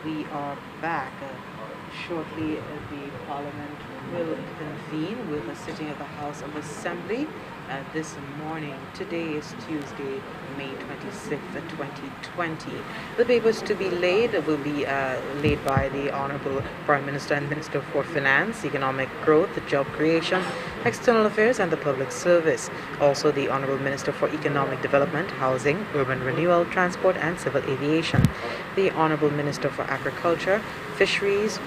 we are back. Shortly, the Parliament will convene with a sitting of the House of Assembly this morning. Today is Tuesday, May 26th, 2020. The papers to be laid will be laid by the Honourable Prime Minister and Minister for Finance, Economic Growth, Job Creation, External Affairs and the Public Service. Also the Honourable Minister for Economic Development, Housing, Urban Renewal, Transport and Civil Aviation. The Honourable Minister for Agriculture, Fisheries,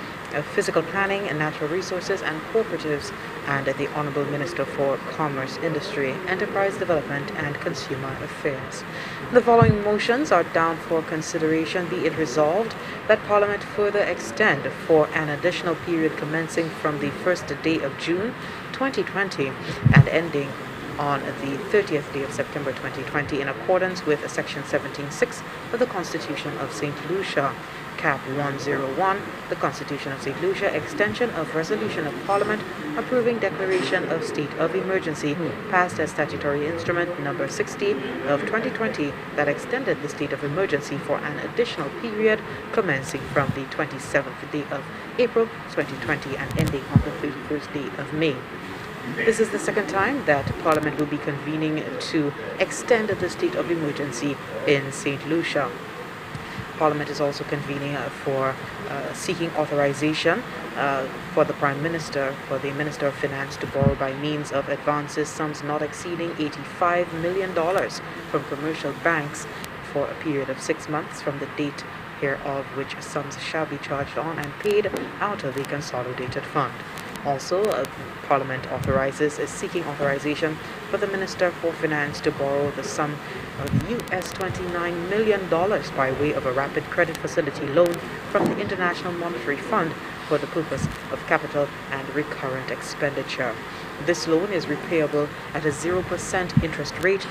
Physical Planning and Natural Resources and Cooperatives, and the Honourable Minister for Commerce, Industry, Enterprise Development and Consumer Affairs. The following motions are down for consideration. Be it resolved that Parliament further extend for an additional period commencing from the first day of June 2020 and ending on the 30th day of September 2020 in accordance with Section 17(6) of the Constitution of St. Lucia. Cap 101, the Constitution of St. Lucia, extension of Resolution of Parliament approving Declaration of State of Emergency, passed as statutory instrument number 60 of 2020 that extended the state of emergency for an additional period commencing from the 27th day of April 2020 and ending on the 31st day of May. This is the second time that Parliament will be convening to extend the state of emergency in St. Lucia. Parliament is also convening for seeking authorization for the Prime Minister, for the Minister of Finance to borrow by means of advances sums not exceeding $85 million from commercial banks for a period of 6 months from the date hereof, which sums shall be charged on and paid out of the consolidated fund. Also, Parliament is seeking authorization for the Minister for Finance to borrow the sum of US $29 million by way of a rapid credit facility loan from the International Monetary Fund for the purpose of capital and recurrent expenditure. This loan is repayable at a 0% interest rate,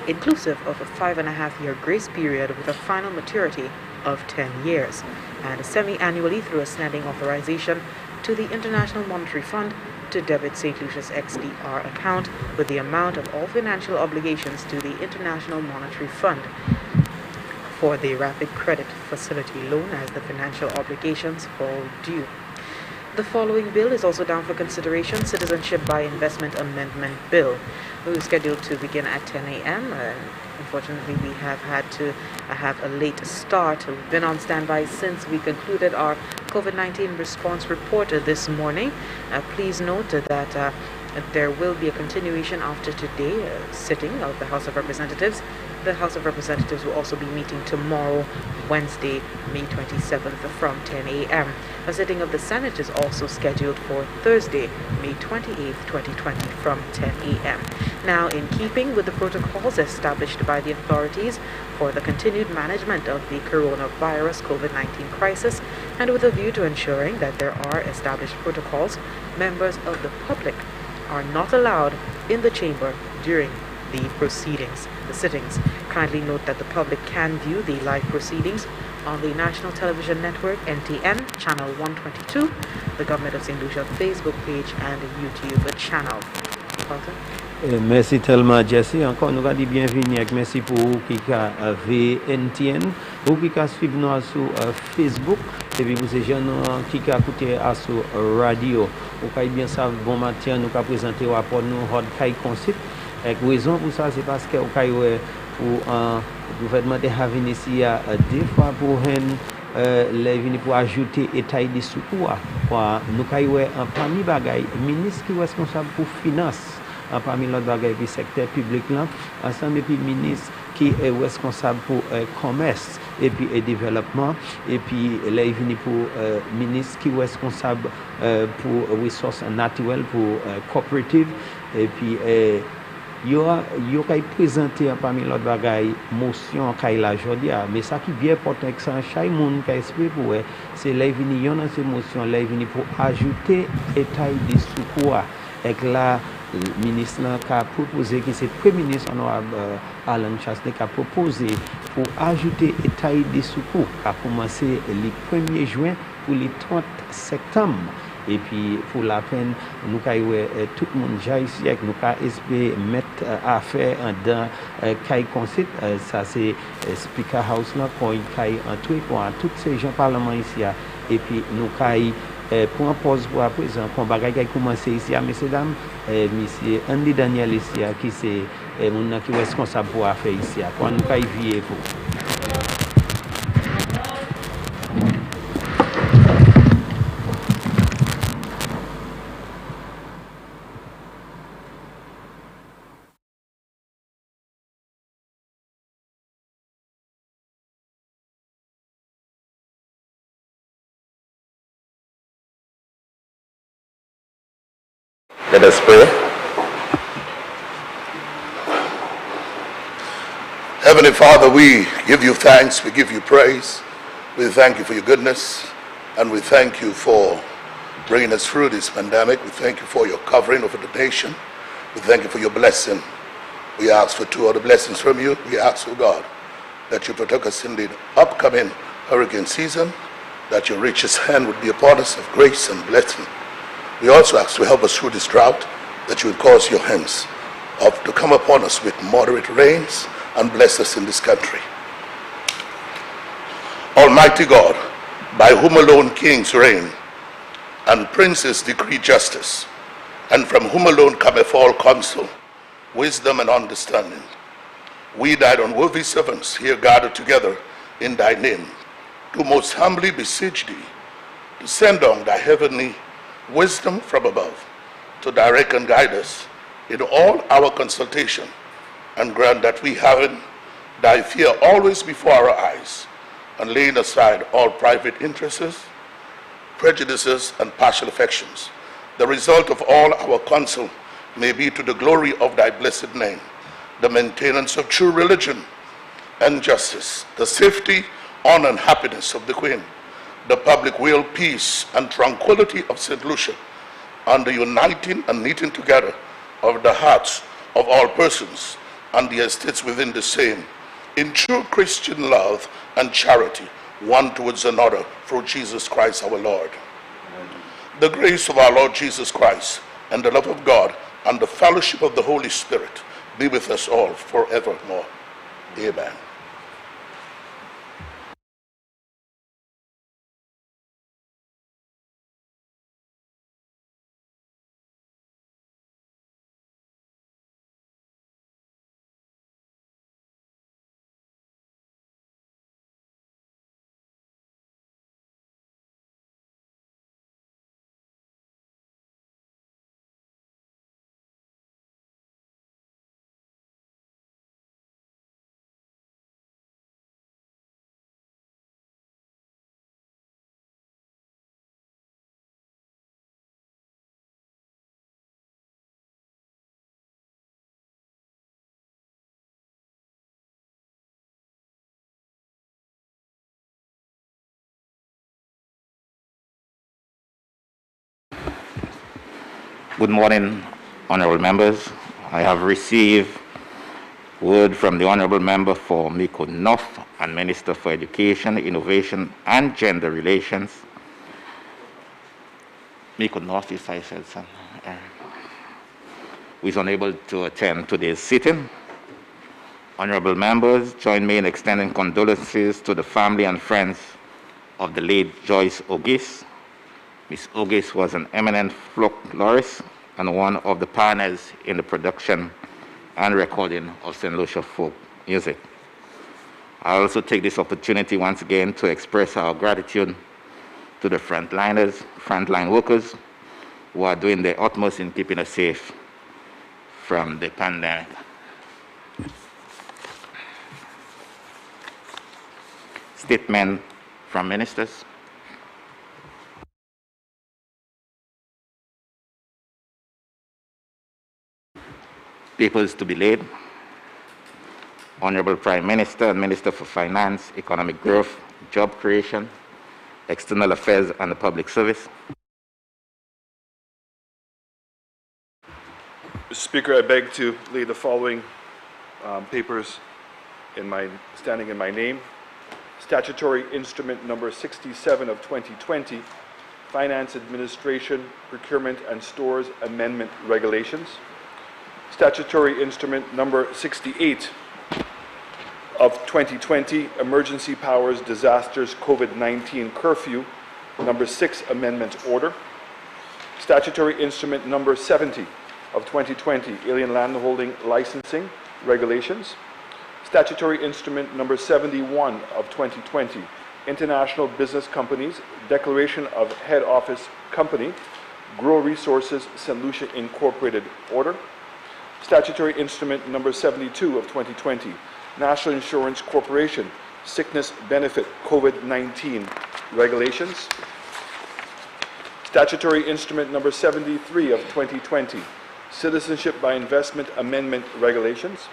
inclusive of a 5.5-year grace period with a final maturity of 10 years, and semi-annually through a standing authorization to the International Monetary Fund to debit St. Lucia's XDR account with the amount of all financial obligations to the International Monetary Fund for the rapid credit facility loan as the financial obligations fall due. The following bill is also down for consideration: Citizenship by Investment Amendment Bill. It was scheduled to begin at 10 a.m. Unfortunately, we have had to have a late start. We've been on standby since we concluded our COVID-19 response report this morning. Please note that there will be a continuation after today's sitting of the House of Representatives. The House of Representatives will also be meeting tomorrow, Wednesday, May 27th from 10 a.m. A sitting of the Senate is also scheduled for Thursday, May 28th, 2020 from 10 a.m. Now, in keeping with the protocols established by the authorities for the continued management of the coronavirus COVID-19 crisis, and with a view to ensuring that there are established protocols, members of the public are not allowed in the chamber during the sittings. Kindly note that the public can view the live proceedings on the National Television Network, NTN, Channel 122, the Government of St. Lucia Facebook page and YouTube channel. Merci tellement, Jesse. Encore, nous allons dire bienvenue et merci pour vous qui avez NTN, vous qui suivez nous sur Facebook, et puis pour ces gens qui écoutent sur radio. Vous pouvez bien savoir, bon matin, nous allons présenter le rapport nous hot concept. Et raison pour ça, c'est parce que vous avez pour le gouvernement de venir ici deux fois pour venir pour ajouter état de secours. Nous avons parmi les ministres qui sont responsables pour finance, parmi l'autre bagaille du secteur public là, ensemble puis ministre qui est responsable pour commerce et puis développement, et puis là il vient pour ministre qui est responsable pour ressources naturelles, pour coopérative, et puis yo kay présenter parmi l'autre bagaille motion kay la jodi, mais ça qui bien important que ça chaque monde kay expliquer pour c'est là vini yon dans ces motion là vini pour ajouter état de secours et là le ministre a proposé que c'est premier ministre honorable Alan Chasney qui a proposé pour ajouter état de secours qui a commencé le 1er juin pour le 30 septembre. et puis pour la peine nous avons tout le monde ici nous avons espéré mettre affaire dans Kai Concert, ça c'est Speaker House là quand il Kai entrer pour tous ces gens parlement ici et puis nous avons pour un pause pour à présent quand bagaille commencer ici messieurs dames monsieur Andy Daniel ici qui c'est mon qui est responsable pour affaire ici quand nous avons vier pour Let us pray. Heavenly Father, we give you thanks, we give you praise. We thank you for your goodness, and we thank you for bringing us through this pandemic. We thank you for your covering over the nation. We thank you for your blessing. We ask for two other blessings from you. We ask, oh God, that you protect us in the upcoming hurricane season, that your richest hand would be upon us of grace and blessing. We also ask to help us through this drought, that you would cause your hands to come upon us with moderate rains and bless us in this country. Almighty God, by whom alone kings reign and princes decree justice, and from whom alone cometh all counsel, wisdom and understanding, we thy unworthy servants here gathered together in thy name, do most humbly beseech thee to send down thy heavenly wisdom from above to direct and guide us in all our consultation, and grant that we, having thy fear always before our eyes, and laying aside all private interests, prejudices, and partial affections, the result of all our counsel may be to the glory of thy blessed name, the maintenance of true religion and justice, the safety, honor, and happiness of the Queen, the public will, peace, and tranquility of St. Lucia, and the uniting and knitting together of the hearts of all persons and the estates within the same, in true Christian love and charity, one towards another, through Jesus Christ our Lord. Amen. The grace of our Lord Jesus Christ, and the love of God, and the fellowship of the Holy Spirit be with us all forevermore. Amen. Good morning, honorable members. I have received word from the honorable member for Miko North and Minister for Education, Innovation, and Gender Relations. Miko North, if I said so, who is unable to attend today's sitting. Honorable members, join me in extending condolences to the family and friends of the late Joyce Ogis. Ms. Ogis was an eminent folklorist and one of the pioneers in the production and recording of St. Lucia folk music. I also take this opportunity once again to express our gratitude to the frontline workers who are doing their utmost in keeping us safe from the pandemic. Statement from ministers. Papers to be laid. Honorable Prime Minister and Minister for Finance, Economic Growth, Job Creation, External Affairs and the Public Service. Mr. Speaker, I beg to lay the following papers standing in my name. Statutory Instrument Number 67 of 2020, Finance Administration, Procurement and Stores Amendment Regulations. Statutory Instrument Number 68 of 2020, Emergency Powers Disasters COVID-19 Curfew, Number 6 Amendment Order. Statutory Instrument Number 70 of 2020, Alien Landholding Licensing Regulations. Statutory Instrument Number 71 of 2020, International Business Companies, Declaration of Head Office Company, Grow Resources St. Lucia Incorporated Order. Statutory Instrument Number 72 of 2020, National Insurance Corporation, Sickness Benefit COVID-19 Regulations. Statutory Instrument Number 73 of 2020, Citizenship by Investment Amendment Regulations.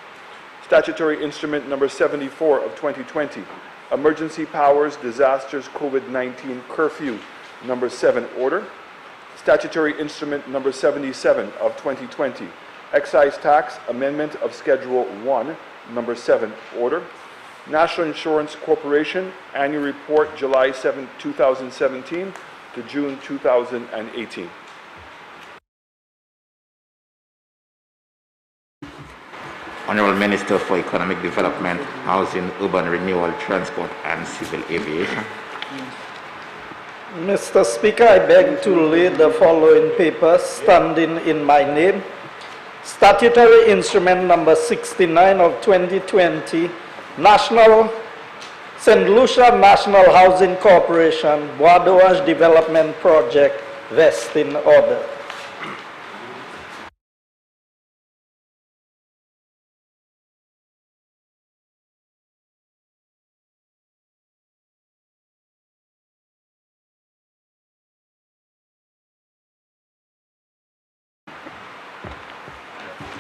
Statutory Instrument Number 74 of 2020, Emergency Powers Disasters COVID-19 Curfew Number 7 Order. Statutory Instrument Number 77 of 2020, Excise Tax Amendment of Schedule 1 Number 7 Order. National Insurance Corporation Annual Report July 7, 2017 to June 2018. Honorable Minister for Economic Development, Housing, Urban Renewal, Transport and Civil Aviation. Mr. Speaker, I beg to lay the following papers standing in my name. Statutory Instrument Number 69 of 2020, St. Lucia National Housing Corporation, Bois Development Project, vesting order.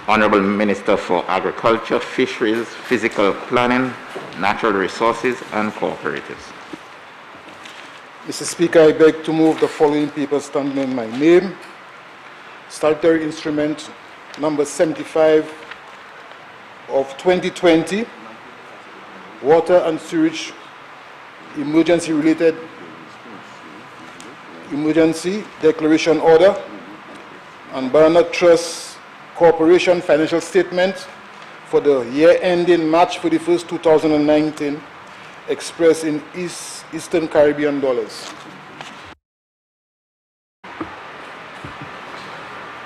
Honorable Minister for Agriculture, Fisheries, Physical Planning, Natural Resources and Cooperatives. Mr. Speaker, I beg to move the following papers standing in my name. Statutory Instrument Number 75 of 2020, Water and Sewage Emergency Declaration Order, and Barnett Trust Corporation Financial Statement for the year ending March 31st, 2019, expressed in Eastern Caribbean dollars.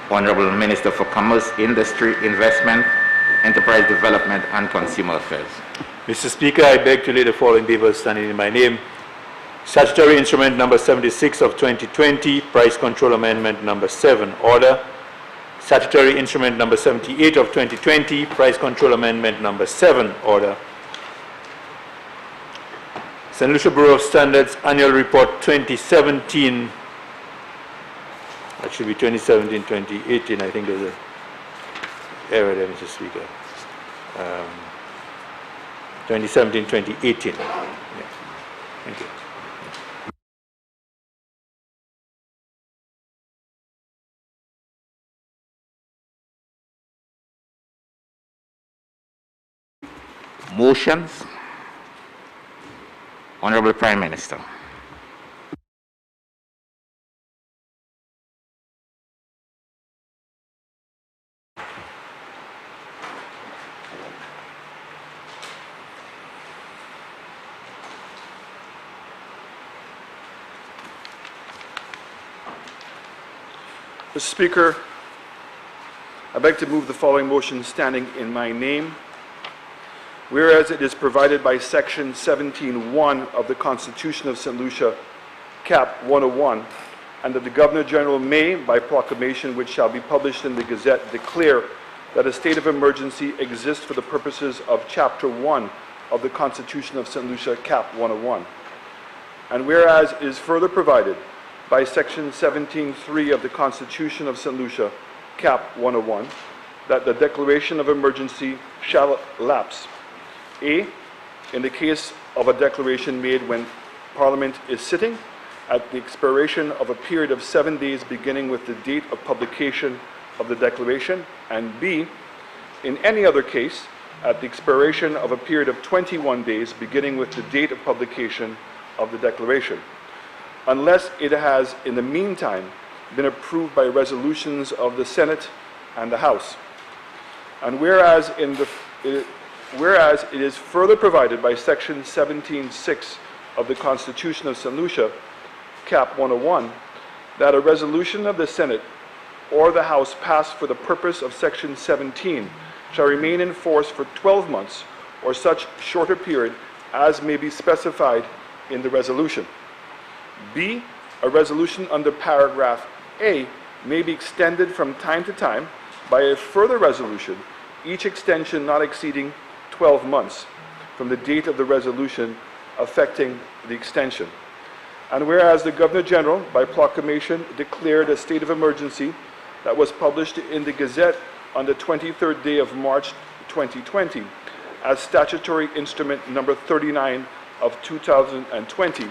Honorable Minister for Commerce, Industry, Investment, Enterprise Development and Consumer Affairs. Mr. Speaker, I beg to lay the following papers standing in my name. Statutory Instrument Number 76 of 2020, Price Control Amendment Number 7, Order. Statutory Instrument Number 78 of 2020, Price Control Amendment Number 7, Order. St. Lucia Bureau of Standards Annual Report 2017, that should be 2017-2018, I think there's an error there, Mr. Speaker. 2017-2018. Yeah. Thank you. Motions. Honorable Prime Minister. Mr. Speaker, I beg to move the following motion standing in my name. Whereas it is provided by Section 17(1) of the Constitution of St. Lucia, Cap 101, and that the Governor General may, by proclamation which shall be published in the Gazette, declare that a state of emergency exists for the purposes of Chapter 1 of the Constitution of St. Lucia, Cap 101. And whereas it is further provided by Section 17(3) of the Constitution of St. Lucia, Cap 101, that the declaration of emergency shall lapse. A, in the case of a declaration made when Parliament is sitting, at the expiration of a period of 7 days beginning with the date of publication of the declaration, and B, in any other case, at the expiration of a period of 21 days beginning with the date of publication of the declaration. unless it has, in the meantime, been approved by resolutions of the Senate and the House. And whereas it is further provided by Section 17(6) of the Constitution of St. Lucia, Cap 101, that a resolution of the Senate or the House passed for the purpose of Section 17 shall remain in force for 12 months or such shorter period as may be specified in the resolution. B, a resolution under paragraph A may be extended from time to time by a further resolution, each extension not exceeding 12 months from the date of the resolution affecting the extension. And whereas the Governor General, by proclamation, declared a state of emergency that was published in the Gazette on the 23rd day of March 2020 as statutory instrument number 39 of 2020,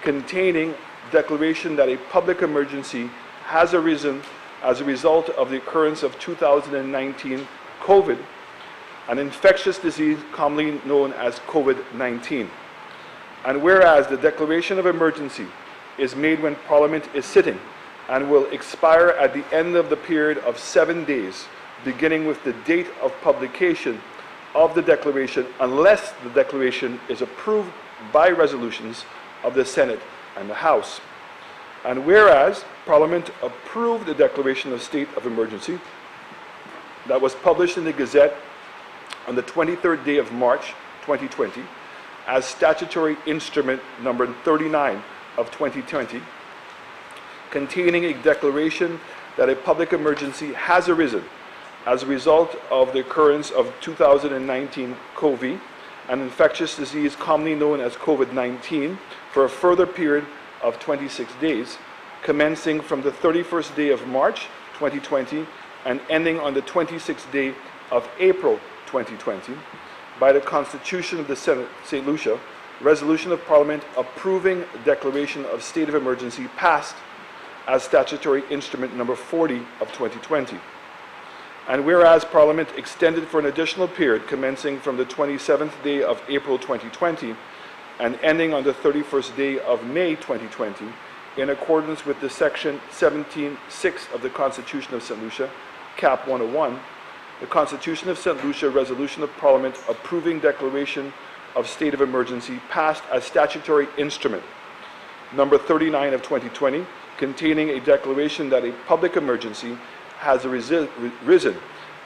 containing declaration that a public emergency has arisen as a result of the occurrence of 2019 COVID, an infectious disease commonly known as COVID-19. And whereas the declaration of emergency is made when Parliament is sitting and will expire at the end of the period of 7 days, beginning with the date of publication of the declaration, unless the declaration is approved by resolutions of the Senate and the House. And whereas Parliament approved the declaration of state of emergency that was published in the Gazette on the 23rd day of March 2020 as statutory instrument number 39 of 2020, containing a declaration that a public emergency has arisen as a result of the occurrence of 2019 COVID, an infectious disease commonly known as COVID-19, for a further period of 26 days, commencing from the 31st day of March 2020 and ending on the 26th day of April 2020, by the Constitution of the Senate, St. Lucia, resolution of Parliament approving declaration of state of emergency passed as statutory instrument number 40 of 2020. And whereas Parliament extended for an additional period commencing from the 27th day of April 2020 and ending on the 31st day of May 2020, in accordance with the Section 17(6) of the Constitution of St. Lucia, Cap 101, the Constitution of St. Lucia resolution of Parliament approving declaration of state of emergency passed as statutory instrument number 39 of 2020, containing a declaration that a public emergency has risen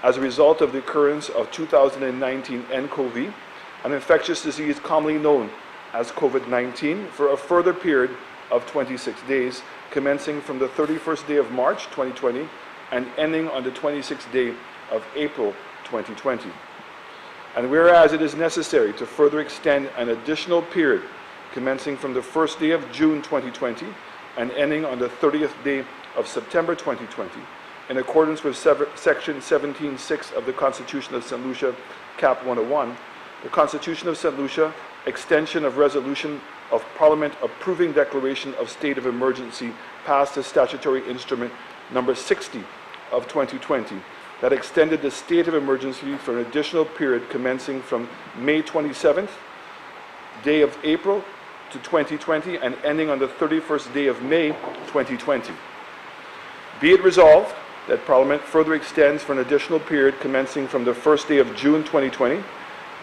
as a result of the occurrence of 2019 nCoV, an infectious disease commonly known as COVID-19, for a further period of 26 days, commencing from the 31st day of March 2020 and ending on the 26th day of April 2020. And whereas it is necessary to further extend an additional period commencing from the 1st day of June 2020 and ending on the 30th day of September 2020, in accordance with Section 17(6) of the Constitution of St. Lucia, Cap 101, the Constitution of St. Lucia, extension of resolution of Parliament approving declaration of state of emergency passed as statutory instrument number 60 of 2020, that extended the state of emergency for an additional period commencing from May 27th, day of April to 2020 and ending on the 31st day of May 2020. Be it resolved that Parliament further extends for an additional period commencing from the 1st day of June 2020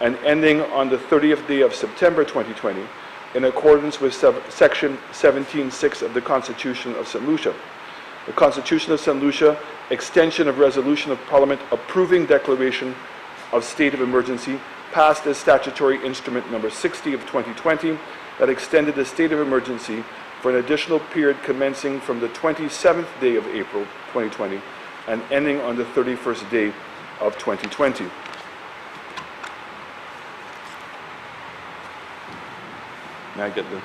and ending on the 30th day of September 2020, in accordance with Section 17(6) of the Constitution of St. Lucia. The Constitution of St. Lucia, extension of resolution of Parliament approving declaration of state of emergency, passed as statutory instrument number 60 of 2020, that extended the state of emergency for an additional period commencing from the 27th day of April 2020 and ending on the 31st day of 2020. May I get this?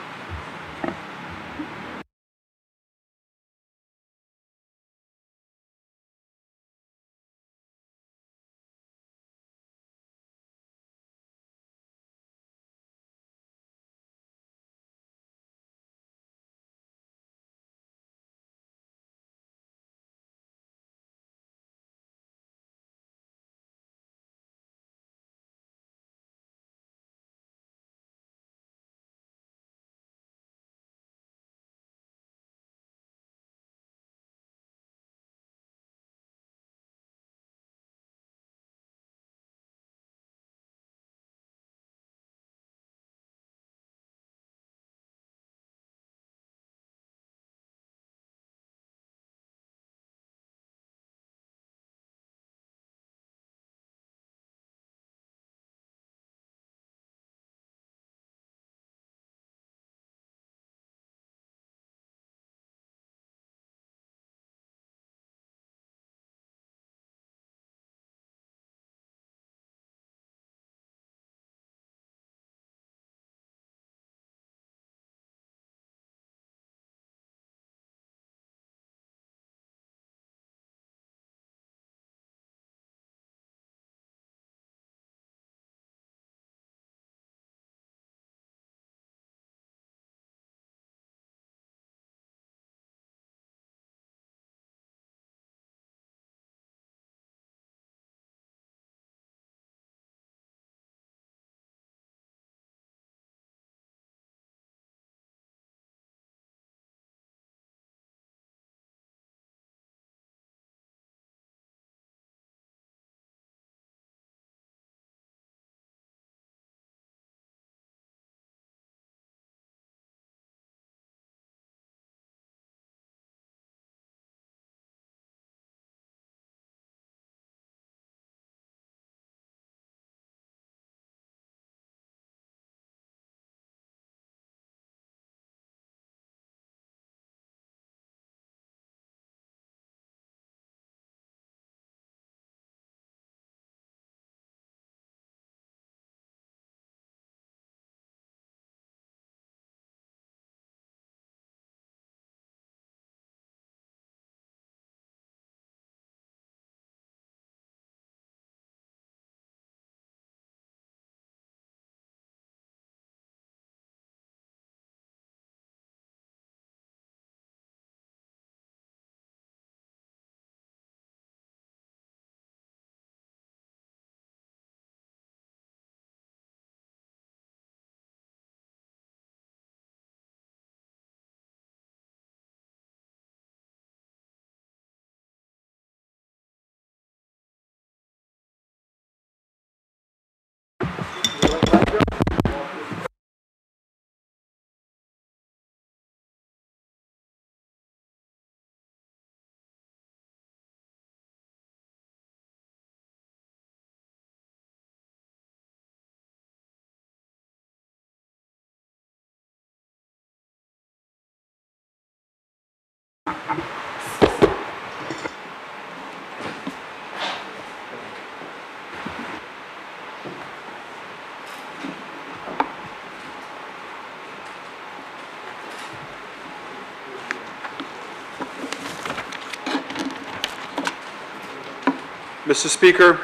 Mr. Speaker,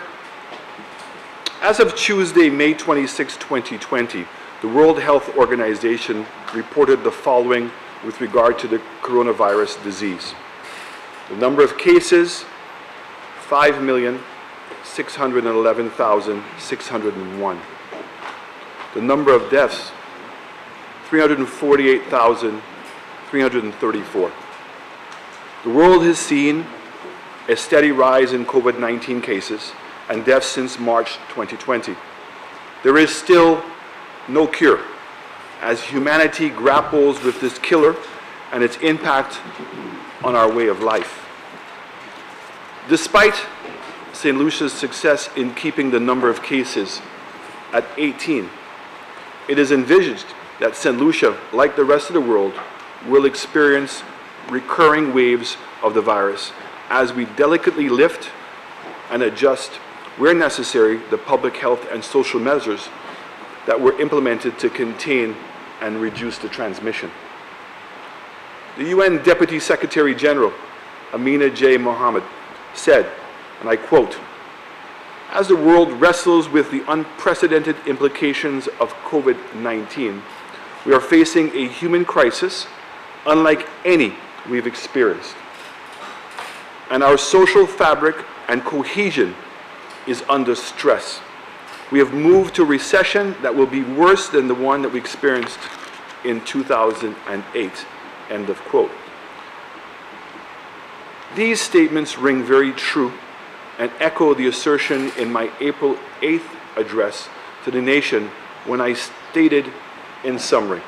as of Tuesday, May 26, 2020, the World Health Organization reported the following with regard to the coronavirus disease. The number of cases, 5,611,601. The number of deaths, 348,334. The world has seen a steady rise in COVID-19 cases and deaths since March 2020. There is still no cure as humanity grapples with this killer and its impact on our way of life. Despite St. Lucia's success in keeping the number of cases at 18, it is envisaged that St. Lucia, like the rest of the world, will experience recurring waves of the virus as we delicately lift and adjust, where necessary, the public health and social measures that were implemented to contain and reduce the transmission. The UN Deputy Secretary General, Amina J. Mohammed, said, and I quote, "As the world wrestles with the unprecedented implications of COVID-19, we are facing a human crisis unlike any we've experienced. And our social fabric and cohesion is under stress. We have moved to a recession that will be worse than the one that we experienced in 2008, end of quote. These statements ring very true and echo the assertion in my April 8th address to the nation when I stated in summary,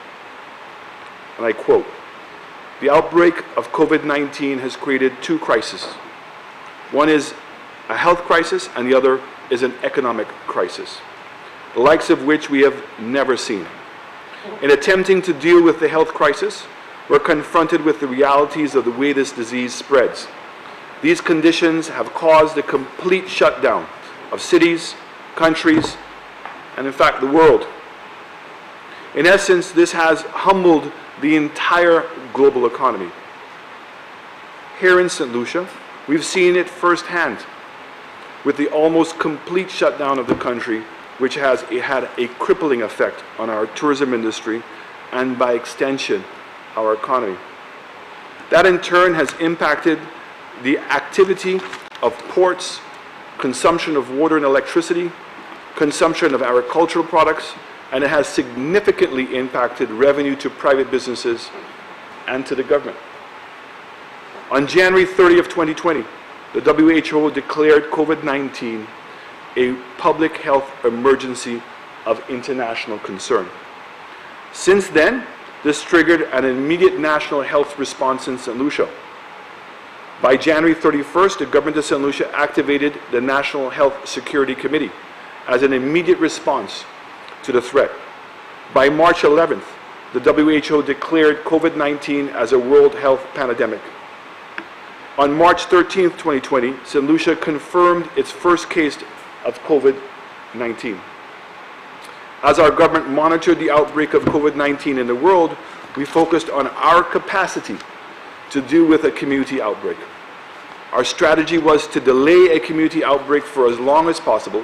and I quote, "The outbreak of COVID-19 has created two crises. One is a health crisis and the other is an economic crisis, the likes of which we have never seen. In attempting to deal with the health crisis, we're confronted with the realities of the way this disease spreads. These conditions have caused a complete shutdown of cities, countries, and in fact the world. In essence, this has humbled the entire global economy. Here in St. Lucia, we've seen it firsthand with the almost complete shutdown of the country, which has had a crippling effect on our tourism industry and by extension, our economy. That in turn has impacted the activity of ports, consumption of water and electricity, consumption of agricultural products, and it has significantly impacted revenue to private businesses and to the government. On January 30th, 2020, the WHO declared COVID-19 a public health emergency of international concern. Since then, this triggered an immediate national health response in St. Lucia. By January 31st, the government of St. Lucia activated the National Health Security Committee as an immediate response to the threat. By March 11th, the WHO declared COVID-19 as a world health pandemic. On March 13th, 2020, St. Lucia confirmed its first case of COVID-19. As our government monitored the outbreak of COVID-19 in the world, we focused on our capacity to deal with a community outbreak. Our strategy was to delay a community outbreak for as long as possible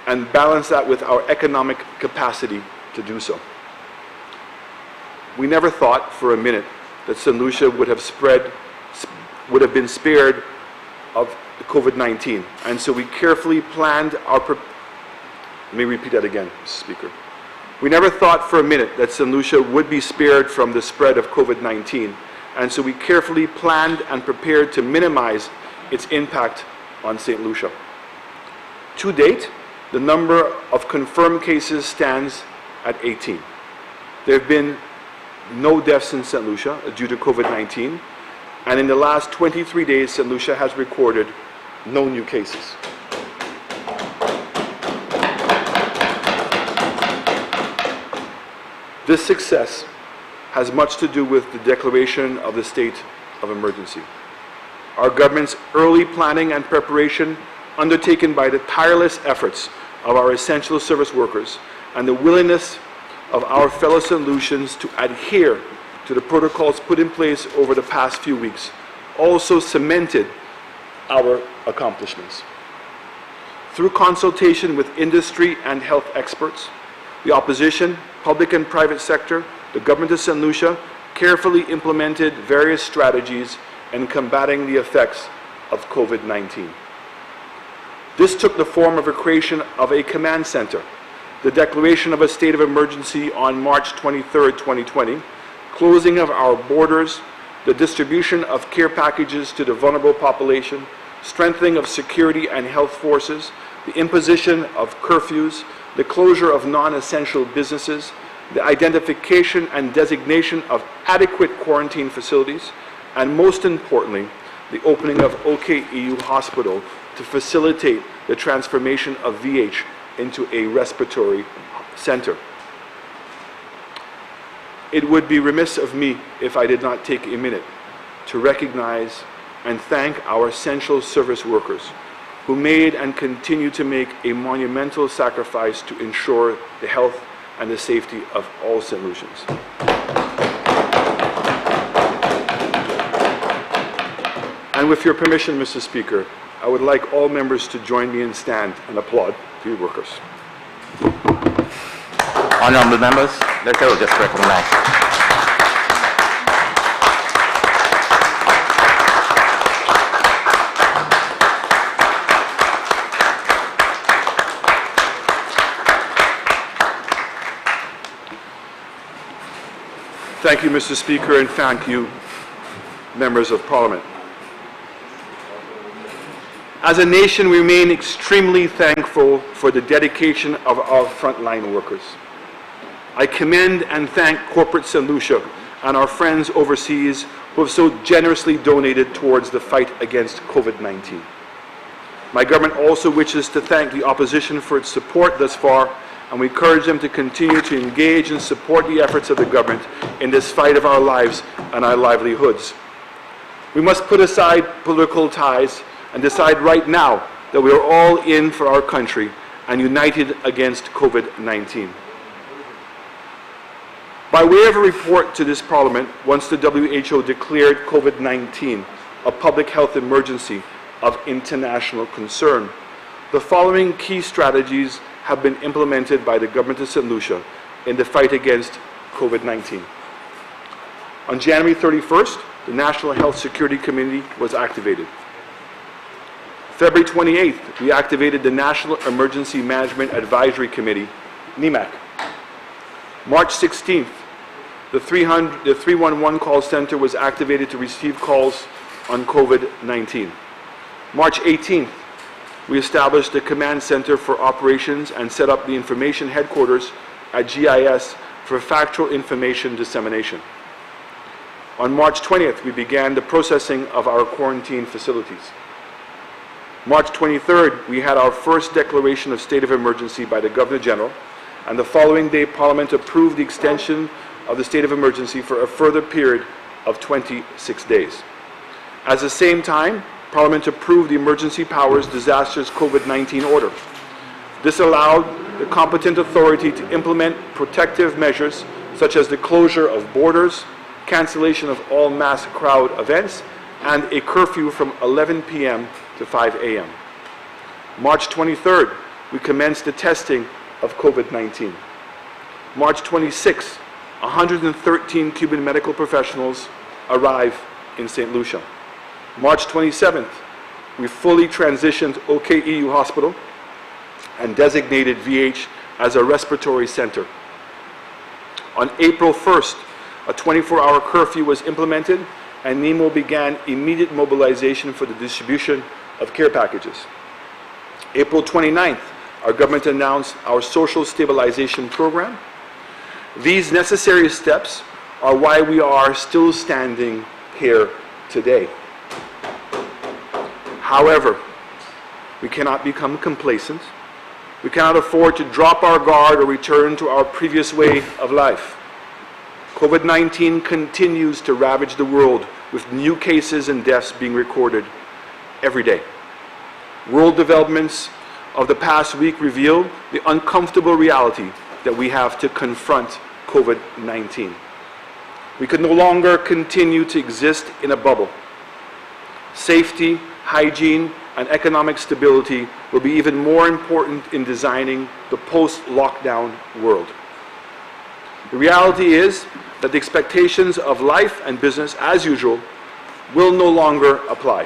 and balance that with our economic capacity to do so. We never thought for a minute that St. Lucia would have been spared of COVID-19, and so we carefully planned our let me repeat that again, Mr. Speaker. We never thought for a minute that St. Lucia would be spared from the spread of COVID-19, and so we carefully planned and prepared to minimize its impact on St. Lucia. To date, the number of confirmed cases stands at 18. There have been no deaths in St. Lucia due to COVID-19, and in the last 23 days, St. Lucia has recorded no new cases. This success has much to do with the declaration of the state of emergency. Our government's early planning and preparation, undertaken by the tireless efforts of our essential service workers and the willingness of our fellow St. Lucians to adhere to the protocols put in place over the past few weeks, also cemented our accomplishments. Through consultation with industry and health experts, the opposition, public and private sector, the government of St. Lucia carefully implemented various strategies in combating the effects of COVID-19. This took the form of a creation of a command center, the declaration of a state of emergency on March 23, 2020, closing of our borders, the distribution of care packages to the vulnerable population, strengthening of security and health forces, the imposition of curfews, the closure of non-essential businesses, the identification and designation of adequate quarantine facilities, and most importantly, the opening of OKEU Hospital to facilitate the transformation of VH into a respiratory center. It would be remiss of me if I did not take a minute to recognize and thank our essential service workers who made and continue to make a monumental sacrifice to ensure the health and the safety of all St. Lucians. And with your permission, Mr. Speaker, I would like all members to join me and stand and applaud the workers. Honourable members, let us just recognize. Thank you, Mr. Speaker, and thank you, members of Parliament. As a nation, we remain extremely thankful for the dedication of our frontline workers. I commend and thank corporate St. Lucia and our friends overseas who have so generously donated towards the fight against COVID-19. My government also wishes to thank the opposition for its support thus far, and we encourage them to continue to engage and support the efforts of the government in this fight of our lives and our livelihoods. We must put aside political ties and decide right now that we are all in for our country and united against COVID-19. By way of a report to this Parliament, once the WHO declared COVID-19 a public health emergency of international concern, the following key strategies have been implemented by the government of St. Lucia in the fight against COVID-19. On January 31st, the National Health Security Committee was activated. February 28th, we activated the National Emergency Management Advisory Committee, NEMAC. March 16th, the 311 call center was activated to receive calls on COVID-19. March 18th, we established the Command Center for Operations and set up the Information Headquarters at GIS for factual information dissemination. On March 20th, we began the processing of our quarantine facilities. March 23rd, we had our first declaration of state of emergency by the Governor General, and the following day, Parliament approved the extension of the state of emergency for a further period of 26 days. At the same time, Parliament approved the Emergency Powers Disasters COVID-19 Order. This allowed the competent authority to implement protective measures such as the closure of borders, cancellation of all mass crowd events, and a curfew from 11 p.m. to 5 a.m. March 23rd, we commenced the testing of COVID-19. March 26th, 113 Cuban medical professionals arrive in St. Lucia. March 27th, we fully transitioned OKEU Hospital and designated VH as a respiratory center. On April 1st, a 24-hour curfew was implemented and NEMO began immediate mobilization for the distribution of care packages. April 29th, our government announced our social stabilization program. These necessary steps are why we are still standing here today. However, we cannot become complacent. We cannot afford to drop our guard or return to our previous way of life. COVID-19 continues to ravage the world, with new cases and deaths being recorded every day. World developments of the past week reveal the uncomfortable reality that we have to confront COVID-19. We can no longer continue to exist in a bubble. Safety, hygiene, and economic stability will be even more important in designing the post-lockdown world. The reality is that the expectations of life and business as usual will no longer apply.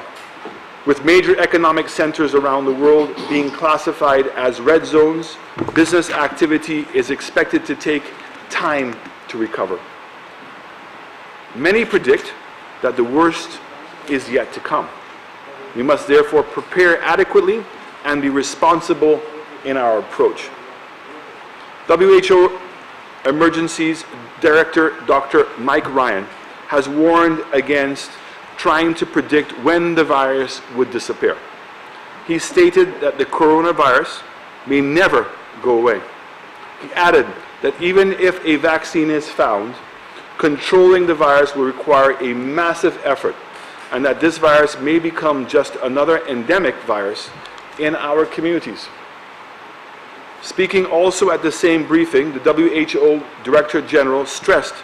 With major economic centers around the world being classified as red zones, business activity is expected to take time to recover. Many predict that the worst is yet to come. We must therefore prepare adequately and be responsible in our approach. WHO Emergencies Director Dr. Mike Ryan has warned against trying to predict when the virus would disappear. He stated that the coronavirus may never go away. He added that even if a vaccine is found, controlling the virus will require a massive effort, and that this virus may become just another endemic virus in our communities. Speaking also at the same briefing, the WHO Director General stressed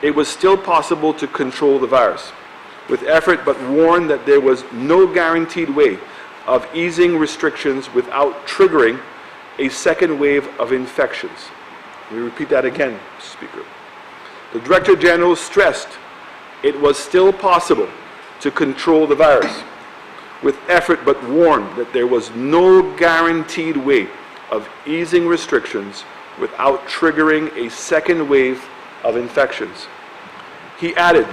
it was still possible to control the virus with effort, but warned that there was no guaranteed way of easing restrictions without triggering a second wave of infections. Let me repeat that again, Mr. Speaker. The Director General stressed it was still possible to control the virus with effort, but warned that there was no guaranteed way of easing restrictions without triggering a second wave of infections. He added,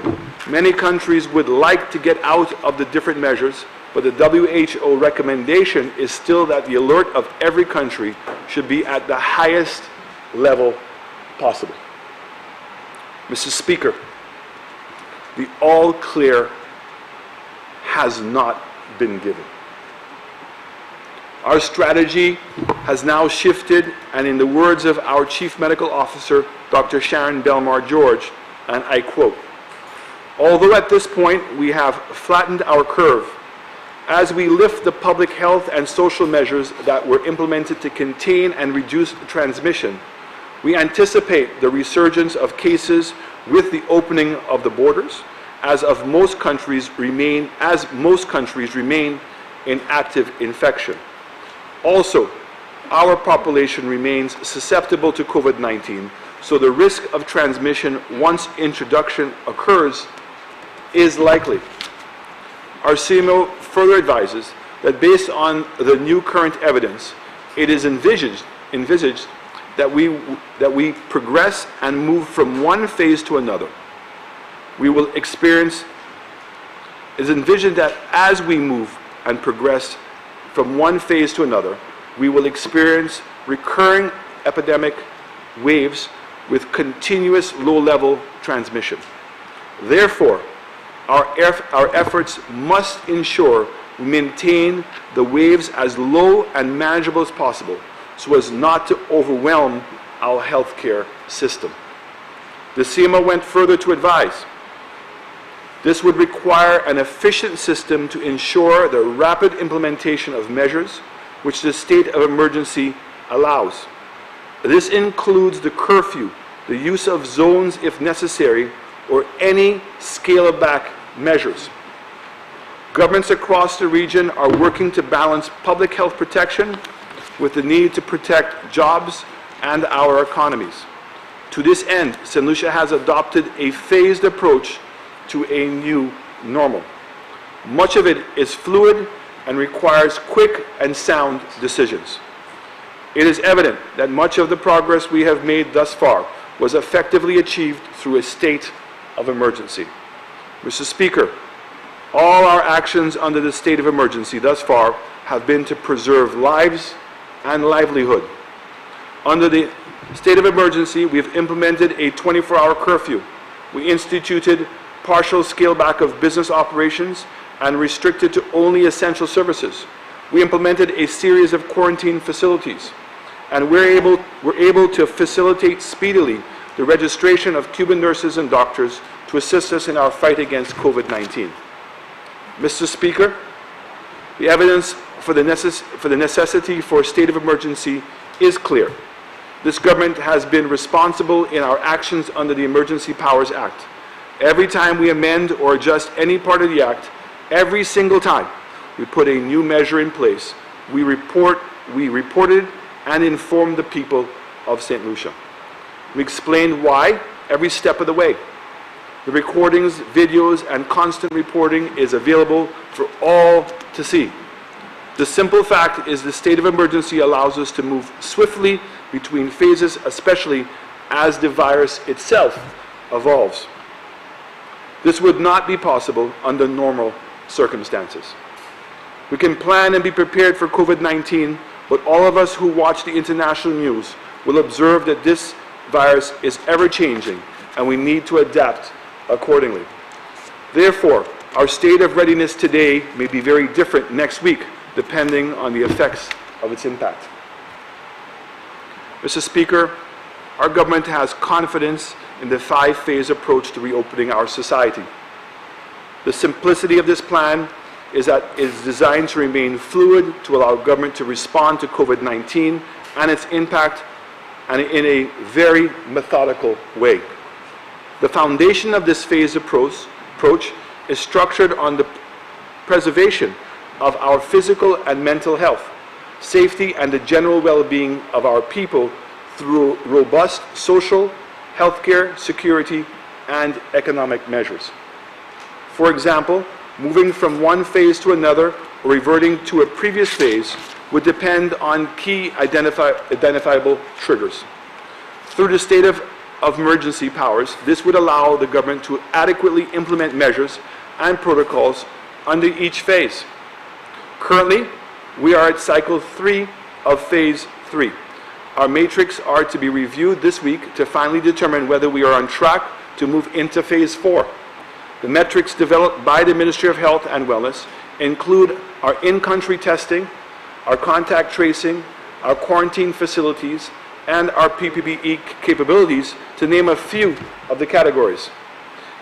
many countries would like to get out of the different measures, but the WHO recommendation is still that the alert of every country should be at the highest level possible. Mr. Speaker, the all clear has not been given. Our strategy has now shifted, and in the words of our Chief Medical Officer, Dr. Sharon Belmar-George, and I quote, although at this point we have flattened our curve, as we lift the public health and social measures that were implemented to contain and reduce transmission, we anticipate the resurgence of cases with the opening of the borders, as most countries remain in active infection. Also, our population remains susceptible to COVID-19, so the risk of transmission once introduction occurs is likely. Our CMO further advises that based on the new current evidence, it is envisaged that we progress and move from one phase to another. We will experience, it is envisioned that as we move and progress from one phase to another, we will experience recurring epidemic waves with continuous low-level transmission. Therefore, our efforts must ensure we maintain the waves as low and manageable as possible so as not to overwhelm our healthcare system. The CMO went further to advise this would require an efficient system to ensure the rapid implementation of measures which the state of emergency allows. This includes the curfew, the use of zones if necessary, or any scale-back measures. Governments across the region are working to balance public health protection with the need to protect jobs and our economies. To this end, St. Lucia has adopted a phased approach to a new normal. Much of it is fluid and requires quick and sound decisions. It is evident that much of the progress we have made thus far was effectively achieved through a state of emergency. Mr. Speaker, all our actions under the state of emergency thus far have been to preserve lives and livelihood. Under the state of emergency, we have implemented a 24-hour curfew. We instituted partial scale back of business operations and restricted to only essential services. We implemented a series of quarantine facilities, and we're able to facilitate speedily the registration of Cuban nurses and doctors to assist us in our fight against COVID-19. Mr. Speaker, the evidence for the necessity for a state of emergency is clear. This government has been responsible in our actions under the Emergency Powers Act. Every time we amend or adjust any part of the Act, every single time we put a new measure in place, we reported and informed the people of St. Lucia. We explained why every step of the way. The recordings, videos, and constant reporting is available for all to see. The simple fact is the state of emergency allows us to move swiftly between phases, especially as the virus itself evolves. This would not be possible under normal circumstances. We can plan and be prepared for COVID-19, but all of us who watch the international news will observe that this virus is ever-changing, and we need to adapt accordingly. Therefore, our state of readiness today may be very different next week, depending on the effects of its impact. Mr. Speaker, our government has confidence in the 5-phase approach to reopening our society. The simplicity of this plan is that it is designed to remain fluid to allow government to respond to COVID-19 and its impact, and in a very methodical way. The foundation of this phased approach is structured on the preservation of our physical and mental health, safety, and the general well-being of our people through robust social, healthcare, security, and economic measures. For example, moving from one phase to another or reverting to a previous phase would depend on key identifiable triggers. Through the state of emergency powers, this would allow the government to adequately implement measures and protocols under each phase. Currently, we are at cycle 3 of phase 3. Our matrix are to be reviewed this week to finally determine whether we are on track to move into phase 4. The metrics developed by the Ministry of Health and Wellness include our in-country testing, our contact tracing, our quarantine facilities, and our PPE capabilities, to name a few of the categories.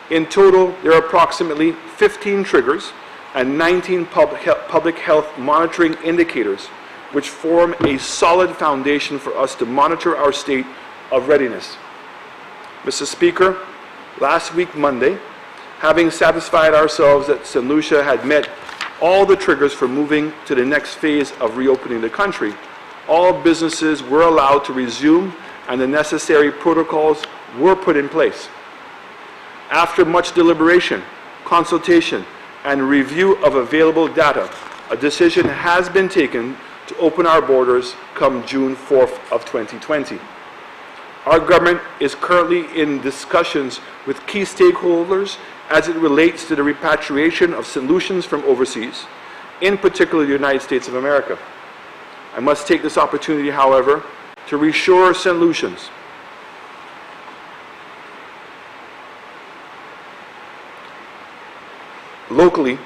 In total, there are approximately 15 triggers and 19 public health monitoring indicators, which form a solid foundation for us to monitor our state of readiness. Mr. Speaker, last week, Monday, having satisfied ourselves that St. Lucia had met all the triggers for moving to the next phase of reopening the country, all businesses were allowed to resume and the necessary protocols were put in place. After much deliberation, consultation, and review of available data, a decision has been taken to open our borders come June 4th of 2020. Our government is currently in discussions with key stakeholders as it relates to the repatriation of solutions from overseas, in particular the United States of America. I must take this opportunity, however, to reassure St. Lucians locally.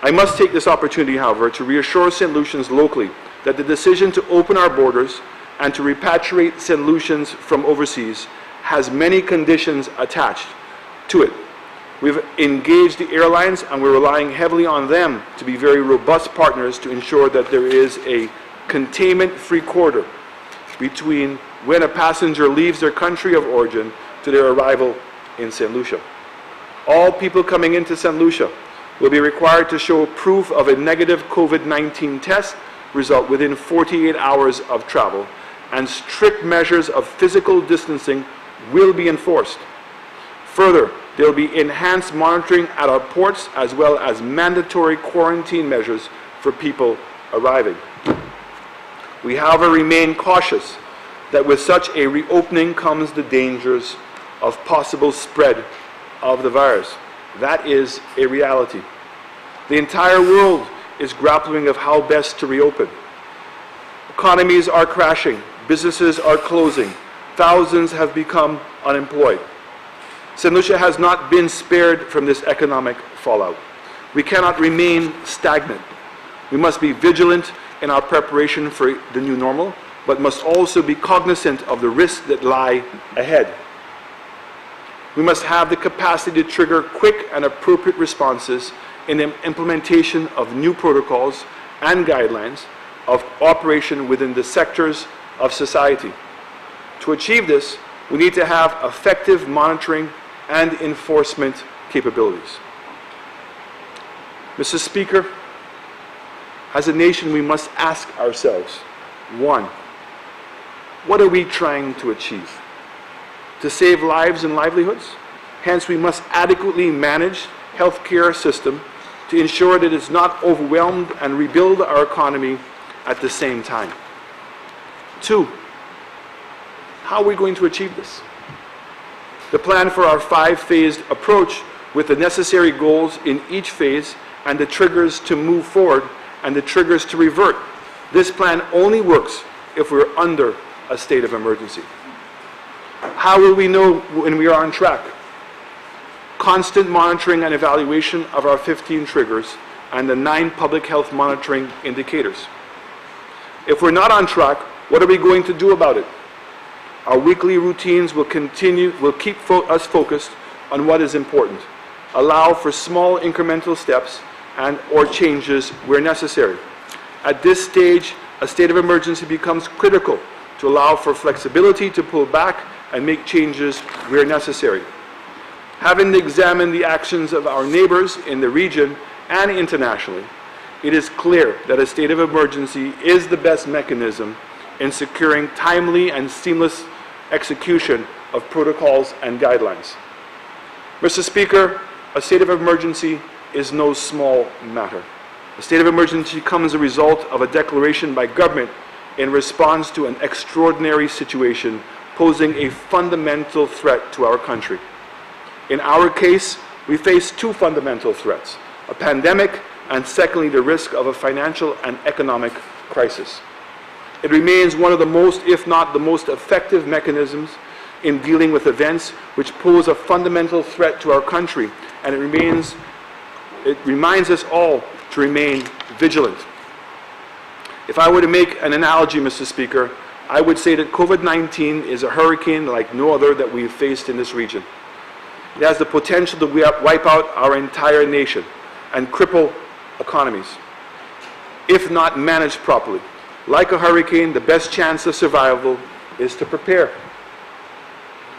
I must take this opportunity, however, to reassure St. Lucians locally that the decision to open our borders and to repatriate St. Lucians from overseas has many conditions attached to it. We've engaged the airlines, and we're relying heavily on them to be very robust partners to ensure that there is a containment-free corridor between when a passenger leaves their country of origin to their arrival in St. Lucia. All people coming into St. Lucia will be required to show proof of a negative COVID-19 test result within 48 hours of travel, and strict measures of physical distancing will be enforced. Further, there will be enhanced monitoring at our ports, as well as mandatory quarantine measures for people arriving. We, however, remain cautious that with such a reopening comes the dangers of possible spread of the virus. That is a reality. The entire world is grappling of how best to reopen. Economies are crashing, businesses are closing, thousands have become unemployed. St. Lucia has not been spared from this economic fallout. We cannot remain stagnant. We must be vigilant in our preparation for the new normal, but must also be cognizant of the risks that lie ahead. We must have the capacity to trigger quick and appropriate responses in the implementation of new protocols and guidelines of operation within the sectors of society. To achieve this, we need to have effective monitoring and enforcement capabilities. Mr. Speaker, as a nation, we must ask ourselves, one, what are we trying to achieve? To save lives and livelihoods? Hence, we must adequately manage healthcare system to ensure that it's not overwhelmed and rebuild our economy at the same time. Two, how are we going to achieve this? The plan for our 5-phased approach with the necessary goals in each phase and the triggers to move forward and the triggers to revert. This plan only works if we're under a state of emergency. How will we know when we are on track? Constant monitoring and evaluation of our 15 triggers and the 9 public health monitoring indicators. If we're not on track, what are we going to do about it? Our weekly routines will keep us focused on what is important, allow for small incremental steps or changes where necessary. At this stage, a state of emergency becomes critical to allow for flexibility to pull back and make changes where necessary. Having examined the actions of our neighbors in the region and internationally, it is clear that a state of emergency is the best mechanism in securing timely and seamless execution of protocols and guidelines. Mr. Speaker, a state of emergency is no small matter. A state of emergency comes as a result of a declaration by government in response to an extraordinary situation posing a fundamental threat to our country. In our case, we face 2 fundamental threats, a pandemic and secondly, the risk of a financial and economic crisis. It remains one of the most, if not the most effective mechanisms in dealing with events which pose a fundamental threat to our country, and it reminds us all to remain vigilant. If I were to make an analogy, Mr. Speaker, I would say that COVID-19 is a hurricane like no other that we've faced in this region. It has the potential to wipe out our entire nation and cripple economies, if not managed properly. Like a hurricane, the best chance of survival is to prepare.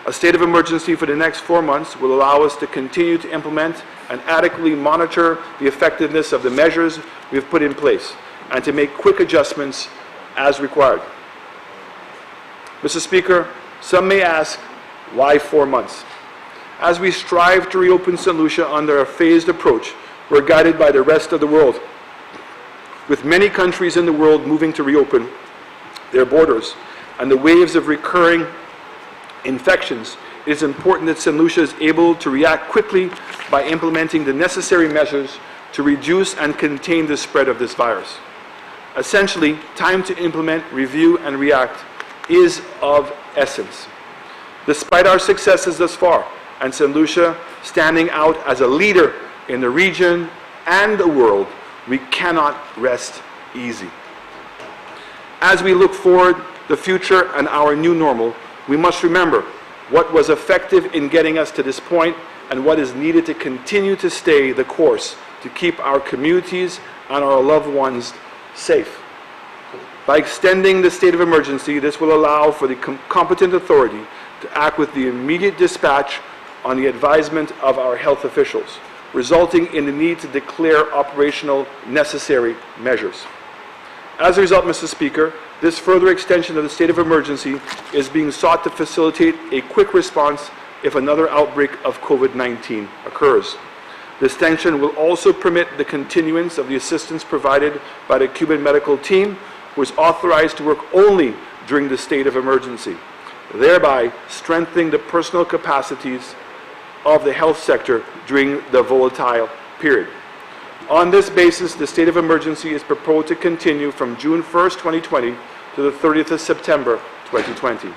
A state of emergency for the next 4 months will allow us to continue to implement and adequately monitor the effectiveness of the measures we've put in place and to make quick adjustments as required. Mr. Speaker, some may ask, why 4 months? As we strive to reopen St. Lucia under a phased approach, we're guided by the rest of the world. With many countries in the world moving to reopen their borders and the waves of recurring infections, it is important that St. Lucia is able to react quickly by implementing the necessary measures to reduce and contain the spread of this virus. Essentially, time to implement, review, and react is of essence. Despite our successes thus far, and St. Lucia standing out as a leader in the region and the world, we cannot rest easy. As we look forward the future and our new normal, we must remember what was effective in getting us to this point and what is needed to continue to stay the course to keep our communities and our loved ones safe. By extending the state of emergency, this will allow for the competent authority to act with the immediate dispatch on the advisement of our health officials, resulting in the need to declare operational necessary measures. As a result, Mr. Speaker, this further extension of the state of emergency is being sought to facilitate a quick response if another outbreak of COVID-19 occurs. This extension will also permit the continuance of the assistance provided by the Cuban medical team, who is authorized to work only during the state of emergency, thereby strengthening the personal capacities of the health sector during the volatile period. On this basis, the state of emergency is proposed to continue from June 1st, 2020 to the 30th of September 2020.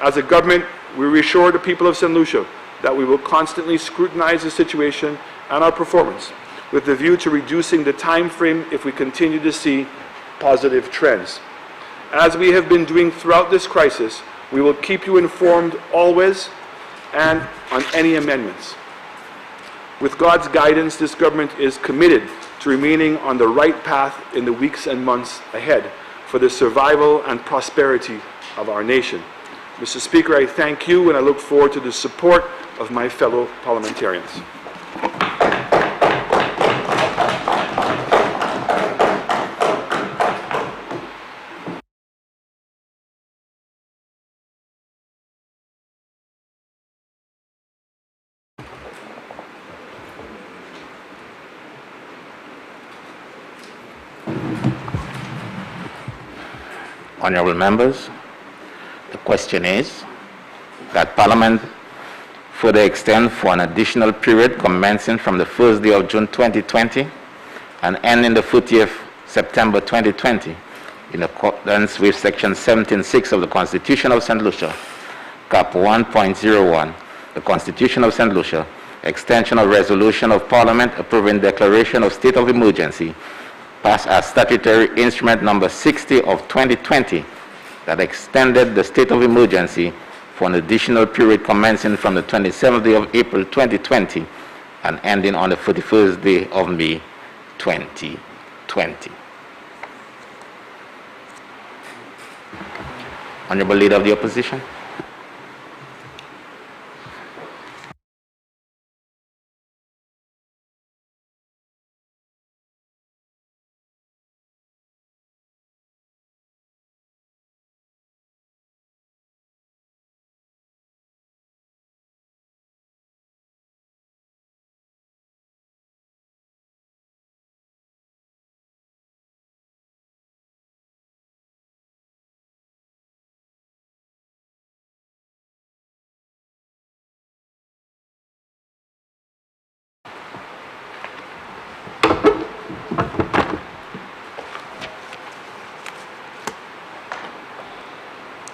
As a government, we reassure the people of St. Lucia that we will constantly scrutinize the situation and our performance with the view to reducing the time frame if we continue to see positive trends. As we have been doing throughout this crisis, we will keep you informed always and on any amendments. With God's guidance, this government is committed to remaining on the right path in the weeks and months ahead for the survival and prosperity of our nation. Mr. Speaker, I thank you and I look forward to the support of my fellow parliamentarians. Honourable members, the question is that Parliament further extend for an additional period commencing from the first day of June 2020 and ending the 30th September 2020 in accordance with Section 17(6) of the Constitution of St. Lucia, Cap 1.01, the Constitution of St. Lucia, extension of resolution of Parliament approving declaration of state of emergency passed as statutory instrument number 60 of 2020 that extended the state of emergency for an additional period commencing from the 27th day of April 2020 and ending on the 41st day of May 2020. Honourable Leader of the Opposition.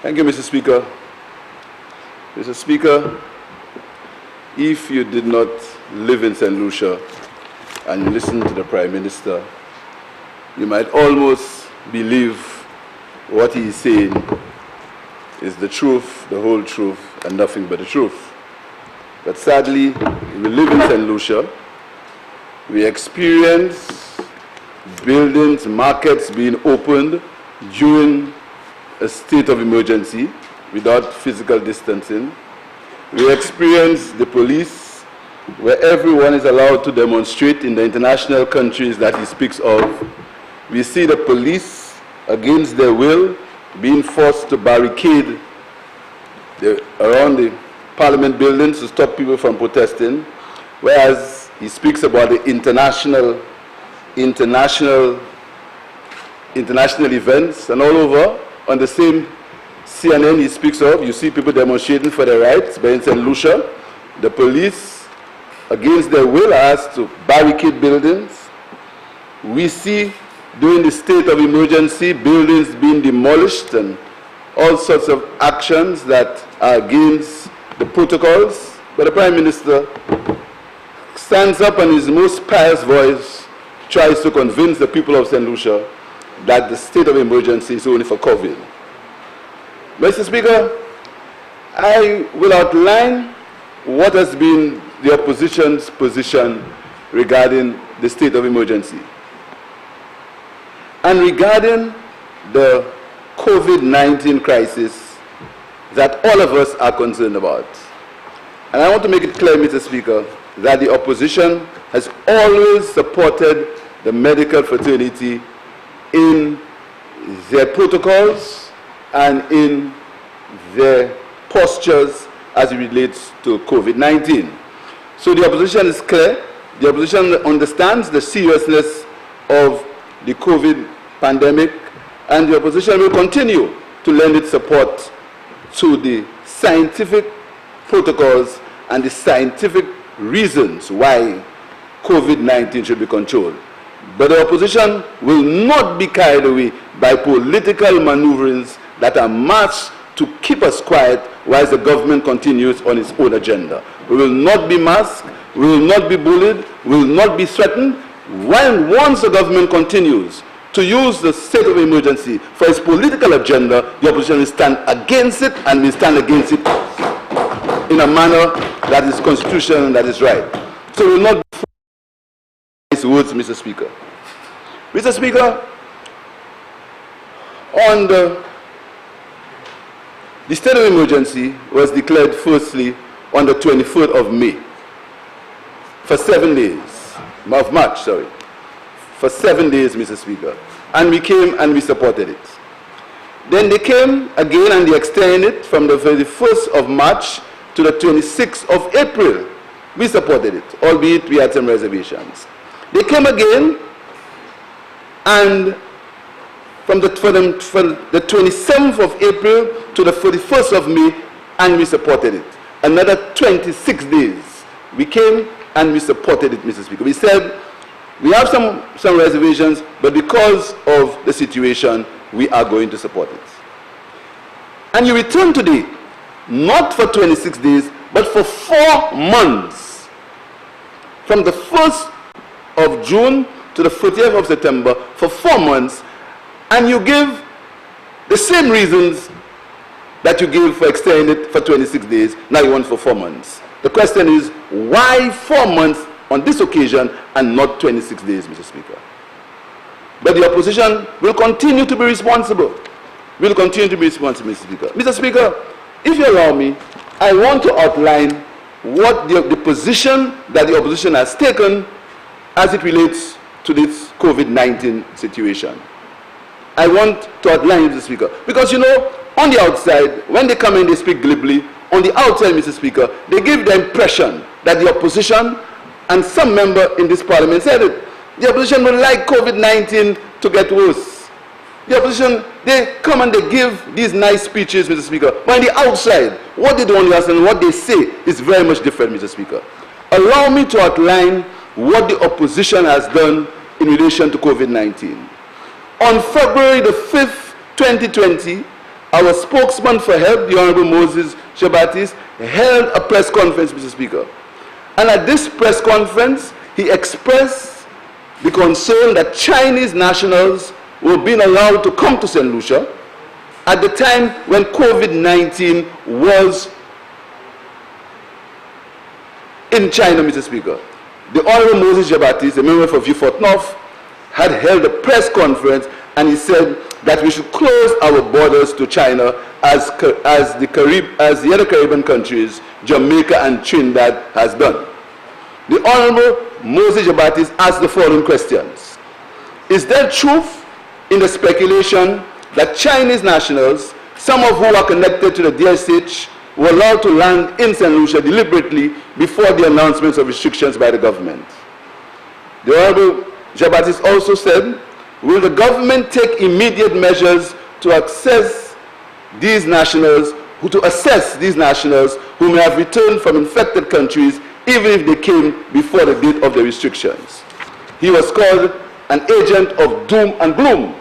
Thank you, Mr. Speaker. Mr. Speaker, if you did not live in St. Lucia and you listen to the Prime Minister, you might almost believe what he is saying is the truth, the whole truth, and nothing but the truth. But sadly, we live in St. Lucia. We experience buildings, markets being opened during a state of emergency without physical distancing. We experience the police where everyone is allowed to demonstrate in the international countries that he speaks of. We see the police against their will being forced to barricade around the Parliament buildings to stop people from protesting, whereas he speaks about the international events, and all over on the same CNN he speaks of, you see people demonstrating for their rights, but in St. Lucia, the police, against their will, are asked to barricade buildings. We see, during the state of emergency, buildings being demolished and all sorts of actions that are against the protocols. But the Prime Minister stands up and in his most pious voice tries to convince the people of St. Lucia that the state of emergency is only for COVID. Mr. Speaker, I will outline what has been the opposition's position regarding the state of emergency. And regarding the COVID-19 crisis that all of us are concerned about. And I want to make it clear, Mr. Speaker, that the opposition has always supported the medical fraternity in their protocols and in their postures as it relates to COVID-19. So the opposition is clear. The opposition understands the seriousness of the COVID pandemic, and the opposition will continue to lend its support to the scientific protocols and the scientific reasons why COVID-19 should be controlled. But the opposition will not be carried away by political maneuverings that are masked to keep us quiet while the government continues on its own agenda. We will not be masked, we will not be bullied, we will not be threatened. Once the government continues to use the state of emergency for its political agenda, the opposition will stand against it, and will stand against it in a manner that is constitutional and that is right. So we will not be his words, Mr. Speaker. Mr. Speaker, on the state of emergency was declared firstly on the 23rd of May for 7 days, of March, sorry, for 7 days, Mr. Speaker. And we came and we supported it. Then they came again and they extended it from the 31st of March to the 26th of April. We supported it, albeit we had some reservations. They came again, and from the 27th of April to the 31st of May, and we supported it. Another 26 days. We came and we supported it, Mr. Speaker. We said, we have some reservations, but because of the situation, we are going to support it. And you return today, not for 26 days, but for 4 months. From the 1st of June to the 30th of September, for 4 months, and you give the same reasons that you gave for extending it for 26 days, now you want for 4 months. The question is, why 4 months on this occasion and not 26 days, Mr. Speaker? But the opposition will continue to be responsible. Will continue to be responsible, Mr. Speaker. Mr. Speaker, if you allow me, I want to outline what the position that the opposition has taken as it relates to this COVID-19 situation. I want to outline, Mr. Speaker, because you know, on the outside, when they come in, they speak glibly. On the outside, Mr. Speaker, they give the impression that the opposition, and some member in this parliament said it, the opposition would like COVID-19 to get worse. The opposition, they come and they give these nice speeches, Mr. Speaker, but on the outside, what they don't understand, what they say is very much different, Mr. Speaker. Allow me to outline what the opposition has done in relation to COVID-19. On February the 5th, 2020, our spokesman for HELP, the Honorable Moses Shabatis, held a press conference, Mr. Speaker. And at this press conference, he expressed the concern that Chinese nationals were being allowed to come to St. Lucia at the time when COVID-19 was in China, Mr. Speaker. The Honorable Moses Shabatis, the member for Vieux North, had held a press conference, and he said that we should close our borders to China as the other Caribbean countries, Jamaica and Trinidad, has done. The Honorable Moses Shabatis asked the following questions. Is there truth in the speculation that Chinese nationals, some of who are connected to the DSH, were allowed to land in St. Lucia deliberately before the announcements of restrictions by the government? The Honorable Shabatis also said, will the government take immediate measures to assess these nationals who may have returned from infected countries even if they came before the date of the restrictions? He was called an agent of doom and gloom.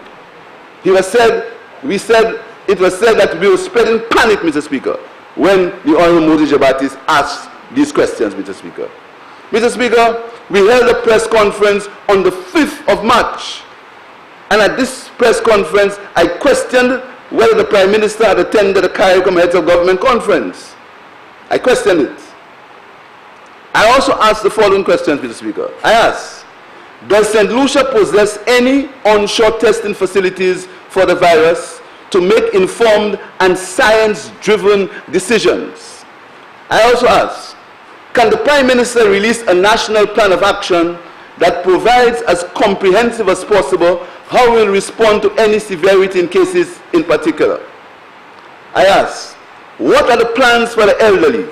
It was said that we were spreading panic, Mr. Speaker, when the Honorable Moses Shabatis asked these questions, Mr. Speaker. Mr. Speaker, we held a press conference on the 5th of March. And at this press conference, I questioned whether the Prime Minister had attended the CARICOM Heads of Government Conference. I questioned it. I also asked the following questions, Mr. Speaker. I asked, does St. Lucia possess any onshore testing facilities for the virus to make informed and science-driven decisions? I also asked, can the Prime Minister release a national plan of action that provides as comprehensive as possible how we will respond to any severity in cases in particular? I asked, what are the plans for the elderly?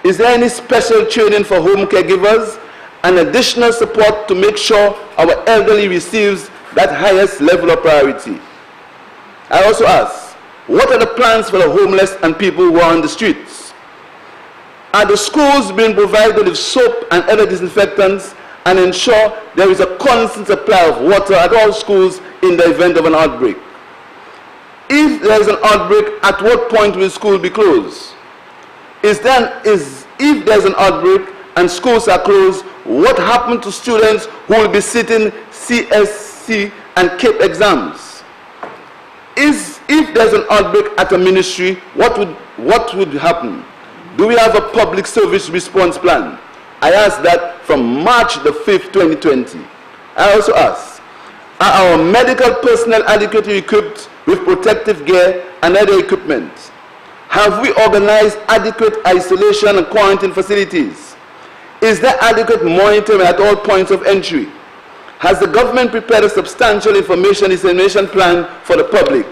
Is there any special training for home caregivers and additional support to make sure our elderly receives that highest level of priority? I also asked, what are the plans for the homeless and people who are on the streets? Are the schools being provided with soap and other disinfectants and ensure there is a constant supply of water at all schools in the event of an outbreak? If there is an outbreak, at what point will school be closed? If there is an outbreak and schools are closed, what happened to students who will be sitting CSC and CAPE exams? If there's an outbreak at a ministry, what would happen? Do we have a public service response plan? I asked that from March the 5th, 2020. I also asked, are our medical personnel adequately equipped with protective gear and other equipment? Have we organized adequate isolation and quarantine facilities? Is there adequate monitoring at all points of entry? Has the government prepared a substantial information dissemination plan for the public?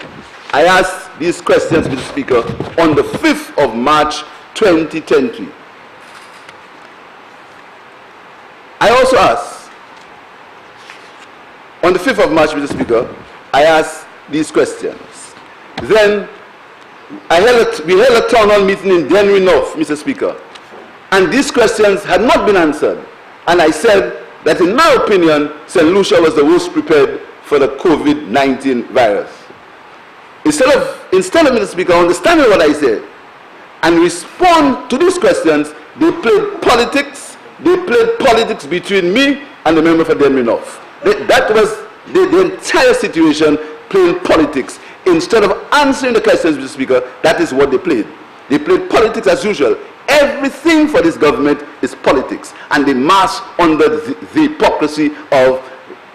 I asked these questions, Mr. Speaker, on the 5th of March 2020. I also asked, on the 5th of March, Mr. Speaker, I asked these questions. Then we held a town hall meeting in Dennery North, Mr. Speaker, and these questions had not been answered. And I said that in my opinion, St. Lucia was the worst prepared for the COVID-19 virus. Instead of, Mr. Speaker, understanding what I said and respond to these questions, they played politics. They played politics between me and the member for Dennery North. That was the entire situation, playing politics. Instead of answering the questions, Mr. Speaker, that is what they played. They played politics as usual. Everything for this government is politics, and they mask under the hypocrisy of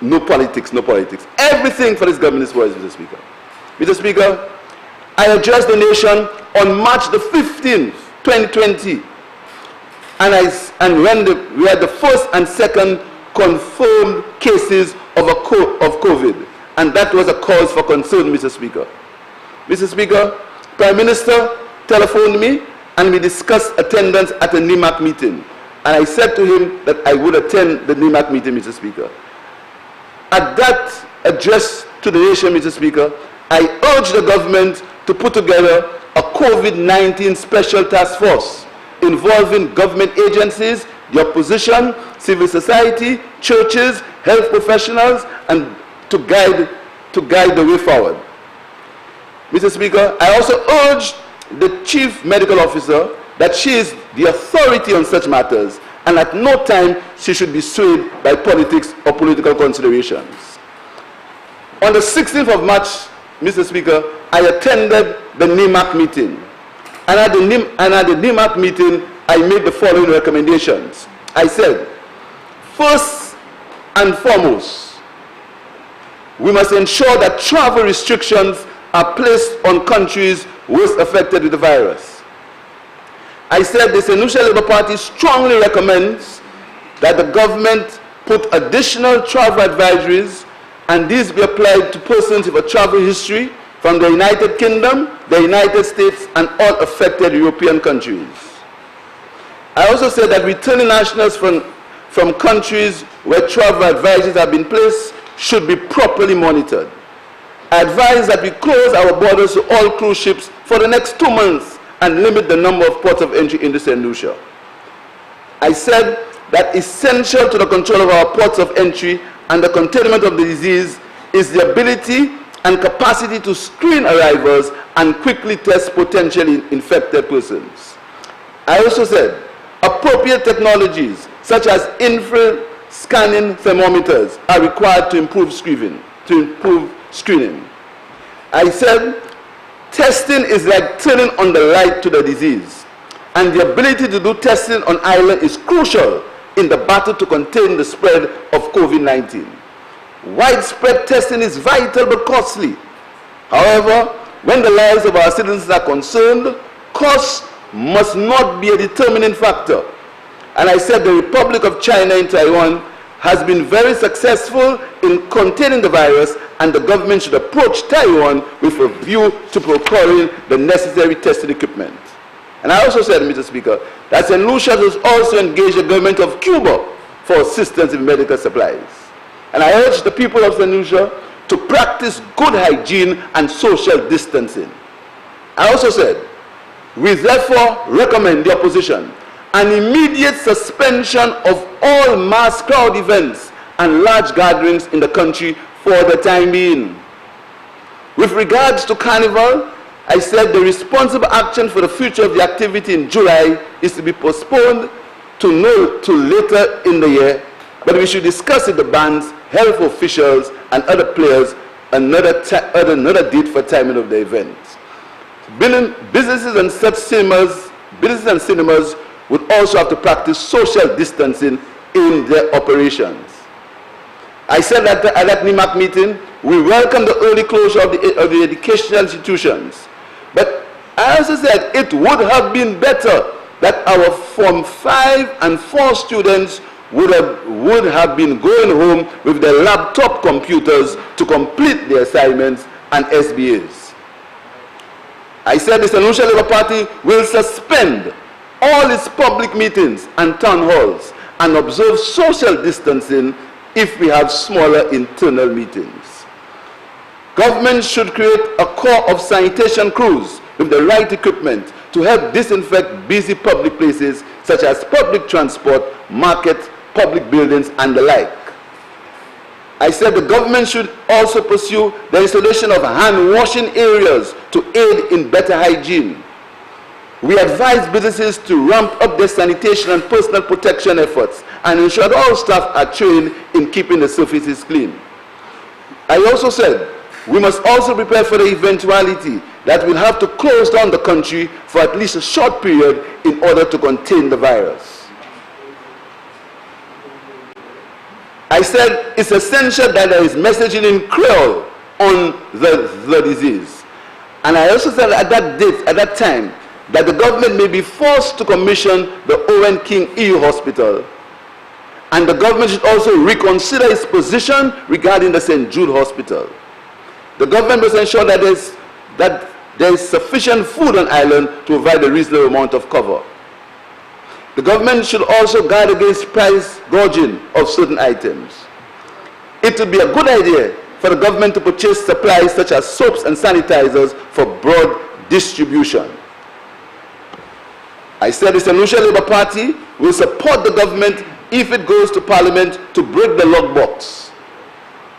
no politics, no politics. Everything for this government is for us, Mr. Speaker. Mr. Speaker, I addressed the nation on March the 15th, 2020, and when we had the first and second confirmed cases of COVID, and that was a cause for concern, Mr. Speaker. Mr. Speaker, Prime Minister telephoned me, and we discussed attendance at a NIMAC meeting. And I said to him that I would attend the NIMAC meeting, Mr. Speaker. At that address to the nation, Mr. Speaker, I urged the government to put together a COVID-19 special task force involving government agencies, the opposition, civil society, churches, health professionals, and to guide the way forward. Mr. Speaker, I also urged the Chief Medical Officer that she is the authority on such matters, and at no time she should be swayed by politics or political considerations. On the 16th of March, Mr. Speaker, I attended the NIMAC meeting. And at the NIMAC meeting, I made the following recommendations. I said, first and foremost, we must ensure that travel restrictions are placed on countries worst affected with the virus. I said the St. Lucia Labour Party strongly recommends that the government put additional travel advisories, and these be applied to persons with a travel history from the United Kingdom, the United States, and all affected European countries. I also said that returning nationals from countries where travel advisories have been placed should be properly monitored. I advise that we close our borders to all cruise ships for the next 2 months and limit the number of ports of entry into St. Lucia. I said that essential to the control of our ports of entry and the containment of the disease is the ability and capacity to screen arrivals and quickly test potentially infected persons. I also said appropriate technologies such as infrared scanning thermometers are required to improve screening. I said testing is like turning on the light to the disease, and the ability to do testing on island is crucial in the battle to contain the spread of COVID-19. Widespread testing is vital but costly. However, when the lives of our citizens are concerned, costs must not be a determining factor. And I said the Republic of China and Taiwan has been very successful in containing the virus, and the government should approach Taiwan with a view to procuring the necessary testing equipment. And I also said, Mr. Speaker, that St. Lucia has also engaged the government of Cuba for assistance in medical supplies. And I urge the people of St. Lucia to practice good hygiene and social distancing. I also said, we therefore recommend the opposition an immediate suspension of all mass crowd events and large gatherings in the country for the time being. With regards to Carnival, I said the responsible action for the future of the activity in July is to be postponed to later in the year, but we should discuss with the bands, health officials, and other players another date for timing of the event. Businesses and cinemas would also have to practice social distancing in their operations. I said that at that NIMAC meeting, we welcome the early closure of the educational institutions. But I also said it would have been better that our Form 5 and 4 students would have been going home with their laptop computers to complete their assignments and SBAs. I said the St. Lucia Labour Party will suspend all its public meetings and town halls and observe social distancing if we have smaller internal meetings. Government should create a corps of sanitation crews with the right equipment to help disinfect busy public places such as public transport, markets, public buildings, and the like. I said the government should also pursue the installation of hand-washing areas to aid in better hygiene. We advise businesses to ramp up their sanitation and personal protection efforts and ensure that all staff are trained in keeping the surfaces clean. I also said we must also prepare for the eventuality that we'll have to close down the country for at least a short period in order to contain the virus. I said it's essential that there is messaging in Creole on the disease. And I also said at that time, that the government may be forced to commission the Owen King EU Hospital. And the government should also reconsider its position regarding the St. Jude Hospital. The government must ensure that there is sufficient food on island to provide a reasonable amount of cover. The government should also guard against price gouging of certain items. It would be a good idea for the government to purchase supplies such as soaps and sanitizers for broad distribution. I said the St. Lucia Labour Party will support the government if it goes to Parliament to break the lockbox,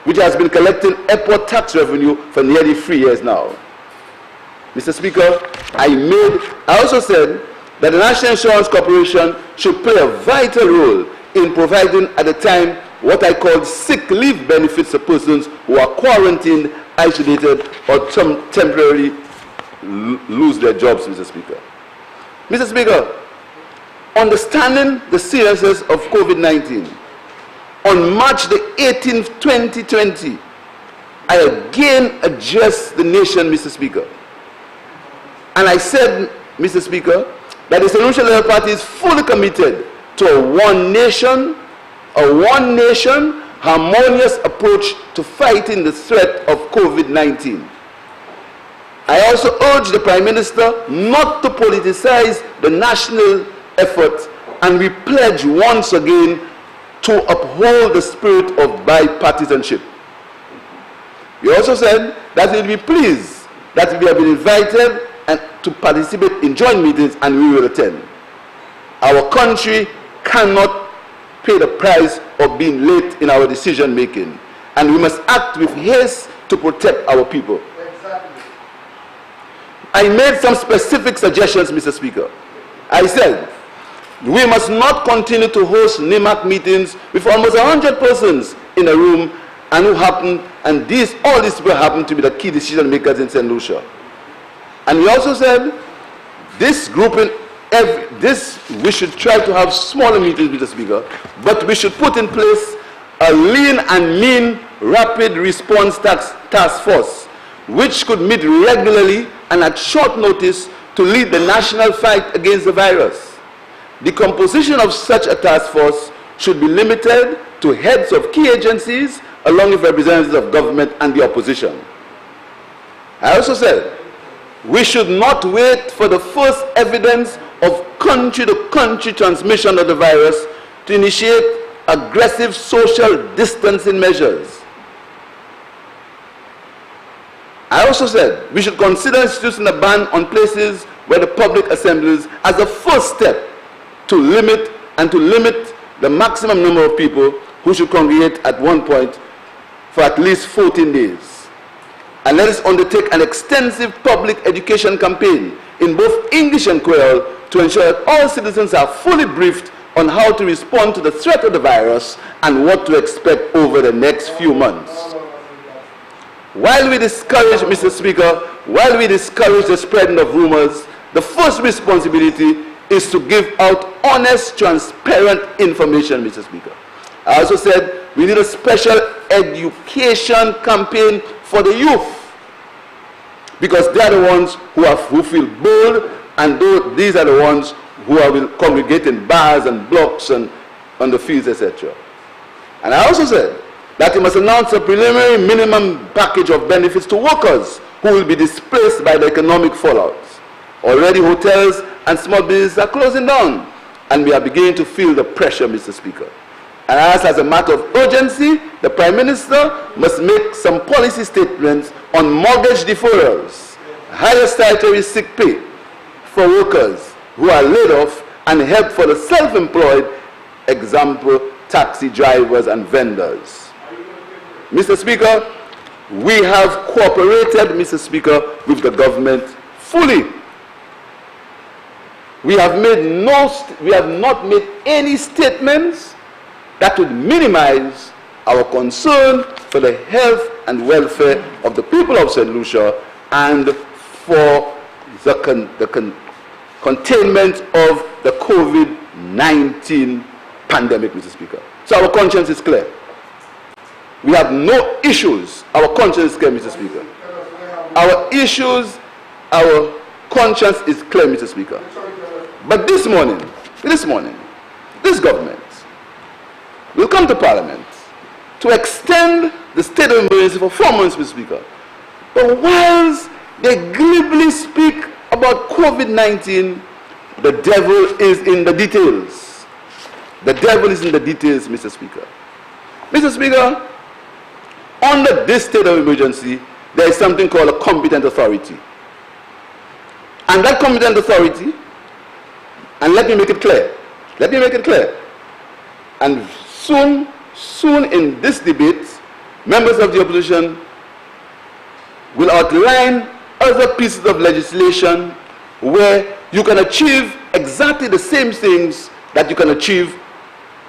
which has been collecting airport tax revenue for nearly 3 years now. Mr. Speaker, I also said that the National Insurance Corporation should play a vital role in providing at the time what I call sick leave benefits for persons who are quarantined, isolated, or temporarily lose their jobs, Mr. Speaker. Mr. Speaker, understanding the seriousness of COVID-19, on March the 18th, 2020, I again addressed the nation, Mr. Speaker. And I said, Mr. Speaker, that the St. Lucia Labour Party is fully committed to a one nation, harmonious approach to fighting the threat of COVID-19. I also urge the Prime Minister not to politicize the national effort, and we pledge once again to uphold the spirit of bipartisanship. We also said that we'll be pleased that we have been invited to participate in joint meetings and we will attend. Our country cannot pay the price of being late in our decision making, and we must act with haste to protect our people. Exactly. I made some specific suggestions, Mr. Speaker. I said we must not continue to host NIMAC meetings with almost 100 persons in a room, and all these people happen to be the key decision makers in St. Lucia. And we also said we should try to have smaller meetings, Mr. Speaker, but we should put in place a lean and mean rapid response task force, which could meet regularly and at short notice to lead the national fight against the virus. The composition of such a task force should be limited to heads of key agencies along with representatives of government and the opposition. I also said we should not wait for the first evidence of country-to-country transmission of the virus to initiate aggressive social distancing measures. I also said we should consider instituting a ban on places where the public assemblies as a first step to limit the maximum number of people who should congregate at one point for at least 14 days. And let us undertake an extensive public education campaign in both English and Creole to ensure that all citizens are fully briefed on how to respond to the threat of the virus and what to expect over the next few months. While we discourage, Mr. Speaker, while we discourage the spreading of rumors, the first responsibility is to give out honest, transparent information, Mr. Speaker. I also said we need a special education campaign for the youth, because they are the ones who feel bold, and these are the ones who will congregate in bars and blocks and on the fields, etc. And I also said that we must announce a preliminary minimum package of benefits to workers who will be displaced by the economic fallout. Already hotels and small businesses are closing down, and we are beginning to feel the pressure, Mr. Speaker. And as a matter of urgency, the Prime Minister must make some policy statements on mortgage deferrals, higher statutory sick pay for workers who are laid off, and help for the self-employed, example, taxi drivers and vendors. Mr. Speaker, we have cooperated, Mr. Speaker, with the government fully. We have not made any statements that would minimize our concern for the health and welfare of the people of St. Lucia and for the containment of the COVID-19 pandemic, Mr. Speaker. So our conscience is clear. We have no issues. Our conscience is clear, Mr. Speaker. Our issues, our conscience is clear, Mr. Speaker. But this morning, this government will come to Parliament to extend the state of emergency for 4 months, Mr. Speaker. But whilst they glibly speak about COVID-19, the devil is in the details. The devil is in the details, Mr. Speaker. Mr. Speaker, under this state of emergency, there is something called a competent authority. And that competent authority, and let me make it clear, and soon in this debate, members of the opposition will outline other pieces of legislation where you can achieve exactly the same things that you can achieve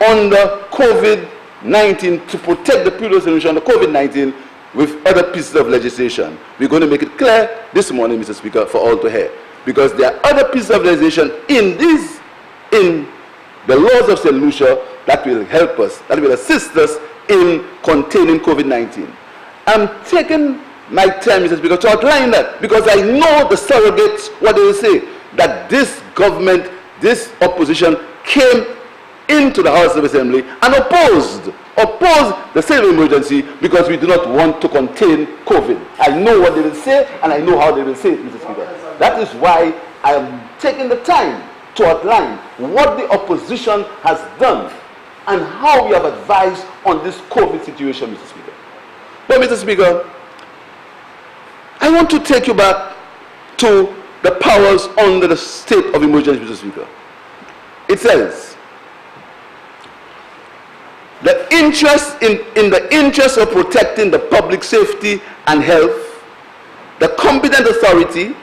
under COVID-19 to protect the people of the nation under COVID-19 with other pieces of legislation. We're going to make it clear this morning, Mr. Speaker, for all to hear, because there are other pieces of legislation in the laws of St. Lucia that will help us, that will assist us in containing COVID-19. I'm taking my time, Mr. Speaker, to outline that, because I know the surrogates, what they will say, that this government, this opposition came into the House of Assembly and opposed the state of emergency because we do not want to contain COVID. I know what they will say, and I know how they will say it, Mr. Speaker. That is why I am taking the time to outline what the opposition has done and how we have advised on this COVID situation, Mr. Speaker. But, Mr. Speaker, I want to take you back to the powers under the state of emergency, Mr. Speaker. It says, in the interest of protecting the public safety and health, the competent authority,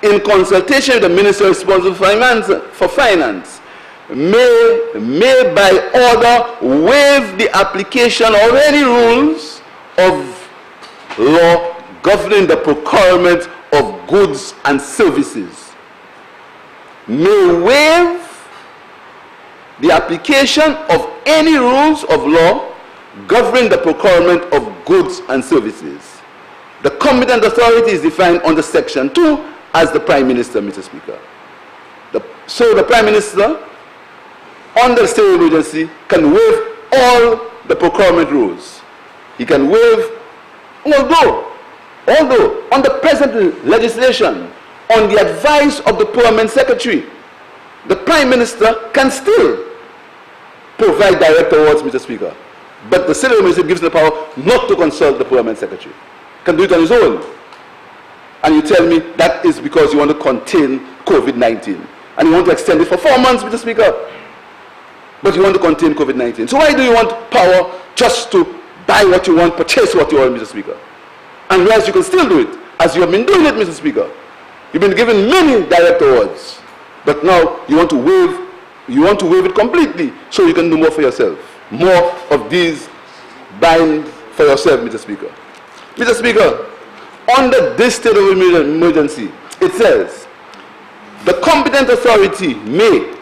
in consultation with the minister responsible for finance, may by order waive the application of any rules of law governing the procurement of goods and services. May waive the application of any rules of law governing the procurement of goods and services. The competent authority is defined under Section 2 as the Prime Minister, Mr. Speaker. So the Prime Minister, under the state of emergency, can waive all the procurement rules. He can waive, although under present legislation, on the advice of the Procurement Secretary, the Prime Minister can still provide direct awards, Mr. Speaker. But the state of emergency gives the power not to consult the Procurement Secretary. Can do it on his own. And you tell me that is because you want to contain COVID-19. And you want to extend it for 4 months, Mr. Speaker. but you want to contain COVID-19. So why do you want power just to buy what you want, purchase what you want, Mr. Speaker? And whereas you can still do it, as you have been doing it, Mr. Speaker. You've been given many direct awards, but now you want to waive it completely so you can do more for yourself. More of these buying for yourself, Mr. Speaker. Mr. Speaker, under this state of emergency, it says, the competent authority may,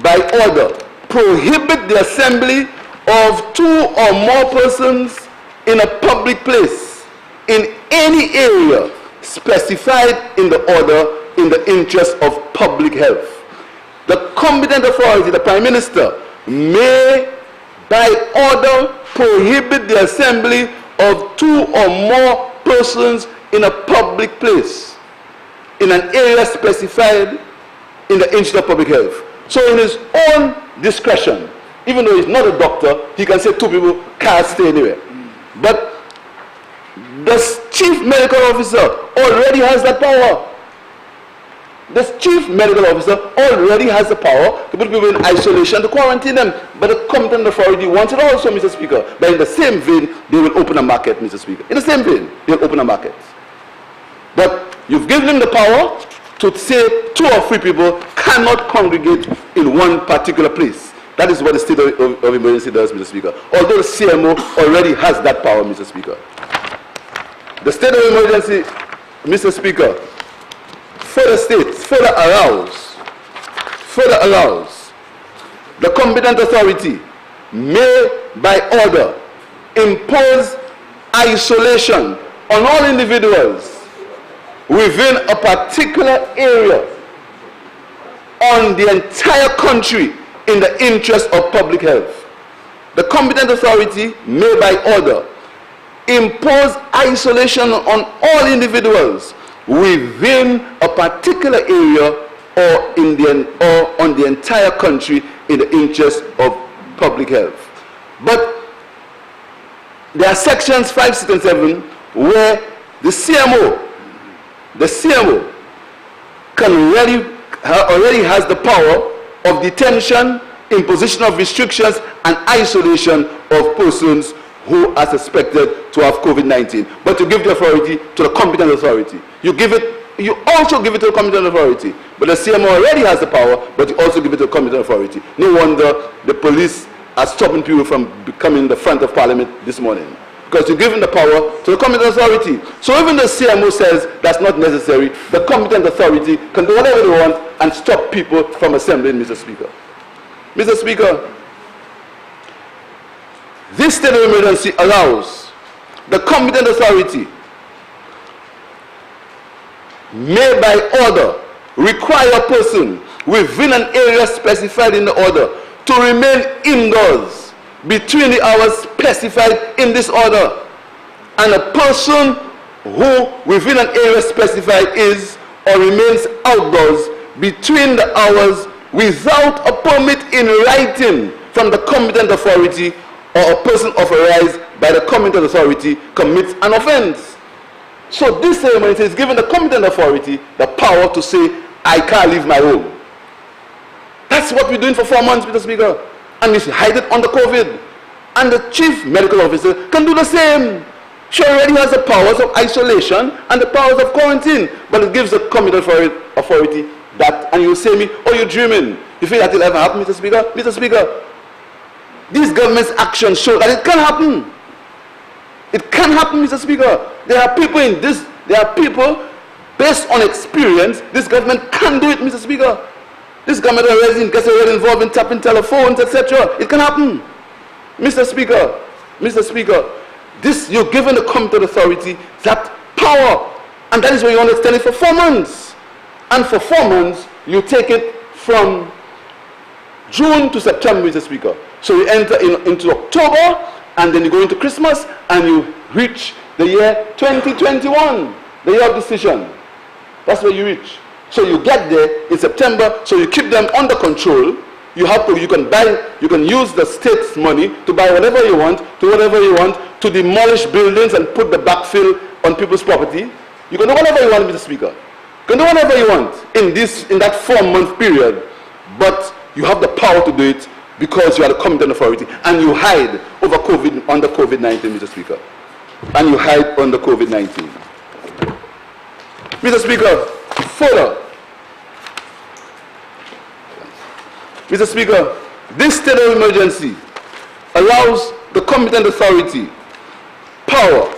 by order, prohibit the assembly of 2 or more persons in a public place in any area specified in the order in the interest of public health. The competent authority, the Prime Minister, may, by order, prohibit the assembly of 2 or more persons in a public place in an area specified in the interest of public health. So in his own discretion, even though he's not a doctor, he can say 2 people can't stay anywhere. But the chief medical officer already has that power. The chief medical officer already has the power to put people in isolation, to quarantine them. But the competent authority wants it also, Mr. Speaker. But in the same vein, they will open a market, Mr. Speaker. In the same vein, they'll open a market. But you've given them the power to say 2 or 3 people cannot congregate in one particular place. That is what the state of emergency does, Mr. Speaker. Although the CMO already has that power, Mr. Speaker. The state of emergency, Mr. Speaker, further states, further allows the competent authority may, by order, impose isolation on all individuals within a particular area on the entire country in the interest of public health. The competent authority may, by order, impose isolation on all individuals within a particular area or on the entire country in the interest of public health. But there are sections 5, 6, and 7 where the CMO already has the power of detention, imposition of restrictions, and isolation of persons who are suspected to have COVID-19. But you give the authority to the competent authority. You also give it to the competent authority. But the CMO already has the power, but you also give it to the competent authority. No wonder the police are stopping people from becoming the front of Parliament this morning. Because you're giving the power to the competent authority. So even the CMO says that's not necessary, the competent authority can do whatever they want and stop people from assembling, Mr. Speaker. Mr. Speaker, this state of emergency allows the competent authority may by order require a person within an area specified in the order to remain indoors between the hours specified in this order, and a person who within an area specified is or remains outdoors between the hours without a permit in writing from the competent authority or a person authorized by the competent authority commits an offense. So this ceremony is giving the competent authority the power to say, I can't leave my home. That's what we're doing for 4 months, Mr. Speaker. And we hide it under COVID. And the chief medical officer can do the same. She already has the powers of isolation and the powers of quarantine. But it gives the competent authority that. And you say me, oh, you're dreaming. You think that will ever happen, Mr. Speaker? Mr. Speaker, these government's actions show that it can happen. It can happen, Mr. Speaker. There are people based on experience, this government can do it, Mr. Speaker. This government gets already involved in tapping telephones, etc. It can happen. Mr. Speaker, you're giving the competent authority that power. And that is why you want to extend it for 4 months. And for 4 months, you take it from June to September, Mr. Speaker. So you enter into October, and then you go into Christmas, and you reach the year 2021, the year of decision. That's where you reach. So you get there in September, so you keep them under control. You can use the state's money to buy whatever you want, to demolish buildings and put the backfill on people's property. You can do whatever you want, Mr. Speaker. You can do whatever you want in that 4-month period, but you have the power to do it because you are the competent authority and you hide over under COVID-19, Mr. Speaker. And you hide under COVID-19. Mr. Speaker, further, Mr. Speaker, this state of emergency allows the competent authority power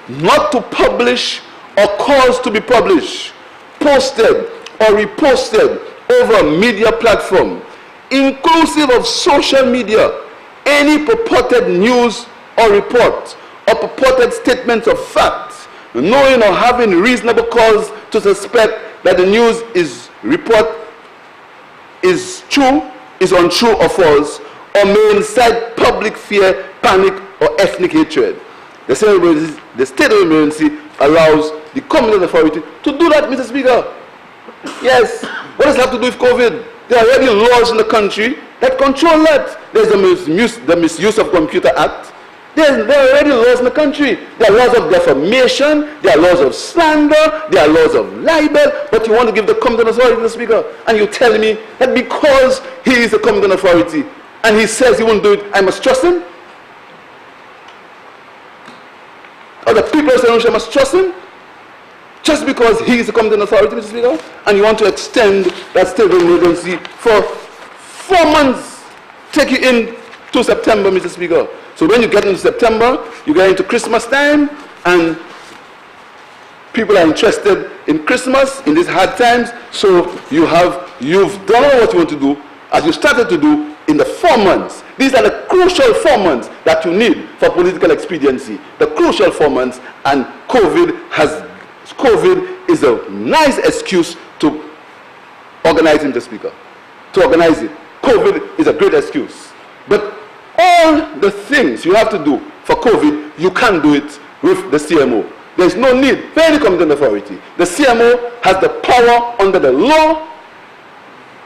not to publish or cause to be published, posted or reposted over a media platform, inclusive of social media, any purported news or report or purported statements of facts, knowing or having reasonable cause to suspect that the news report is true, is untrue or false, or may incite public fear, panic, or ethnic hatred. The state of emergency allows the competent authority to do that, Mr. Speaker. Yes. What does it have to do with COVID? There are already laws in the country that control that. There's the Misuse of Computer Act. There are already laws in the country. There are laws of defamation, there are laws of slander, there are laws of libel, but you want to give the competent authority to the Speaker, and you tell me that because he is the competent authority and he says he won't do it, I must trust him? Or the people of St. Lucia must trust him? Just because he is the competent authority, Mr. Speaker, and you want to extend that state of emergency for 4 months, take you in to September, Mr. Speaker. So when you get into September, you get into Christmas time, and people are interested in Christmas, in these hard times, so you've done what you want to do, as you started to do in the 4 months. These are the crucial 4 months that you need for political expediency. The crucial 4 months, and COVID is a nice excuse to organize it, Mr. Speaker. To organize it. COVID is a great excuse. But all the things you have to do for COVID, you can't do it with the CMO. There's no need for any competent authority. The CMO has the power under the law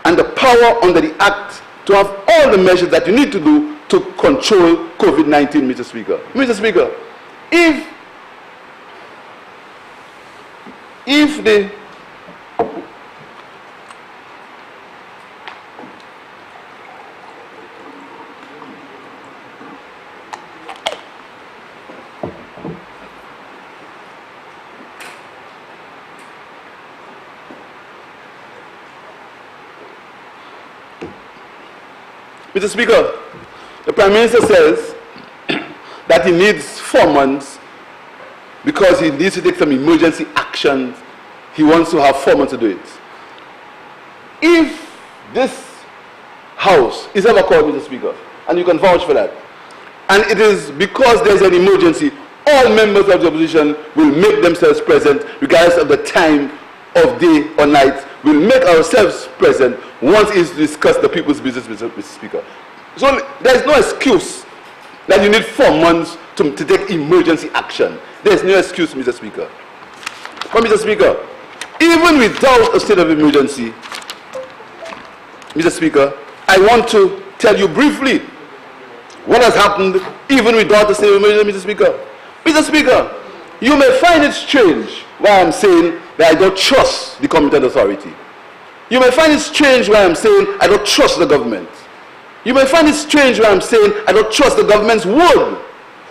and the power under the Act to have all the measures that you need to do to control COVID-19, Mr. Speaker. Mr. Speaker, if the Mr. Speaker, the Prime Minister says that he needs 4 months because he needs to take some emergency action. He wants to have 4 months to do it. If this House is ever called, Mr. Speaker, and you can vouch for that, and it is because there's an emergency, all members of the opposition will make themselves present regardless of the time of day or night. We'll make ourselves present once it's discussed the people's business, Mr. Speaker. So there's no excuse that you need 4 months to take emergency action. There's no excuse, Mr. Speaker. But Mr. Speaker, even without a state of emergency, Mr. Speaker, I want to tell you briefly what has happened even without a state of emergency, Mr. Speaker. Mr. Speaker, you may find it strange why I'm saying that I don't trust the competent authority. You may find it strange why I'm saying I don't trust the government. You may find it strange why I'm saying I don't trust the government's word.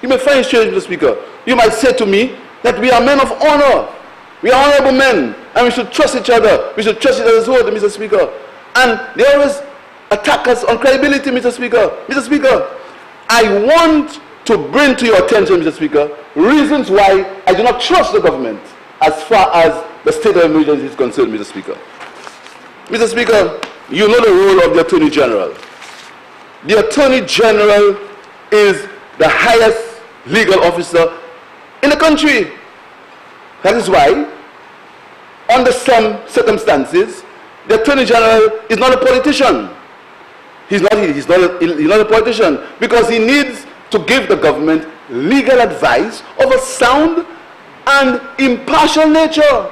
You may find it strange, Mr. Speaker. You might say to me that we are men of honor. We are honorable men, and we should trust each other. We should trust each other's word, Mr. Speaker. And they always attack us on credibility, Mr. Speaker. Mr. Speaker, I want to bring to your attention, Mr. Speaker, reasons why I do not trust the government as far as the state of emergency is concerned, Mr. Speaker. Mr. Speaker, you know the role of the Attorney General. The Attorney General is the highest legal officer in the country. That is why, under some circumstances, the Attorney General is not a politician. He's not a politician because he needs to give the government legal advice of a sound and impartial nature.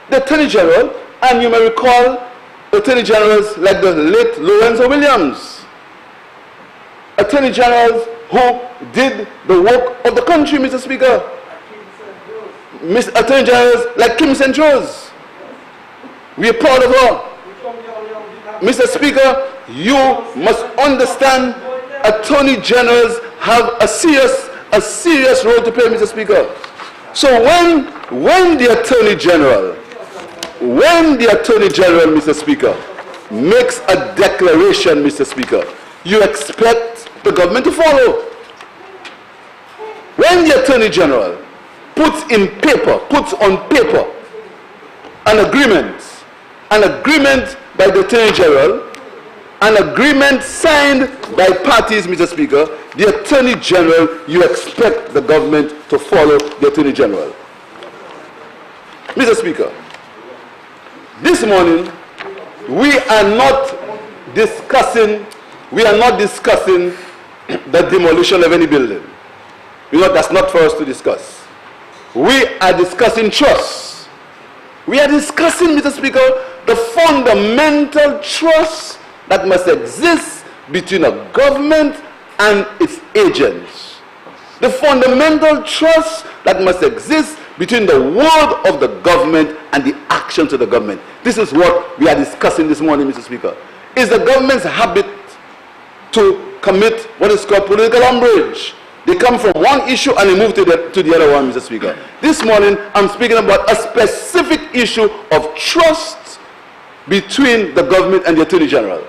The Attorney General, and you may recall Attorney Generals like the late Lorenzo Williams, Attorney Generals who did the work of the country, Mr. Speaker. Attorney Generals like Kim St. Rose. We are proud of her. Mr. Speaker, you must understand attorney generals have a serious role to play, Mr. Speaker. So when the attorney general, Mr. Speaker, makes a declaration, Mr. Speaker, you expect the government to follow. When the attorney general puts on paper an agreement by the attorney general, an agreement signed by parties, Mr. Speaker, the attorney general, you expect the government to follow the attorney general. Mr. Speaker, this morning we are not discussing the demolition of any building. That's not for us to discuss. We are discussing trust. We are discussing, Mr. Speaker, the fundamental trust that must exist between a government and its agents. The fundamental trust that must exist between the word of the government and the actions of the government. This is what we are discussing this morning, Mr. Speaker. It's the government's habit to commit what is called political umbrage. They come from one issue and they move to the other one, Mr. Speaker. This morning, I'm speaking about a specific issue of trust between the government and the Attorney General.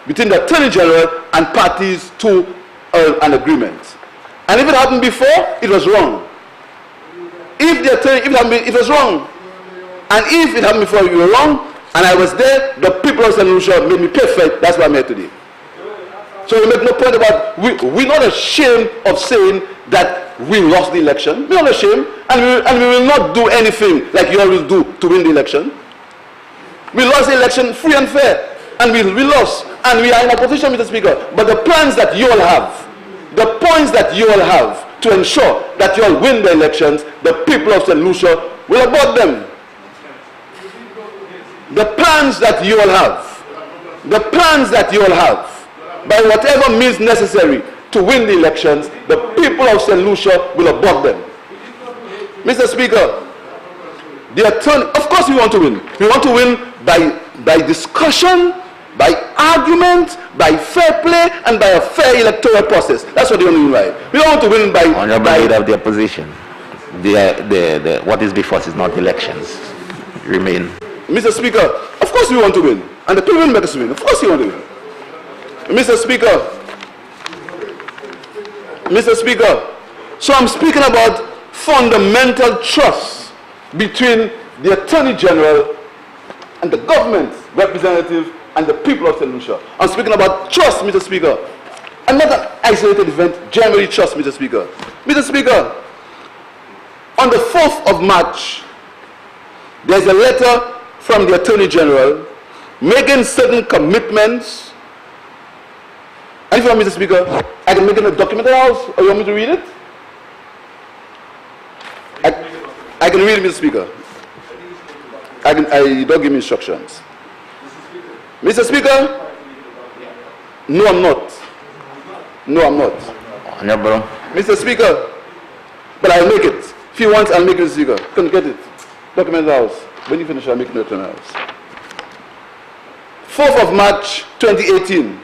Between the Attorney General and parties to an agreement. And if it happened before, it was wrong. It was wrong. And if it happened before, you were wrong, and I was there, the people of St. Lucia made me pay for it. That's why I'm here today. So we make no point about, we're not ashamed of saying that we lost the election. We're not ashamed, and we will not do anything like you all will do to win the election. We lost the election free and fair, and we lost, and we are in a position, Mr. Speaker. But the plans that you all have, the points that you all have to ensure that you all win the elections, the people of St. Lucia will abort them. The plans that you all have, by whatever means necessary to win the elections, the people of St. Lucia will abort them. Mr. Speaker, the attorney, of course we want to win. We want to win by discussion, by argument, by fair play, and by a fair electoral process. That's what we want to win by. We don't want to win by... Honorable Leader of the Opposition, what is before us is not elections. Remain. Mr. Speaker, of course we want to win. And the people will make us win. Of course we want to win. Mr. Speaker, so I'm speaking about fundamental trust between the Attorney General and the government representative and the people of St. Lucia. I'm speaking about trust, Mr. Speaker. And not an isolated event, generally trust, Mr. Speaker. Mr. Speaker, on the 4th of March, there's a letter from the Attorney General making certain commitments. And if you want, Mr. Speaker, I can make it a document in the house, or you want me to read it? I can read it, Mr. Speaker. You don't give me instructions. Mr. Speaker, no, I'm not. No, I'm not. Honorable. Mr. Speaker, but I'll make it. If you want, I'll make it, Mr. Speaker. Can you get it? Document in the house. When you finish, I'll make it in the house. 4th of March, 2018.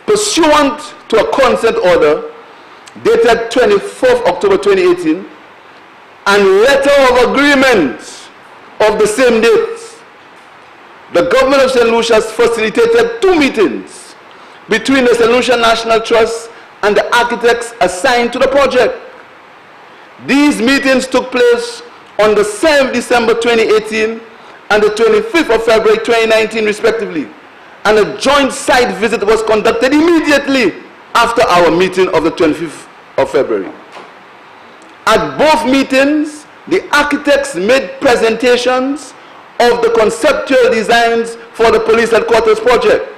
Pursuant to a consent order dated 24th October 2018 and letter of agreement of the same date, the government of St. Lucia facilitated 2 meetings between the St. Lucia National Trust and the architects assigned to the project. These meetings took place on the 7th December 2018 and the 25th of February 2019 respectively. And a joint site visit was conducted immediately after our meeting of the 25th of February. At both meetings, the architects made presentations of the conceptual designs for the police headquarters project.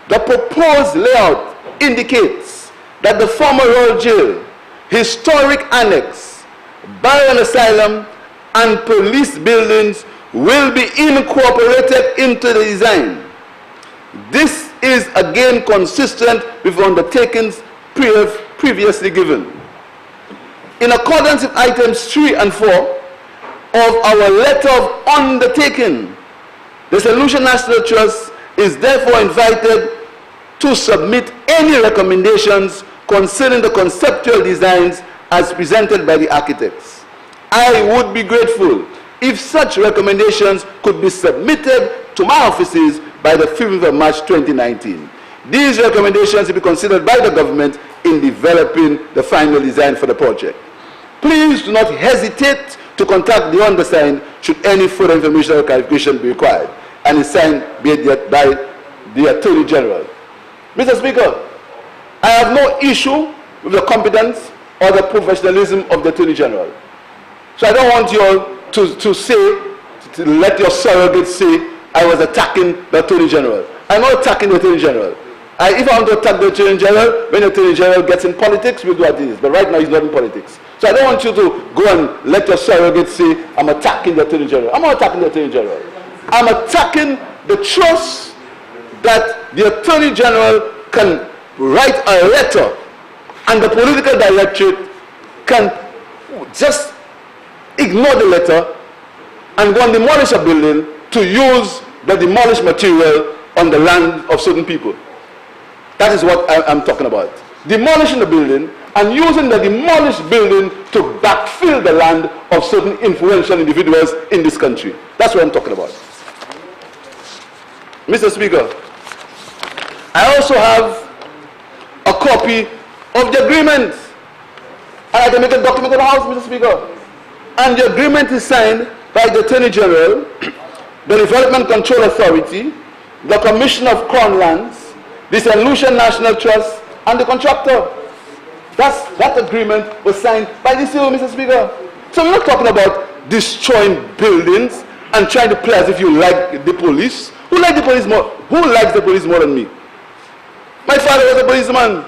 The proposed layout indicates that the former Royal Jail, historic annex, Byron Asylum, and police buildings will be incorporated into the design. This is again consistent with undertakings previously given. In accordance with items 3 and 4 of our letter of undertaking, the St. Lucia National Trust is therefore invited to submit any recommendations concerning the conceptual designs as presented by the architects. I would be grateful if such recommendations could be submitted to my offices by the 5th of March 2019. These recommendations will be considered by the government in developing the final design for the project. Please do not hesitate to contact the undersigned should any further information or clarification be required, and is signed by the Attorney General. Mr. Speaker, I have no issue with the competence or the professionalism of the Attorney General. So I don't want you all to let your surrogates say I was attacking the Attorney General. I'm not attacking the Attorney General. If I want to attack the Attorney General, when the Attorney General gets in politics, we'll do what it is. But right now, he's not in politics. So I don't want you to go and let your surrogates say, I'm attacking the Attorney General. I'm not attacking the Attorney General. I'm attacking the trust that the Attorney General can write a letter and the political directorate can just ignore the letter and go and demolish a building to use the demolished material on the land of certain people. That is what I'm talking about. Demolishing the building and using the demolished building to backfill the land of certain influential individuals in this country. That's what I'm talking about. Mr. Speaker, I also have a copy of the agreement. And I can make a document of the House, Mr. Speaker. And the agreement is signed by the Attorney General, the Development Control Authority, the Commission of Crown Lands, the St. Lucia National Trust, and the contractor. That agreement was signed by the CEO, Mr. Speaker. So we're not talking about destroying buildings and trying to play as if you like the police. Who likes the police more? Who likes the police more than me? My father was a policeman.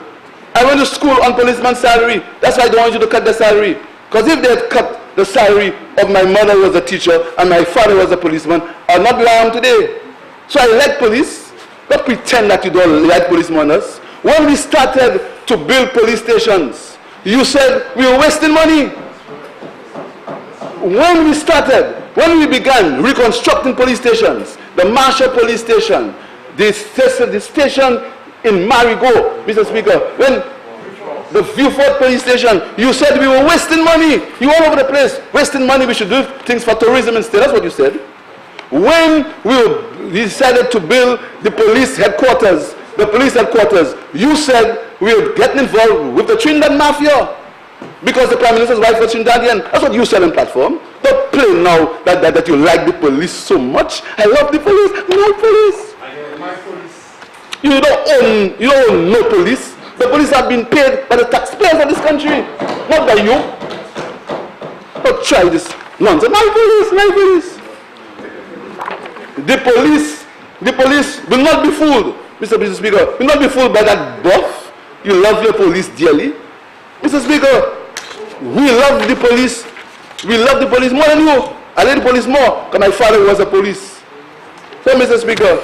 I went to school on policeman's salary. That's why I don't want you to cut the salary. Because if they had cut the salary of my mother who was a teacher and my father was a policeman, I'll not be where I am today. So I like police. Don't pretend that you don't like policemen. When we started to build police stations, you said we were wasting money. When we began reconstructing police stations, the Marshall Police Station, the station in Marigot, Mr. Speaker, when the Vieux Police Station, you said we were wasting money. You all over the place, wasting money, we should do things for tourism instead. That's what you said. When we decided to build the police headquarters, you said we were getting involved with the Trinidad Mafia because the Prime Minister's wife was Trinidadian. That's what you said on platform. Don't play now that you like the police so much. I love the police. My police. My police. You don't own no police. The police have been paid by the taxpayers of this country, not by you. Don't try this nonsense. My police. The police will not be fooled, Mr. Speaker, will not be fooled by that buff. You love your police dearly. Mr. Speaker, we love the police more than you. I like the police more because my father was a police. So, Mr. Speaker,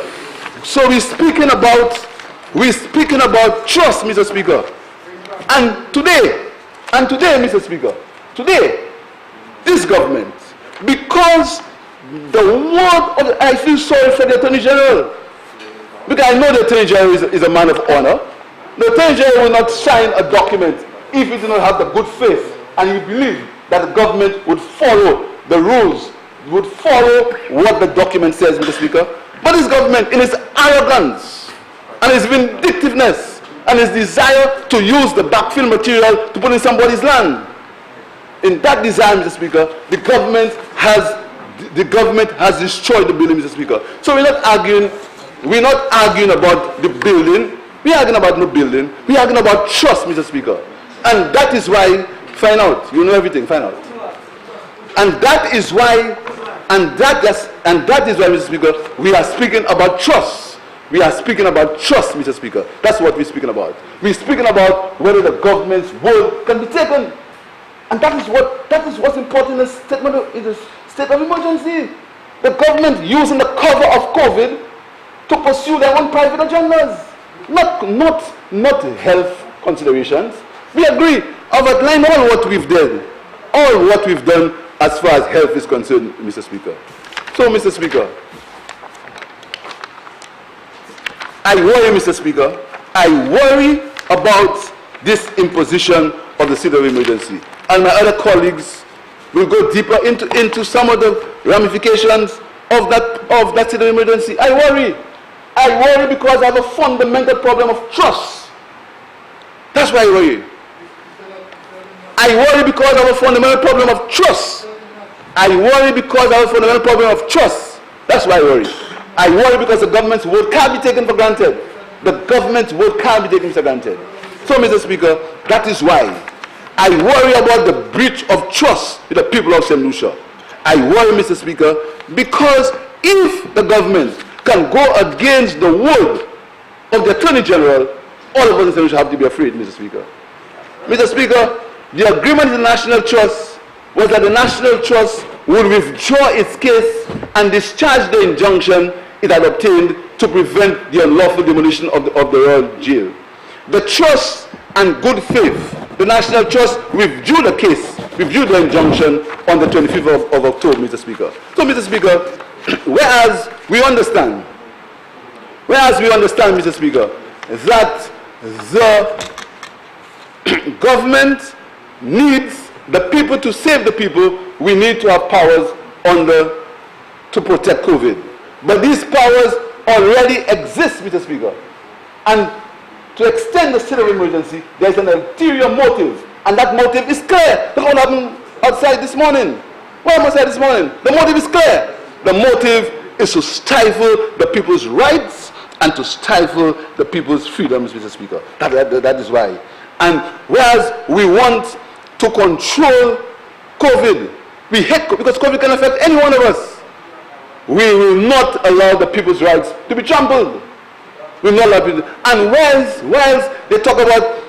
so we're speaking about trust, Mr. Speaker. And today, Mr. Speaker, this government, because I feel sorry for the Attorney General. Because I know the Attorney General is a man of honor. The Attorney General will not sign a document if he does not have the good faith and you believe that the government would follow the rules, would follow what the document says, Mr. Speaker. But this government, in its arrogance and its vindictiveness and its desire to use the backfill material to put in somebody's land, in that desire, Mr. Speaker, the government has destroyed the building, Mr. Speaker. So we're not arguing about the building. We're arguing about no building. We're arguing about trust, Mr. Speaker. And that is why, find out. You know everything, find out. And that is why, Mr. Speaker, we are speaking about trust. We are speaking about trust, Mr. Speaker. That's what we're speaking about. We're speaking about whether the government's word can be taken. And that is what's important in the state of emergency. The government using the cover of COVID to pursue their own private agendas, not health considerations. We agree. I've outlined all what we've done as far as health is concerned, Mr. Speaker. So, Mr. Speaker, I worry, Mr. Speaker, I worry about this imposition of the state of emergency. And my other colleagues will go deeper into some of the ramifications of that state of emergency. I worry. I worry because I have a fundamental problem of trust. That's why I worry. I worry because I have a fundamental problem of trust. I worry because I have a fundamental problem of trust. That's why I worry. I worry because the government's word can't be taken for granted. The government's word can't be taken for granted. So, Mr. Speaker, that is why I worry about the breach of trust with the people of St. Lucia. I worry, Mr. Speaker, because if the government can go against the word of the Attorney General, all of us in St. Lucia have to be afraid, Mr. Speaker. Mr. Speaker, the agreement in the National Trust was that the National Trust would withdraw its case and discharge the injunction it had obtained to prevent the unlawful demolition of the Royal Jail. The trust and good faith, the National Trust withdrew the case, withdrew the injunction on the 25th of October, Mr. Speaker. So, Mr. Speaker, whereas we understand, Mr. Speaker, that the government needs the people to save the people, we need to have powers to protect COVID. But these powers already exist, Mr. Speaker. And to extend the state of emergency, there is an ulterior motive. And that motive is clear. Look what happened outside this morning. What happened outside this morning? The motive is clear. The motive is to stifle the people's rights and to stifle the people's freedoms, Mr. Speaker. That is why. And whereas we want to control COVID, we hate COVID because COVID can affect any one of us. We will not allow the people's rights to be trampled. We will not allow people. And whilst they talk about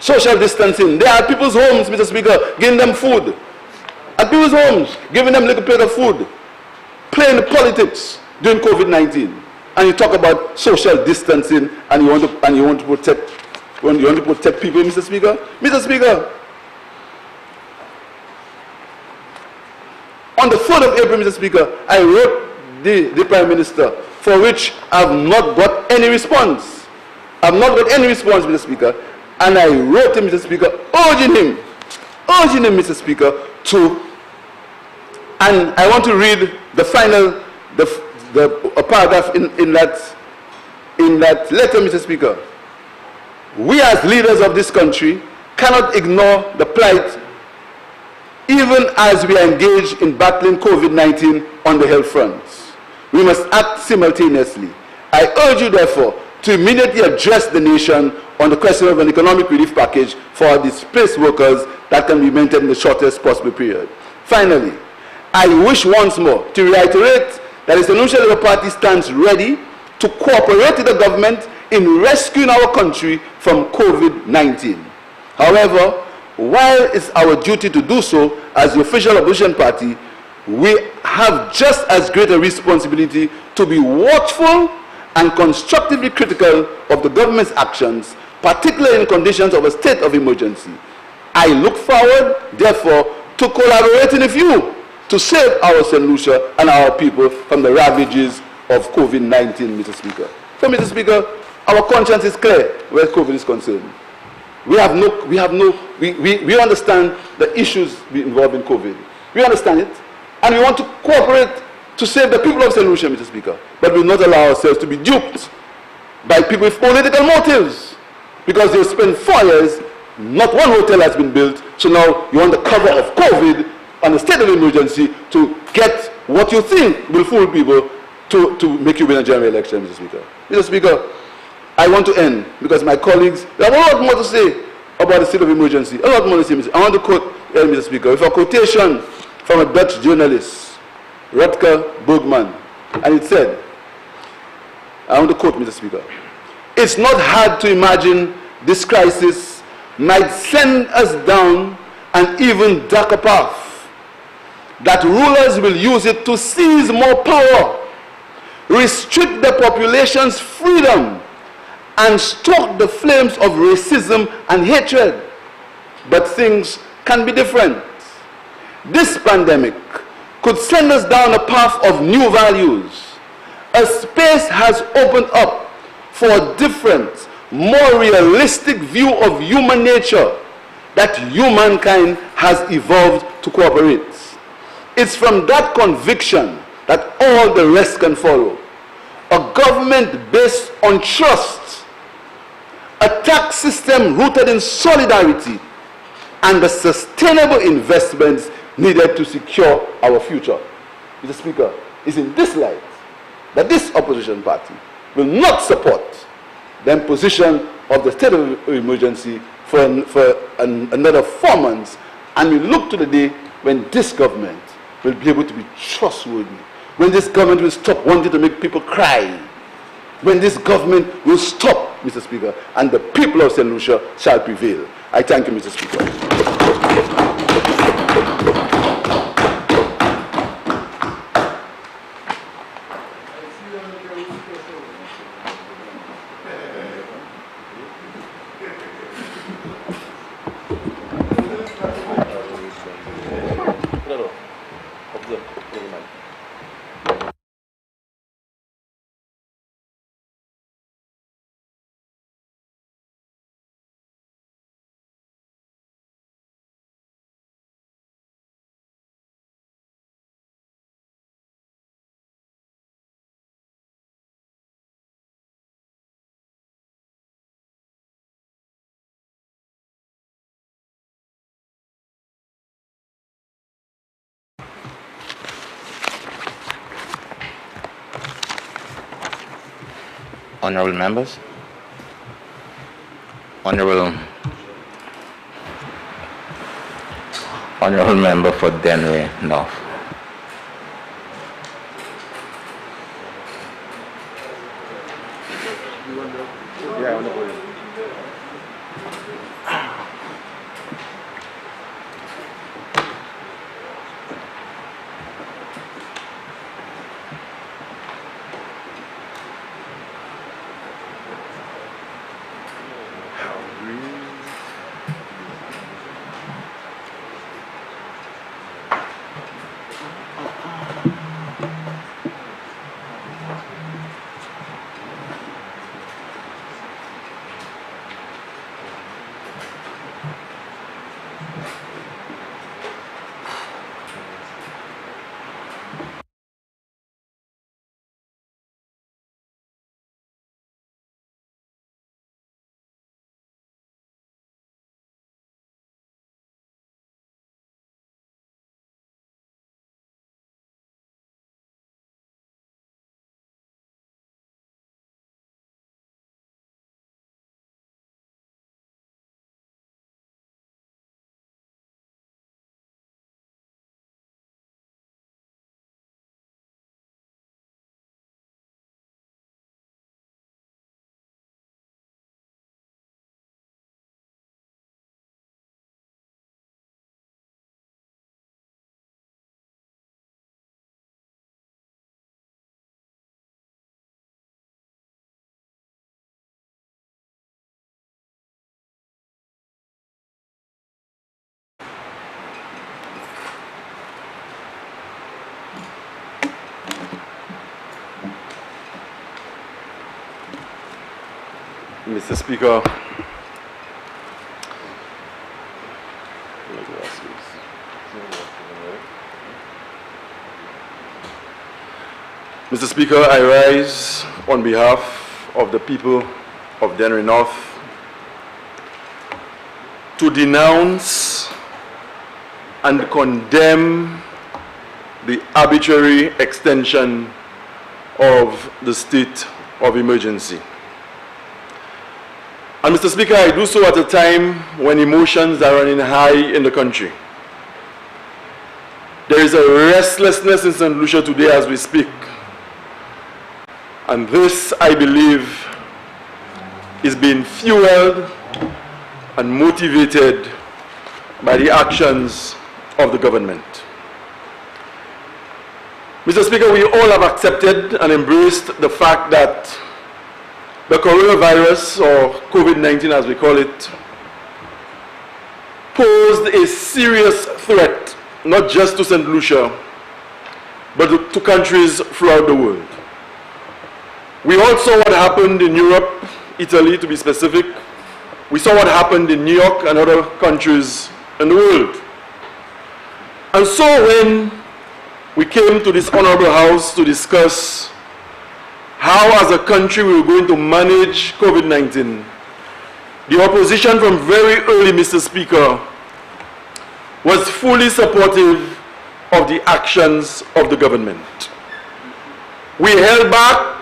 social distancing, there are people's homes, Mr. Speaker, giving them food. At people's homes, giving them a little bit of food. Playing politics during COVID-19. And you talk about social distancing and you want to protect people, Mr. Speaker. Mr. Speaker, on the 3rd of April, Mr. Speaker, I wrote the Prime Minister, for which I have not got any response. I have not got any response, Mr. Speaker. And I wrote him, Mr. Speaker, urging him, Mr. Speaker, and I want to read the final, a paragraph in that letter, Mr. Speaker. We as leaders of this country cannot ignore the plight even as we are engaged in battling COVID-19 on the health fronts. We must act simultaneously. I urge you, therefore, to immediately address the nation on the question of an economic relief package for our displaced workers that can be implemented in the shortest possible period. Finally, I wish once more to reiterate that the St. Lucia Labour Party stands ready to cooperate with the government in rescuing our country from COVID-19. However, while it's our duty to do so as the official opposition party, we have just as great a responsibility to be watchful and constructively critical of the government's actions, particularly in conditions of a state of emergency. I look forward, therefore, to collaborating with you to save our St. Lucia and our people from the ravages of COVID-19, Mr. Speaker. So, Mr. Speaker, our conscience is clear where COVID is concerned. We understand the issues involved in COVID. We understand it, and we want to cooperate to save the people of St. Lucia, Mr. Speaker. But we will not allow ourselves to be duped by people with political motives, because they spent 4 years, not one hotel has been built, so now you want the cover of COVID and the state of emergency to get what you think will fool people to make you win a general election, Mr. Speaker. Mr. Speaker, I want to end because my colleagues, they have a lot more to say about the state of emergency. A lot more to say, Mr. I want to quote, Mr. Speaker, with a quotation from a Dutch journalist, Rutger Bergman, and it said, I want to quote, Mr. Speaker, "It's not hard to imagine this crisis might send us down an even darker path, that rulers will use it to seize more power, restrict the population's freedom, and stoke the flames of racism and hatred. But things can be different. This pandemic could send us down a path of new values. A space has opened up for a different, more realistic view of human nature that humankind has evolved to cooperate. It's from that conviction that all the rest can follow. A government based on trust, a tax system rooted in solidarity, and the sustainable investments needed to secure our future. Mr. Speaker, it's in this light that this opposition party will not support the imposition of the state of emergency for another 4 months, and we look to the day when this government will be able to be trustworthy, when this government will stop wanting to make people cry, when this government will stop, Mr. Speaker, and the people of St. Lucia shall prevail. I thank you, Mr. Speaker. Honorable members, Honorable Member for Dennery North. Mr. Speaker, Mr. Speaker, I rise on behalf of the people of Dennery North to denounce and condemn the arbitrary extension of the state of emergency. And Mr. Speaker, I do so at a time when emotions are running high in the country. There is a restlessness in St. Lucia today as we speak. And this, I believe, is being fueled and motivated by the actions of the government. Mr. Speaker, we all have accepted and embraced the fact that the coronavirus, or COVID-19 as we call it, posed a serious threat, not just to St. Lucia, but to countries throughout the world. We all saw what happened in Europe, Italy to be specific. We saw what happened in New York and other countries in the world. And so when we came to this honorable house to discuss how as a country we were going to manage COVID-19, the opposition from very early, Mr. Speaker, was fully supportive of the actions of the government. We held back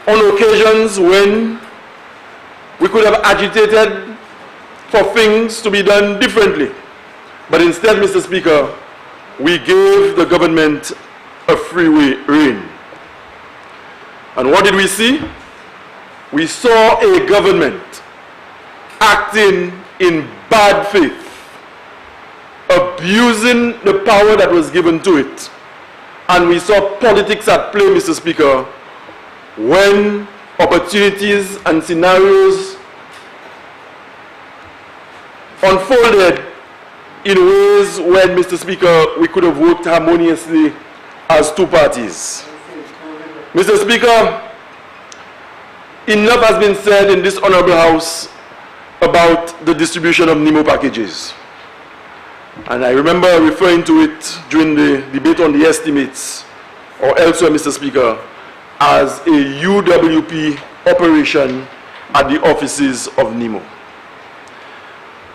on occasions when we could have agitated for things to be done differently. But instead, Mr. Speaker, we gave the government a free rein. And what did we see? We saw a government acting in bad faith, abusing the power that was given to it. And we saw politics at play, Mr. Speaker, when opportunities and scenarios unfolded in ways when, Mr. Speaker, we could have worked harmoniously as two parties. Mr. Speaker, enough has been said in this honorable house about the distribution of NEMO packages. And I remember referring to it during the debate on the estimates, or elsewhere, Mr. Speaker, as a UWP operation at the offices of NEMO.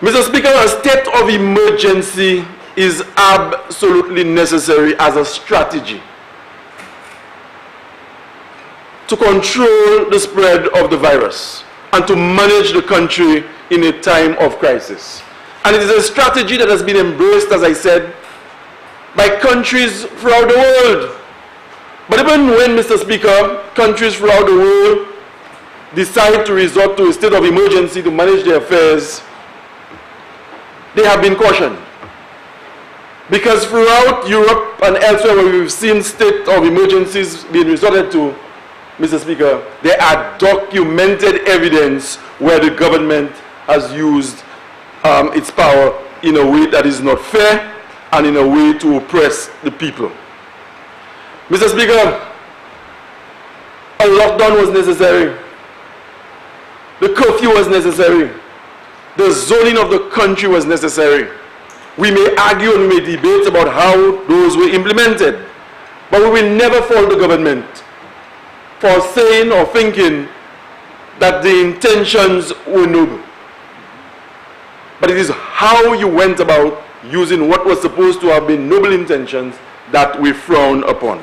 Mr. Speaker, a state of emergency is absolutely necessary as a strategy to control the spread of the virus and to manage the country in a time of crisis. And it is a strategy that has been embraced, as I said, by countries throughout the world. But even when, Mr. Speaker, countries throughout the world decide to resort to a state of emergency to manage their affairs, they have been cautioned. Because throughout Europe and elsewhere where we've seen state of emergencies being resorted to, Mr. Speaker, there are documented evidence where the government has used its power in a way that is not fair and in a way to oppress the people. Mr. Speaker, a lockdown was necessary. The curfew was necessary. The zoning of the country was necessary. We may argue and we may debate about how those were implemented, but we will never fault the government for saying or thinking that the intentions were noble. But it is how you went about using what was supposed to have been noble intentions that we frown upon.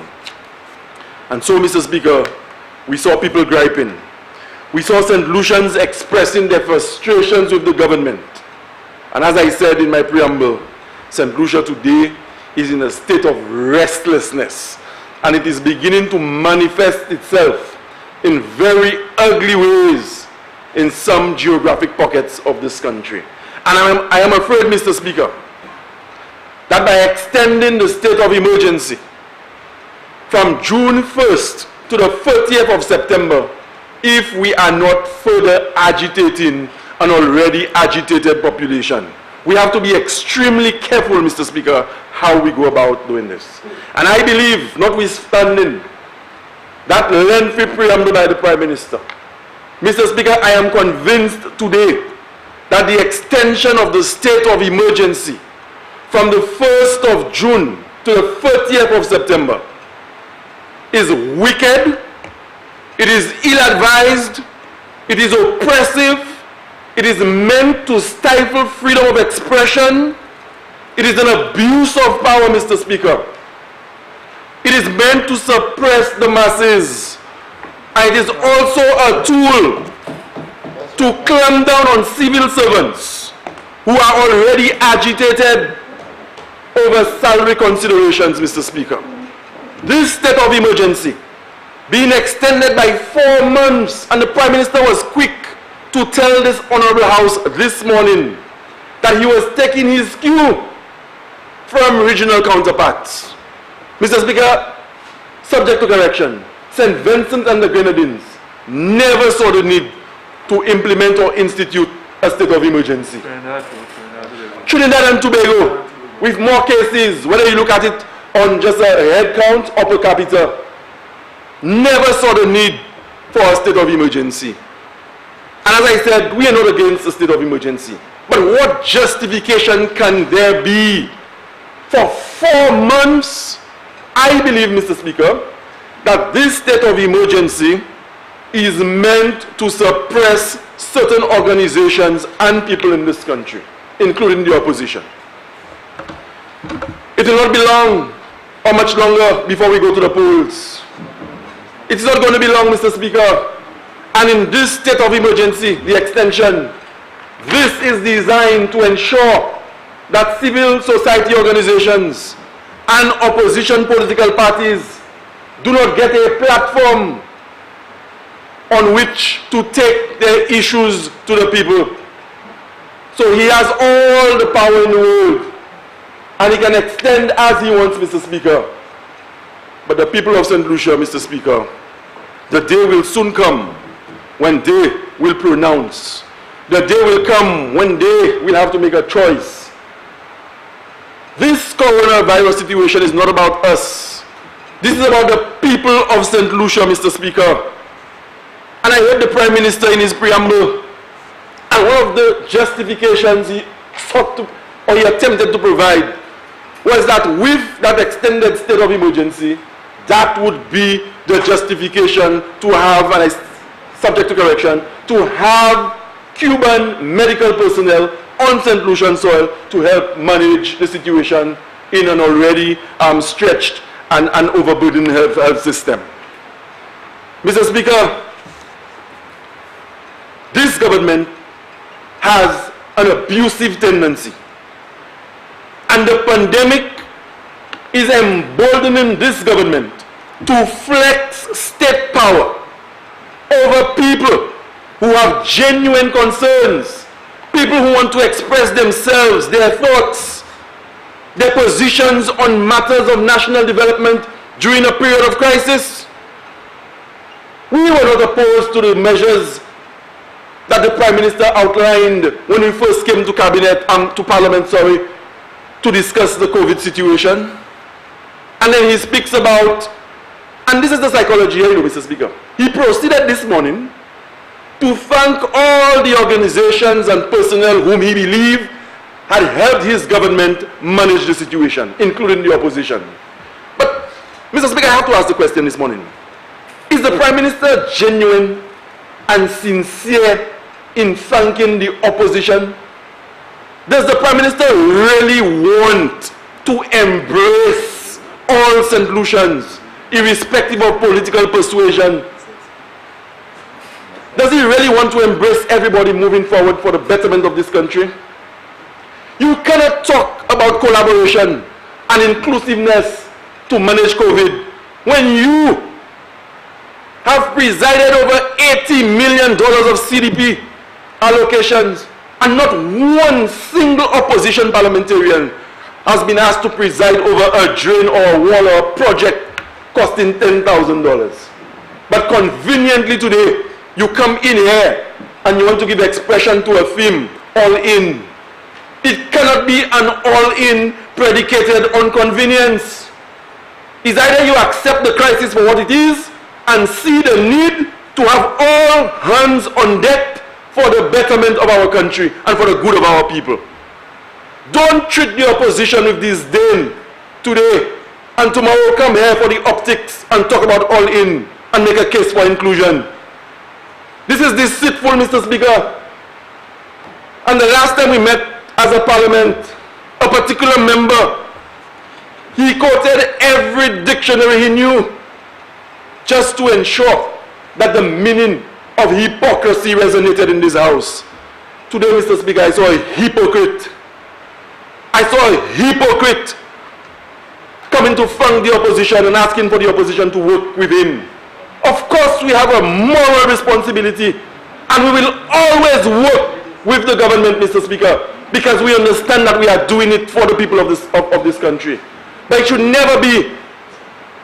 And so, Mr. Speaker, we saw people griping. We saw St. Lucians expressing their frustrations with the government. And as I said in my preamble, St. Lucia today is in a state of restlessness. And it is beginning to manifest itself in very ugly ways in some geographic pockets of this country. And I am afraid, Mr. Speaker, that by extending the state of emergency from June 1st to the 30th of September, if we are not further agitating an already agitated population, we have to be extremely careful, Mr. Speaker, how we go about doing this. And I believe, notwithstanding that lengthy preamble by the Prime Minister, Mr. Speaker, I am convinced today that the extension of the state of emergency from the 1st of June to the 30th of September is wicked, it is ill-advised, it is oppressive, it is meant to stifle freedom of expression, it is an abuse of power, Mr. Speaker. It is meant to suppress the masses, and it is also a tool to clamp down on civil servants who are already agitated over salary considerations, Mr. Speaker. This state of emergency being extended by 4 months, and the Prime Minister was quick to tell this honorable house this morning that he was taking his cue from regional counterparts. Mr. Speaker, subject to correction, St. Vincent and the Grenadines never saw the need to implement or institute a state of emergency. Trinidad and Tobago, with more cases, whether you look at it on just a head count or per capita, never saw the need for a state of emergency. And as I said, we are not against a state of emergency. But what justification can there be for 4 months? I believe, Mr. Speaker, that this state of emergency is meant to suppress certain organizations and people in this country, including the opposition. It will not be long or much longer before we go to the polls. It's not going to be long, Mr. Speaker. And in this state of emergency, the extension, this is designed to ensure that civil society organizations and opposition political parties do not get a platform on which to take their issues to the people. So he has all the power in the world, and he can extend as he wants, Mr. Speaker. But the people of St. Lucia, Mr. Speaker, the day will soon come when they will pronounce. The day will come when they will have to make a choice. This coronavirus situation is not about us. This is about the people of St. Lucia, Mr. Speaker. And I heard the Prime Minister in his preamble, and one of the justifications he sought to, or he attempted to provide, was that with that extended state of emergency, that would be the justification to have, and I subject to correction, to have Cuban medical personnel on St. Lucian soil to help manage the situation in an already stretched and overburdened health system. Mr. Speaker, this government has an abusive tendency, and the pandemic is emboldening this government to flex state power over people who have genuine concerns, people who want to express themselves, their thoughts, their positions on matters of national development during a period of crisis. We were not opposed to the measures that the Prime Minister outlined when we first came to Cabinet, to Parliament, to discuss the COVID situation. And then he speaks about, and this is the psychology here, Mr. Speaker. He proceeded this morning to thank all the organizations and personnel whom he believed had helped his government manage the situation, including the opposition. But, Mr. Speaker, I have to ask the question this morning. Is the Prime Minister genuine and sincere in thanking the opposition? Does the Prime Minister really want to embrace all St. Lucians, irrespective of political persuasion? Does he really want to embrace everybody moving forward for the betterment of this country? You cannot talk about collaboration and inclusiveness to manage COVID when you have presided over $80 million of CDP allocations, and not one single opposition parliamentarian has been asked to preside over a drain or a wall or a project costing $10,000. But conveniently today, you come in here and you want to give expression to a theme, all in. It cannot be an all-in predicated on convenience. It's either you accept the crisis for what it is and see the need to have all hands on deck for the betterment of our country and for the good of our people. Don't treat the opposition with disdain today and tomorrow come here for the optics and talk about all in and make a case for inclusion. This is deceitful, Mr. Speaker. And the last time we met as a parliament, a particular member, he quoted every dictionary he knew just to ensure that the meaning of hypocrisy resonated in this house. Today, Mr. Speaker, I saw a hypocrite. I saw a hypocrite coming to thank the opposition and asking for the opposition to work with him. Of course, we have a moral responsibility, and we will always work with the government, Mr. Speaker, because we understand that we are doing it for the people of this country. But it should never be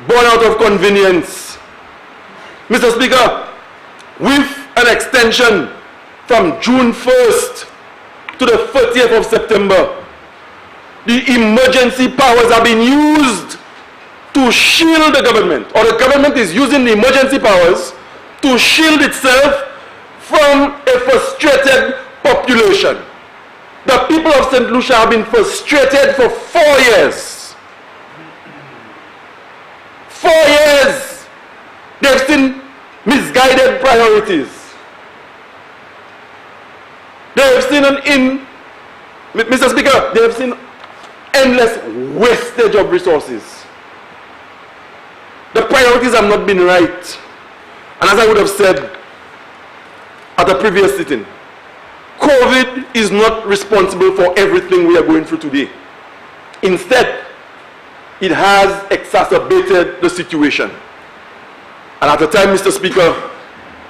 born out of convenience. Mr. Speaker, with an extension from June 1st to the 30th of September, the emergency powers are being used to shield the government, or the government is using the emergency powers to shield itself from a frustrated population. The people of St. Lucia have been frustrated for 4 years. 4 years. They've seen misguided priorities. They've seen Mr. Speaker, they've seen endless wastage of resources. The priorities have not been right. And as I would have said at the previous sitting, COVID is not responsible for everything we are going through today. Instead, it has exacerbated the situation. And at the time, Mr. Speaker,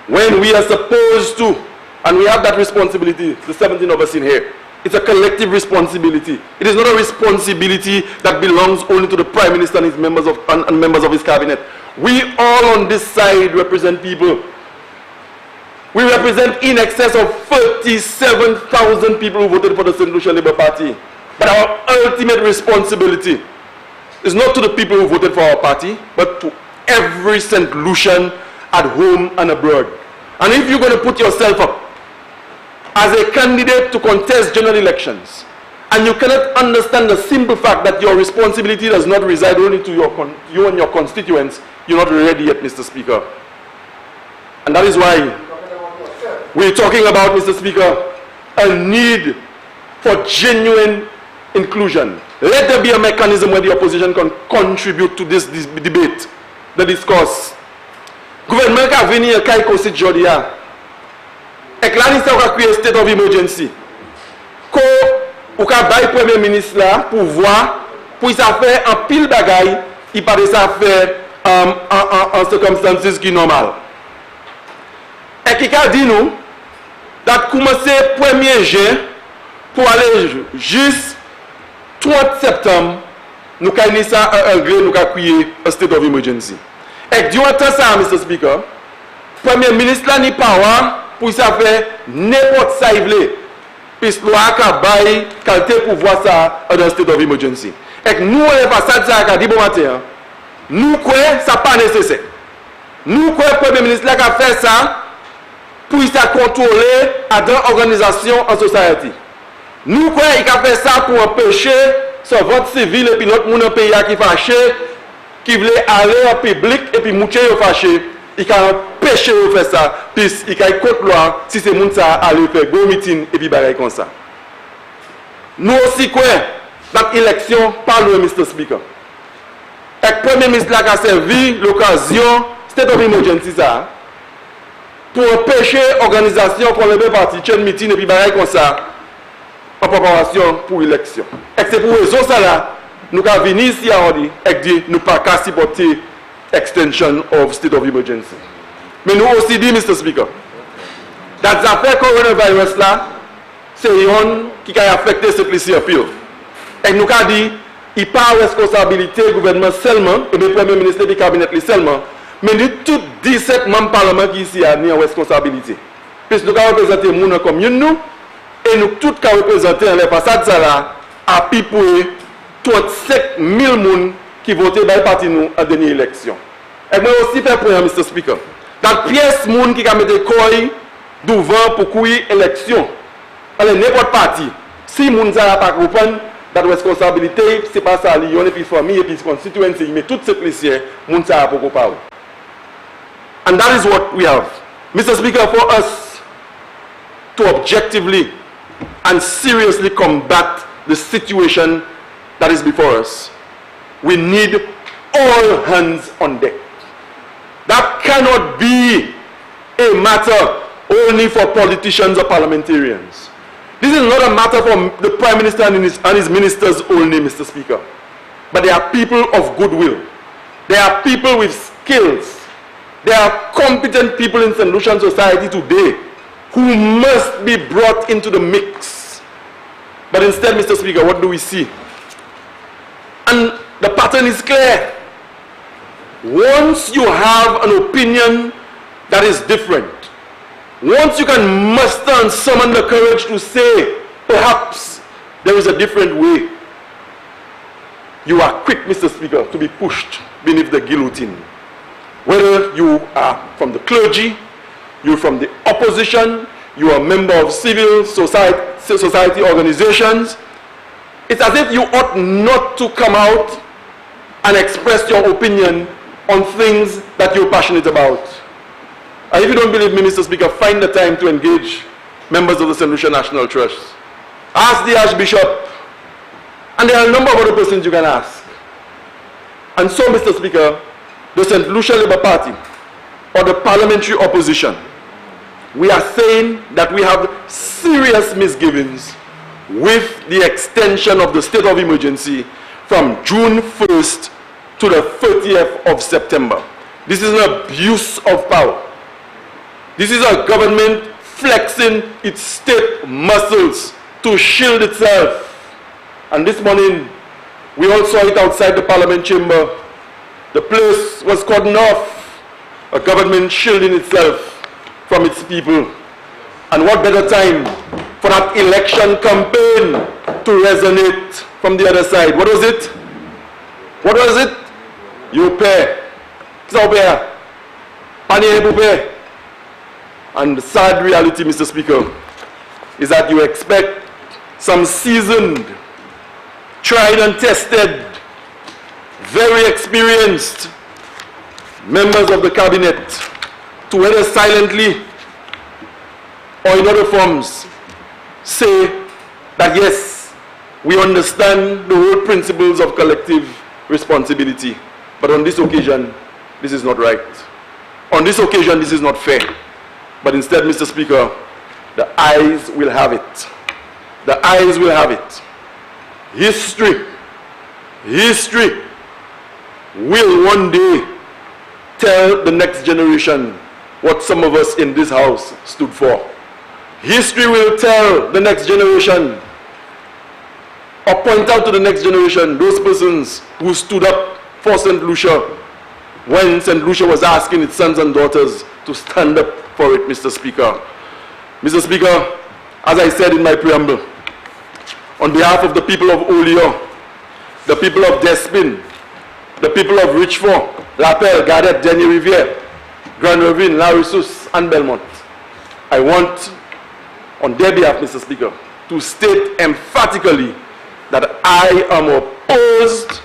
when we are supposed to, and we have that responsibility, the 17 of us in here, it's a collective responsibility. It is not a responsibility that belongs only to the Prime Minister and his members of his cabinet. We all on this side represent people. We represent in excess of 37,000 people who voted for the St. Lucia Labour Party. But our ultimate responsibility is not to the people who voted for our party, but to every St. Lucian at home and abroad. And if you're going to put yourself up as a candidate to contest general elections, and you cannot understand the simple fact that your responsibility does not reside only to you and your constituents, you're not ready yet, Mr. Speaker. And that is why we're talking about, Mr. Speaker, a need for genuine inclusion. Let there be a mechanism where the opposition can contribute to this debate, the discourse. Gouvernement a venu à Kai Constitution Jodia. Et là, il a créé state of emergency. Ko ou ka bay premier ministre là pour voir pour ça faire un pile bagaille, il pas de ça faire en circonstances qui normal. Et qui a dit nous d'être commencé 1er juin pour aller juste 30 septembre, nous avons ça un gré, nous avons créé un state of emergency. Et durant ça, Mr. Speaker, Premier ministre là n'est pas pour ça faire n'importe ça il veut. Puis loi a bail qualité pour voir ça dans state of emergency. Et nous on est pas ça a dit bon matin. Nous quoi ça pas nécessaire. Nous quoi Premier ministre là a fait ça pour ça contrôler à dans organisation en société. Nous quoi il a fait ça pour empêcher ce vote civil et puis l'autre monde dans pays qui fâché qui voulait aller en public et puis moucher fâché. Il a empêché de faire ça, puis il a contre loi si c'est moun ça aller faire go meeting et puis bagaille comme ça. Nous aussi quoi dans l'élection par le Mr. Speaker. Et le Premier ministre là a servi l'occasion state of emergency ça pour empêcher l'organisation pour le parti chain meeting et puis bagaille comme ça en préparation pour l'élection. Et c'est pour raison ça là nous avons venu ici à Audi et dit nous pas qu'à supporter extension of state of emergency. Mais nous aussi dit, Mr. Speaker, that l'affaire coronavirus là, c'est un qui a affecté ce plaisir pire. Et nous avons dit, il n'y a pas de responsabilité du gouvernement seulement, et du Premier ministre et du cabinet seulement, mais de tous 17 membres du Parlement qui ici ont une responsabilité. Puisque nous avons représenté les gens comme nous, et nous tous avons représenté dans les façades là, à pipouer 35 000 personnes qui votaient dans le parti nous en dernière élection. Et moi aussi faire point, Mr. Speaker. Dans pièce moun qui a mis des coins devant pour courir élection. Alors n'importe parti. Si moun n'a pas comprendre la responsabilité, c'est pas ça Lyon et puis famille et puis constituency, mais toute cette plaisir, moun n'a pas comprendre. And that is what we have. Mr. Speaker, for us to objectively and seriously combat the situation that is before us, we need all hands on deck. That cannot be a matter only for politicians or parliamentarians. This is not a matter for the Prime Minister and his ministers only, Mr. Speaker. But they are people of goodwill. They are people with skills. They are competent people in St. Lucian society today who must be brought into the mix. But instead, Mr. Speaker, what do we see? And the pattern is clear. Once you have an opinion that is different, once you can muster and summon the courage to say, perhaps there is a different way, you are quick, Mr. Speaker, to be pushed beneath the guillotine. Whether you are from the clergy, you're from the opposition, you are a member of civil society organizations, it's as if you ought not to come out and express your opinion on things that you're passionate about. And if you don't believe me, Mr. Speaker, find the time to engage members of the St. Lucia National Trust. Ask the Archbishop, and there are a number of other persons you can ask. And so, Mr. Speaker, the St. Lucia Labour Party, or the parliamentary opposition, we are saying that we have serious misgivings with the extension of the state of emergency from June 1st to the 30th of September. This is an abuse of power. This is a government flexing its state muscles to shield itself. And this morning, we all saw it outside the Parliament chamber. The place was cordoned off, a government shielding itself from its people. And what better time for that election campaign to resonate from the other side? What was it? What was it? You pay. And the sad reality, Mr. Speaker, is that you expect some seasoned, tried and tested, very experienced members of the cabinet to whether silently or in other forms say that yes, we understand the whole principles of collective responsibility, but on this occasion, this is not right. On this occasion, this is not fair. But instead, Mr. Speaker, the eyes will have it. The eyes will have it. History will one day tell the next generation what some of us in this house stood for. History will tell the next generation, or point out to the next generation, those persons who stood up for St. Lucia when St. Lucia was asking its sons and daughters to stand up for it, Mr. Speaker. Mr. Speaker, as I said in my preamble, on behalf of the people of Olio, the people of Despin, the people of Richford, Lapel, Gardet, Denny Riviere, Grand Ravine, Larissus, and Belmont, I want, on their behalf, Mr. Speaker, to state emphatically that I am opposed,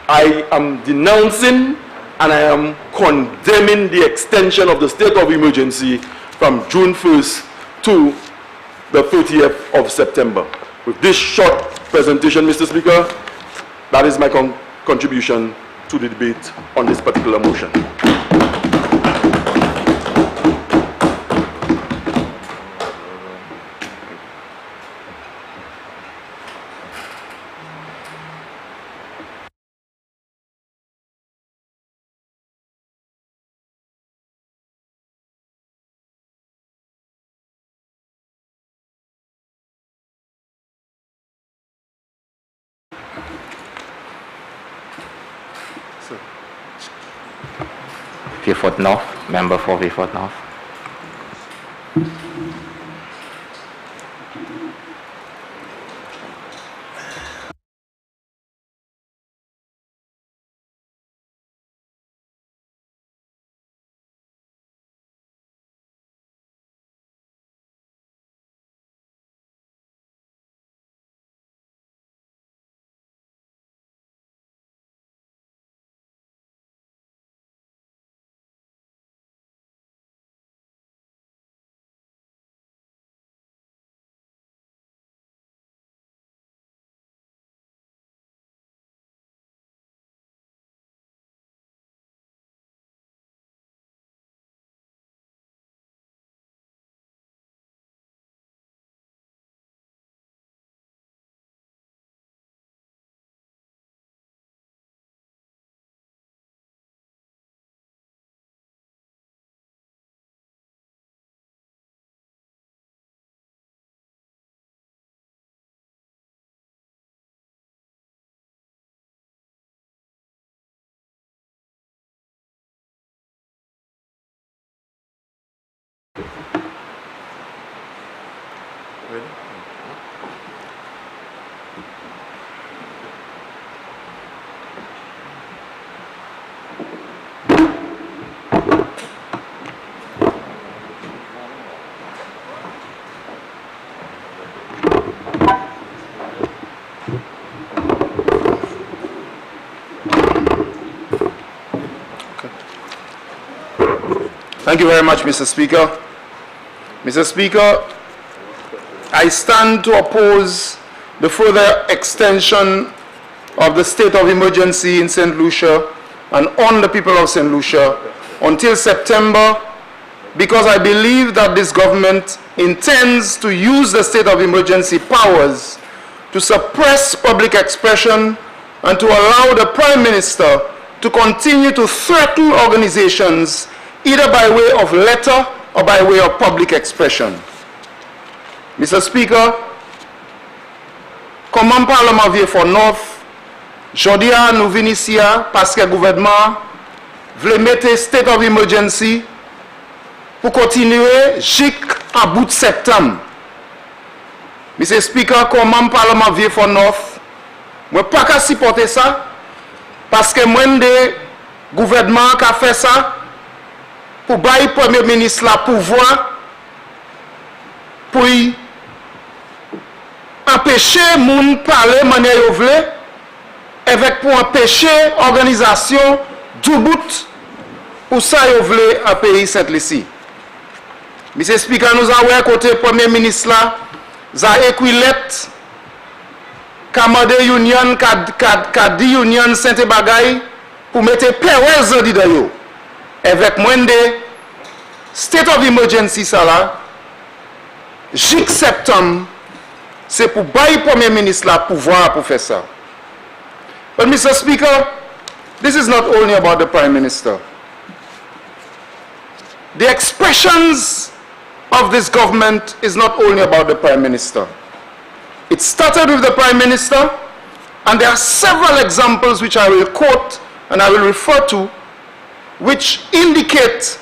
I am denouncing, and I am condemning the extension of the state of emergency from June 1st to the 30th of September. With this short presentation, Mr. Speaker, that is my contribution to the debate on this particular motion. Vieux North, member for Vieux North. Thank you very much, Mr. Speaker. Mr. Speaker, I stand to oppose the further extension of the state of emergency in St. Lucia and on the people of St. Lucia until September, because I believe that this government intends to use the state of emergency powers to suppress public expression and to allow the Prime Minister to continue to threaten organizations either by way of letter or by way of public expression. Mr. Speaker, comment Parlement Vieux North, jodia nous venons ici parce que le gouvernement veut mettre state of emergency pour continuer jusqu'à bout de septembre. Mr. Speaker, comment Parlement Vieux North, je ne peux pas supporter ça parce que moi, le gouvernement qui a fait ça pour bailler le Premier ministre le pouvoir pour empêcher les gens de parler de manière voulée, avec pour empêcher l'organisation du bout pour ça ils veulent un pays Saint-Lucie. Monsieur Speaker, nous avons côté le Premier ministre là, a écrit lettre, commandé union, dit union Saint-Bagay pour mettre POS dedans. Avec moins de state of emergency ça là, jusqu'à septembre, c'est pour bailler le Premier ministre là pouvoir pour faire ça. But Mr. Speaker, this is not only about the Prime Minister. The expressions of this government is not only about the Prime Minister. It started with the Prime Minister, and there are several examples which I will quote and I will refer to, which indicate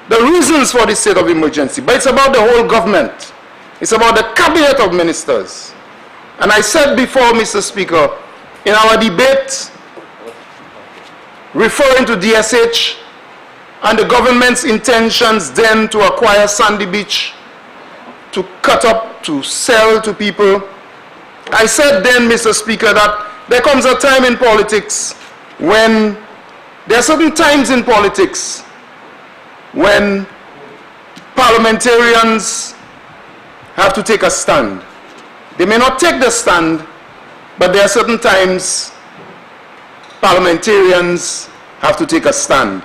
the reasons for this state of emergency. But it's about the whole government. It's about the cabinet of ministers. And I said before, Mr. Speaker, in our debate, referring to DSH and the government's intentions then to acquire Sandy Beach, to cut up, to sell to people, I said then, Mr. Speaker, that there comes a time in politics when there are certain times in politics when parliamentarians have to take a stand. They may not take the stand, but there are certain times parliamentarians have to take a stand.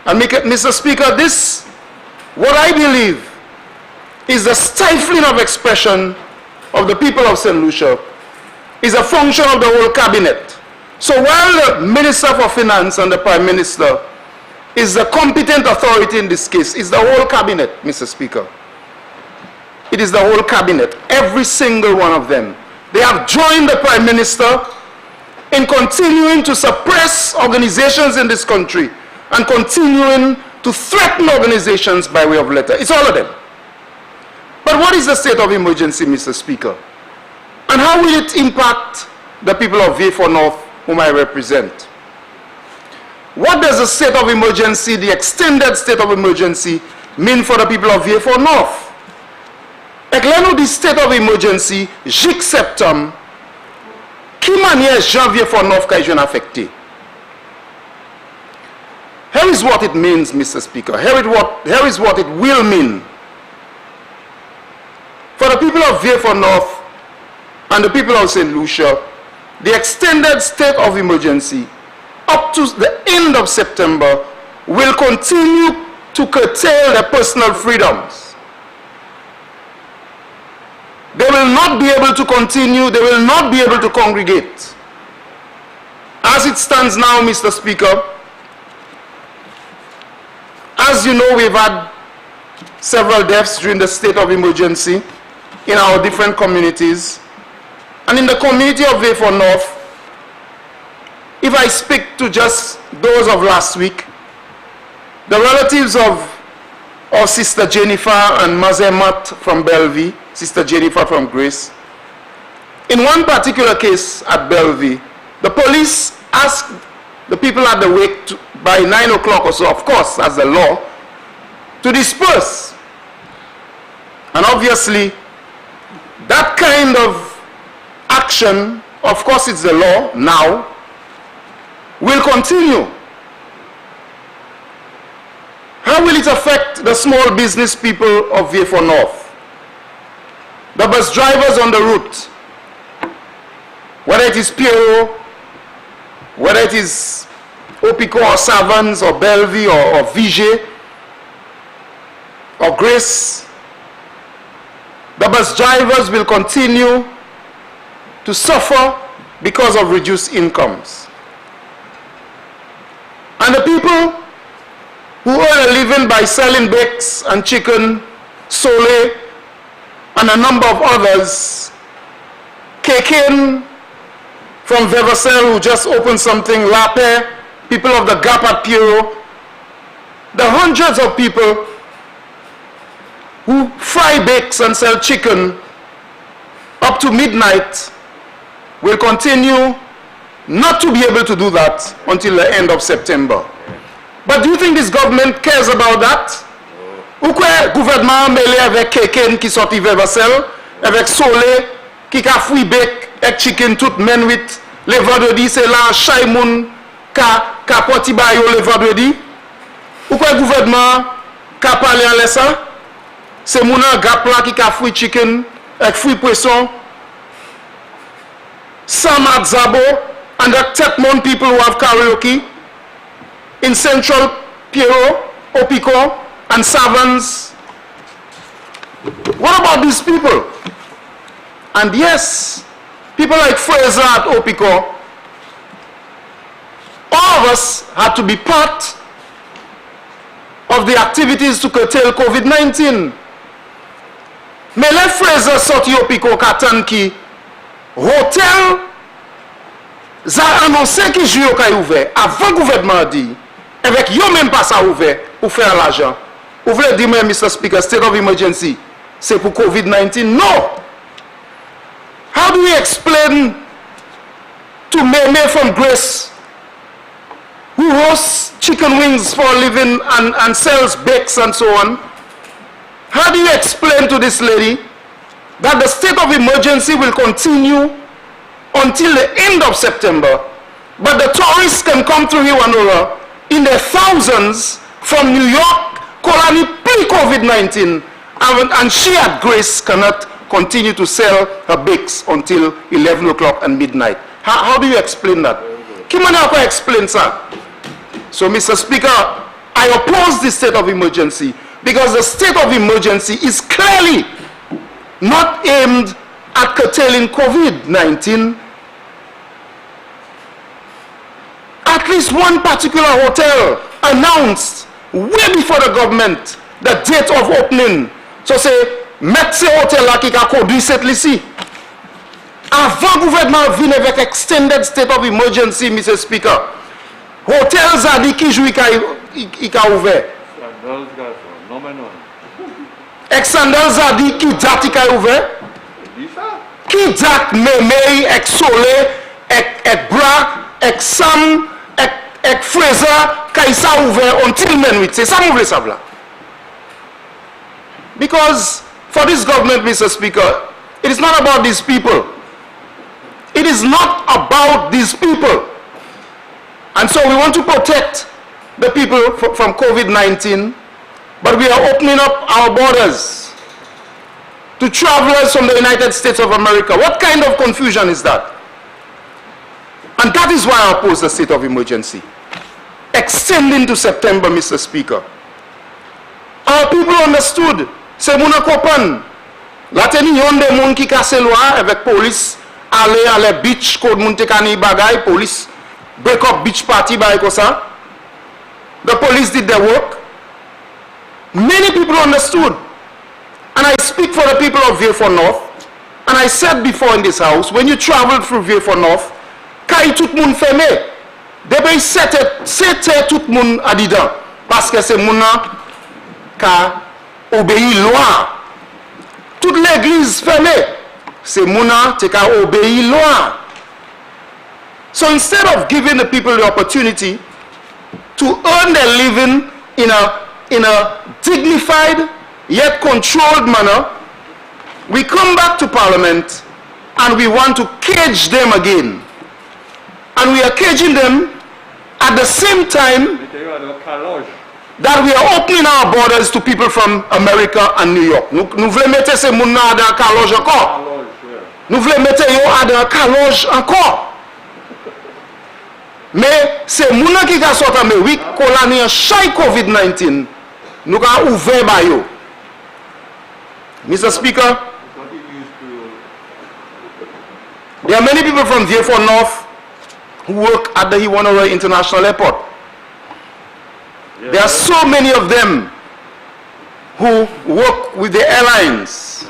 And Mr. Speaker, this, what I believe, is the stifling of expression of the people of St. Lucia, is a function of the whole cabinet. So while the Minister for Finance and the Prime Minister is the competent authority in this case, it's the whole cabinet, Mr. Speaker. It is the whole cabinet, every single one of them. They have joined the Prime Minister in continuing to suppress organizations in this country and continuing to threaten organizations by way of letter. It's all of them. But what is the state of emergency, Mr. Speaker? And how will it impact the people of Vieux North, whom I represent? What does the state of emergency, the extended state of emergency, mean for the people of Vieux North? Éclairez-nous du state of emergency, jusqu'à septembre, qui manière janvier for North qui est affecté? Here is what it means, Mr. Speaker. Here is what it will mean. For the people of Vieux North and the people of St. Lucia, the extended state of emergency up to the end of September will continue to curtail their personal freedoms. They will not be able to continue, they will not be able to congregate. As it stands now, Mr. Speaker, as you know, we've had several deaths during the state of emergency in our different communities. And in the community of Vieux North, if I speak to just those of last week, the relatives of our Sister Jennifer and Mazemat from Bellevue, Sister Jennifer from Grace. In one particular case at Bellevue, the police asked the people at the wake by 9 o'clock or so, of course, as the law, to disperse. And obviously, that kind of action, of course it's the law now, will continue. How will it affect the small business people of Vieux North? The bus drivers on the route, whether it is Piero, whether it is Opico or Savans or Bellevue or Vieux or Grace, the bus drivers will continue to suffer because of reduced incomes. And the people who earn a living by selling bakes and chicken, sole, and a number of others, Kekin from Vevacel, who just opened something, Lape, people of the Gap at Piero, the hundreds of people who fry bakes and sell chicken up to midnight will continue not to be able to do that until the end of September. But do you think this government cares about that? Ou quoi gouvernement mêlé avec quelqu'un qui sorti Vevacel, avec Solé, qui a fouillé bec et chicken tout menuit, le vendredi c'est là, Chaimoun, qui a porté bayo le vendredi? Ou quoi gouvernement qui a parlé à l'essa? C'est mon gap là qui a fouillé chicken, avec fouillé poisson. Some at Zabo, and the Tetmon people who have karaoke in Central Piero, Opico, and Savans. What about these people? And yes, people like Fraser at Opico, all of us had to be part of the activities to curtail COVID-19. Mais les Fraser sorti Opico katan ki hôtel a annoncé que juillet est ouvert avant le gouvernement dit avec yo même pas ça ouvert pour faire l'argent. Vous voulez dire Mr. Speaker, state of emergency c'est pour COVID-19? No. How do we explain to Meme from Grace, who hosts chicken wings for a living and sells bakes and so on? How do you explain to this lady that the state of emergency will continue until the end of September, but the tourists can come to Hiwanura in their thousands from New York, Colony pre-COVID-19, and she at Grace cannot continue to sell her bakes until 11 o'clock and midnight? How do you explain that? Kimana can explain, sir. So, Mr. Speaker, I oppose the state of emergency because the state of emergency is clearly not aimed at curtailing COVID-19. At least one particular hotel announced way before the government the date of opening. So say, mettre ces hôtels là qui a conduit cette ici. Avant le gouvernement vient avec extended state of emergency, Mr. Speaker. Hotels a dit qui joue il a ouvert. Exanders a dit qui date il a ouvert. Qui date Mémé, avec Solé, avec Bra, avec Sam, avec Fraser, qui ça ouvert until minuit. C'est ça que vous voulez savoir. Because for this government, Mr. Speaker, it is not about these people. It is not about these people. And so we want to protect the people from COVID-19, but we are opening up our borders to travelers from the United States of America. What kind of confusion is that? And that is why I oppose the state of emergency. Extending to September, Mr. Speaker. Our people understood. C'est mon copain. La teni yon de moun ki kase loi avec police aller à la beach code moun te kani bagay police break up beach party by kosa. The police did their work. Many people understood. And I speak for the people of Vieux North. And I said before in this house, when you travel through Vieux North, kay tout moun fermé. Debe sete tout moun adidan. Parce que c'est moun ka obéi loi. Toute l'église fermée. C'est mouna te ka obéi loi. So instead of giving the people the opportunity to earn their living in a dignified yet controlled manner, we come back to Parliament and we want to cage them again. And we are caging them at the same time. that we are opening our borders to people from America and New York. Nous voulons mettre ces gens dans un calage encore. Nous voulons mettre eux dans un calage encore. Mais ces gens qui sont sortis en Amérique, qu'on a chaque COVID-19, nous avons ouvert par eux. Mr. Speaker, there are many people from Vieux North who work at the Iwanhoe International Airport. There are so many of them who work with the airlines.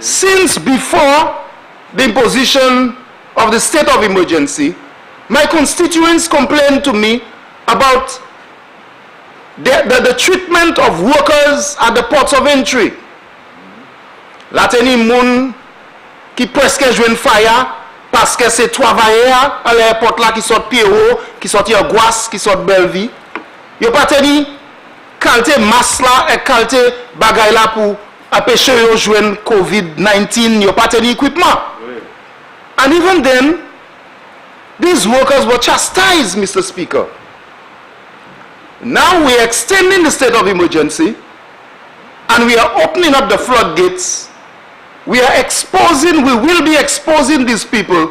Since before the imposition of the state of emergency, my constituents complained to me about the treatment of workers at the ports of entry. La teni moun qui presque joue fire parce que c'est travailleurs à l'aéroport là qui sortent Pierrot, qui sortent Angoisse, qui sortent Belleville. Yo pas teni qualité masse là et qualité bagay là pour empêcher yo joindre COVID-19, yo pas teni équipement. And even then, these workers were chastised, Mr. Speaker. Now we are extending the state of emergency and we are opening up the floodgates. We will be exposing these people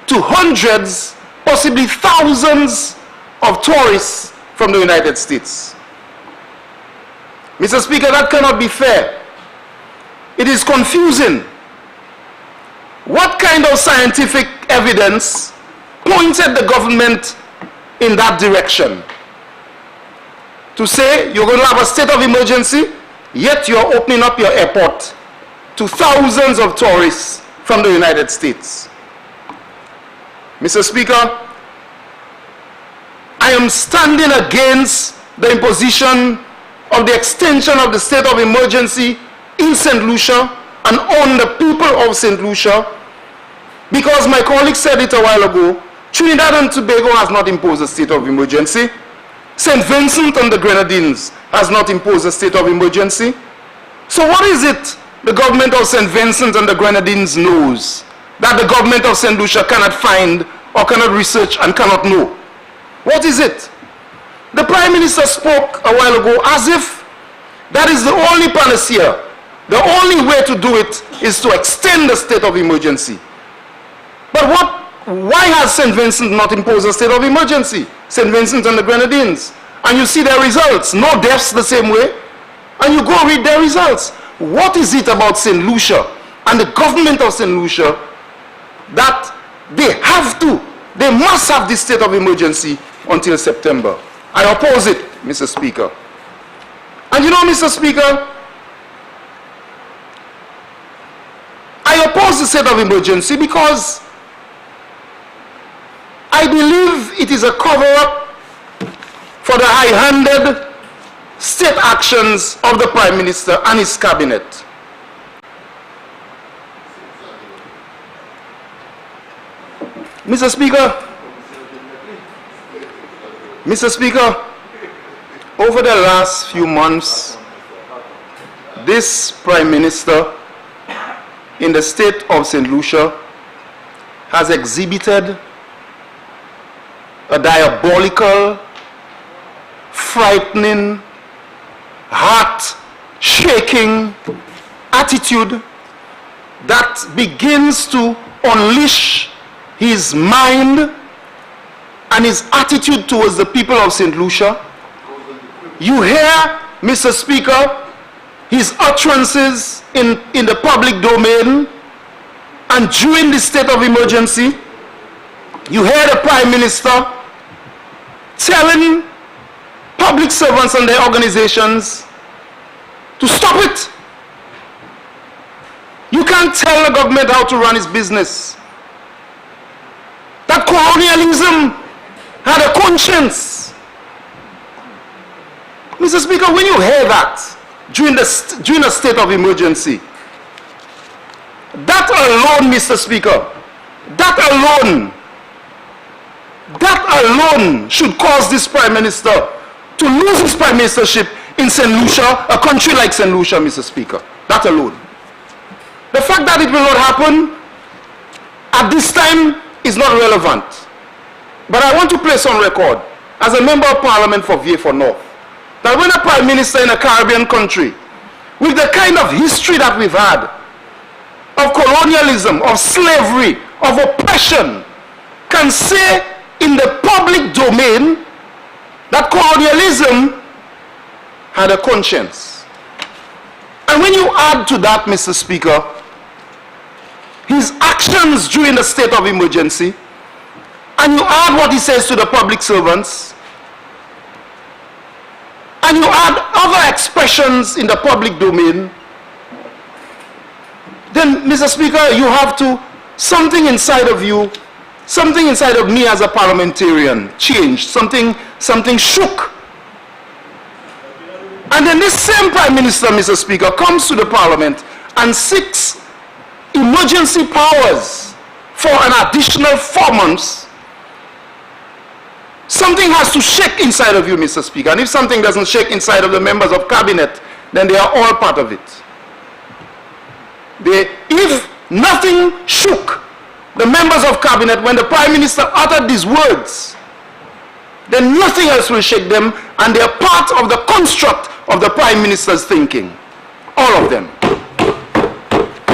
to hundreds, possibly thousands of tourists from the United States. Mr. Speaker, that cannot be fair. It is confusing. What kind of scientific evidence pointed the government in that direction? To say you're going to have a state of emergency, yet you're opening up your airport to thousands of tourists from the United States. Mr. Speaker, I am standing against the imposition of the extension of the state of emergency in St. Lucia and on the people of St. Lucia, because my colleague said it a while ago, Trinidad and Tobago has not imposed a state of emergency. St. Vincent and the Grenadines has not imposed a state of emergency. So what is it the government of St. Vincent and the Grenadines knows that the government of St. Lucia cannot find or cannot research and cannot know? What is it? The Prime Minister spoke a while ago as if that is the only panacea. The only way to do it is to extend the state of emergency. But why has St. Vincent not imposed a state of emergency? St. Vincent and the Grenadines. And you see their results. No deaths the same way. And you go read their results. What is it about St. Lucia and the government of St. Lucia that they must have this state of emergency until September? I oppose it, Mr. Speaker. And you know, Mr. Speaker, I oppose the state of emergency because I believe it is a cover-up for the high-handed state actions of the Prime Minister and his cabinet. Mr. Speaker, over the last few months, this Prime Minister in the state of St. Lucia has exhibited a diabolical, frightening, heart-shaking attitude that begins to unleash his mind and his attitude towards the people of St. Lucia. You hear, Mr. Speaker, his utterances in the public domain, and during the state of emergency, you hear the Prime Minister telling public servants and their organizations to stop it. You can't tell the government how to run its business. That colonialism had a conscience. Mr. Speaker, when you hear that during a state of emergency, that alone, Mr. Speaker, that alone should cause this Prime Minister to lose his Prime Ministership in St. Lucia, a country like St. Lucia, Mr. Speaker. That alone. The fact that it will not happen at this time is not relevant. But I want to place on record, as a member of Parliament for Vieux North, that when a prime minister in a Caribbean country, with the kind of history that we've had, of colonialism, of slavery, of oppression, can say in the public domain that colonialism had a conscience. And when you add to that, Mr. Speaker, his actions during the state of emergency, and you add what he says to the public servants, and you add other expressions in the public domain, then, Mr. Speaker, you have to, something inside of you, something inside of me as a parliamentarian changed, something shook. And then this same Prime Minister, Mr. Speaker, comes to the Parliament and seeks emergency powers for an additional 4 months. Something has to shake inside of you, Mr. Speaker. And if something doesn't shake inside of the members of Cabinet, then they are all part of it. If nothing shook the members of Cabinet when the Prime Minister uttered these words, then nothing else will shake them, and they are part of the construct of the Prime Minister's thinking. All of them.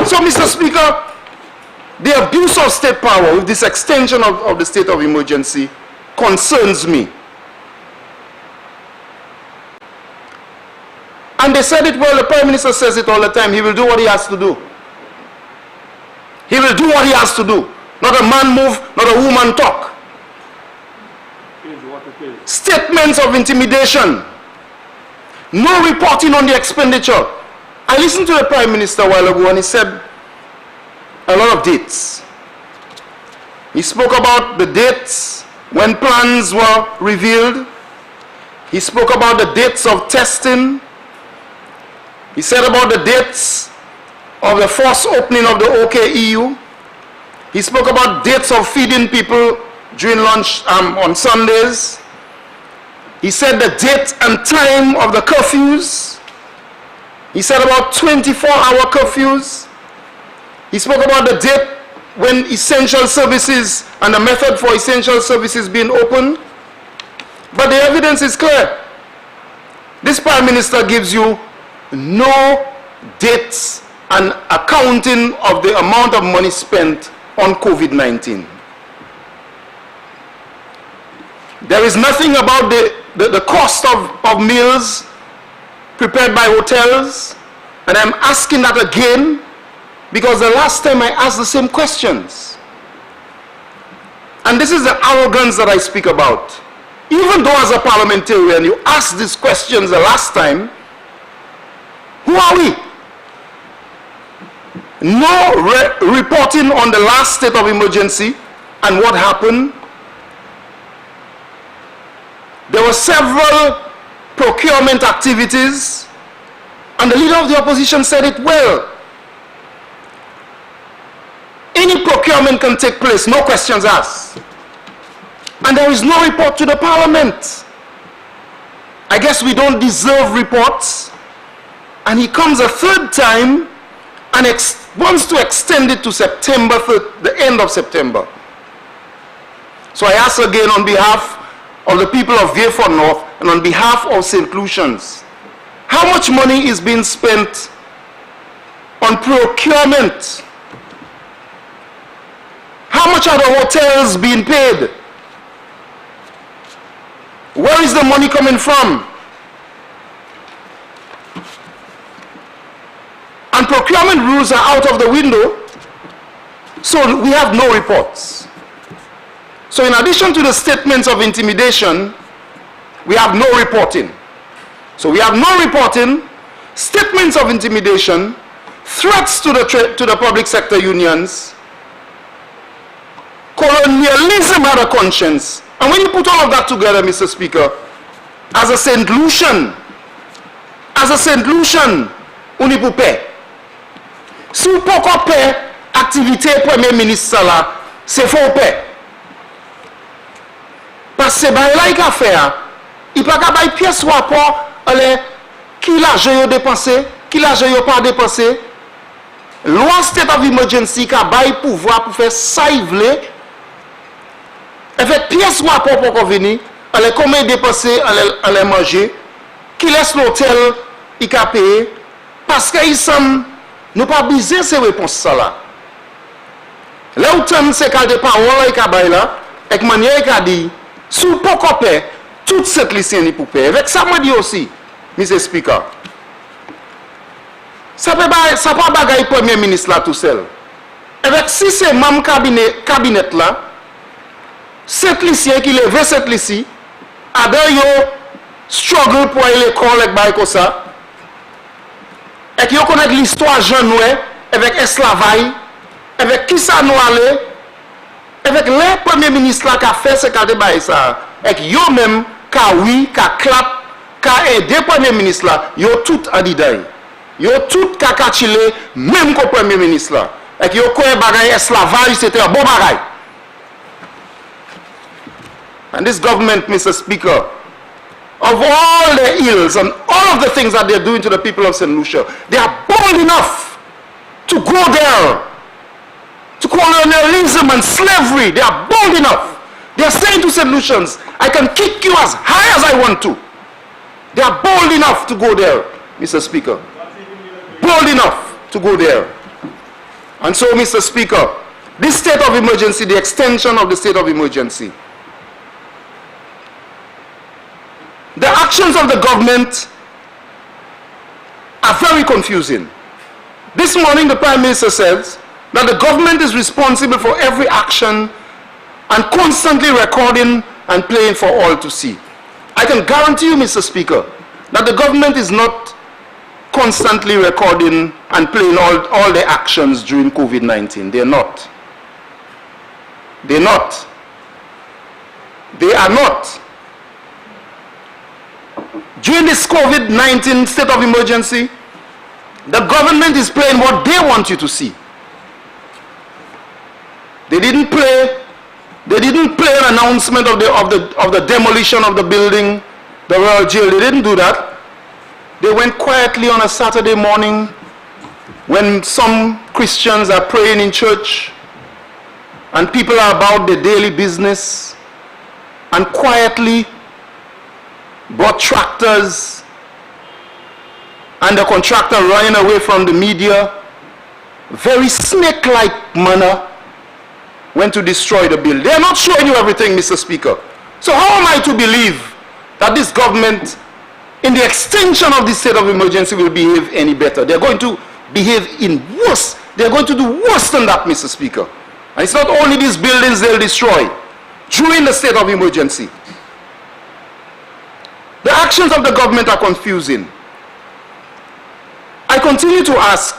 So, Mr. Speaker, the abuse of state power with this extension of the state of emergency concerns me. And they said it well, the Prime Minister says it all the time, he will do what he has to do. He will do what he has to do. Not a man move, not a woman talk. Statements of intimidation. No reporting on the expenditure. I listened to the Prime Minister a while ago and he said a lot of dates. He spoke about the dates when plans were revealed. He spoke about the dates of testing. He said about the dates of the forced opening of the OKEU. He spoke about dates of feeding people during lunch on Sundays. He said the date and time of the curfews. He said about 24-hour curfews. He spoke about the date when essential services and the method for essential services being opened. But the evidence is clear. This Prime Minister gives you no dates and accounting of the amount of money spent on COVID-19. There is nothing about the cost of meals prepared by hotels, and I'm asking that again because the last time I asked the same questions. And this is the arrogance that I speak about. Even though as a parliamentarian you asked these questions the last time, who are we? No reporting on the last state of emergency and what happened. There were several procurement activities, and the leader of the opposition said it well. Any procurement can take place, no questions asked. And there is no report to the Parliament. I guess we don't deserve reports. And he comes a third time and wants to extend it to September 3rd, the end of September. So I ask again on behalf of the people of Vieux North and on behalf of St. Lucians, how much money is being spent on procurement? How much are the hotels being paid? Where is the money coming from? And procurement rules are out of the window, so we have no reports. So in addition to the statements of intimidation, we have no reporting. So we have no reporting, statements of intimidation, threats to the public sector unions. Colonialism had a conscience. And when you put all of that together, Mr. Speaker, as a St. Lucian, on peut paix. Si vous pouvez pas paix, activité Premier ministre là, c'est faux paix. Parce que bah là il a fait, il pas capable pièce rapport qui l'argent yo dépensé, qui l'argent yo pas dépensé. Loi state of emergency qui a bail pouvoir pour faire ça il veut. En fait pièce rapport pour venir, elle combien dépensé, elle manger qui laisse l'hôtel, il a payé, parce qu'ils sont, nous pas besoin de ces réponses là. Là où c'est qu'à des paroles, il a baillé là, avec manière qu'il a dit, sous pas copain, toute cette lycéenne pour payer. Avec ça, moi dit aussi, Mr. Speaker, ça peut pas bagaille Premier ministre là tout seul. Avec si c'est même cabinet là, cette lycéenne qui lève cette lycée, a d'ailleurs struggle pour aller à l'école avec ça, et qui connaît l'histoire jeune avec esclavage, avec qui ça nous allait, avec les premiers ministres là qui a fait ce qu'il a ça, et qui yo même, qui a oui, qui a clap, qui a aidé les premiers ministres là, yo tout a dit d'ailleurs. Yo tout qui a catchilé, même qu'au premier ministre là. Et qui yo quoi bagay esclavage, c'était un bon bagay. And this government, Mr. Speaker, of all the ills and all of the things that they're doing to the people of St. Lucia, they are bold enough to go there, to colonialism and slavery. They are bold enough. They are saying to St. Lucians, I can kick you as high as I want to. They are bold enough to go there, Mr. Speaker. Bold enough to go there. And so, Mr. Speaker, this state of emergency, the extension of the state of emergency, the actions of the government are very confusing. This morning, the Prime Minister says that the government is responsible for every action and constantly recording and playing for all to see. I can guarantee you, Mr. Speaker, that the government is not constantly recording and playing all the actions during COVID-19. They're not. They're not. They are not. During this COVID-19 state of emergency, the government is playing what they want you to see. They didn't play an announcement of the demolition of the building, the Royal Jail. They didn't do that. They went quietly on a Saturday morning when some Christians are praying in church and people are about their daily business, and quietly brought tractors and the contractor running away from the media, very snake-like manner, went to destroy the building. They are not showing you everything, Mr. Speaker. So how am I to believe that this government, in the extension of this state of emergency, will behave any better? They're going to behave in worse. They're going to do worse than that, Mr. Speaker. And it's not only these buildings they'll destroy during the state of emergency. The actions of the government are confusing. I continue to ask,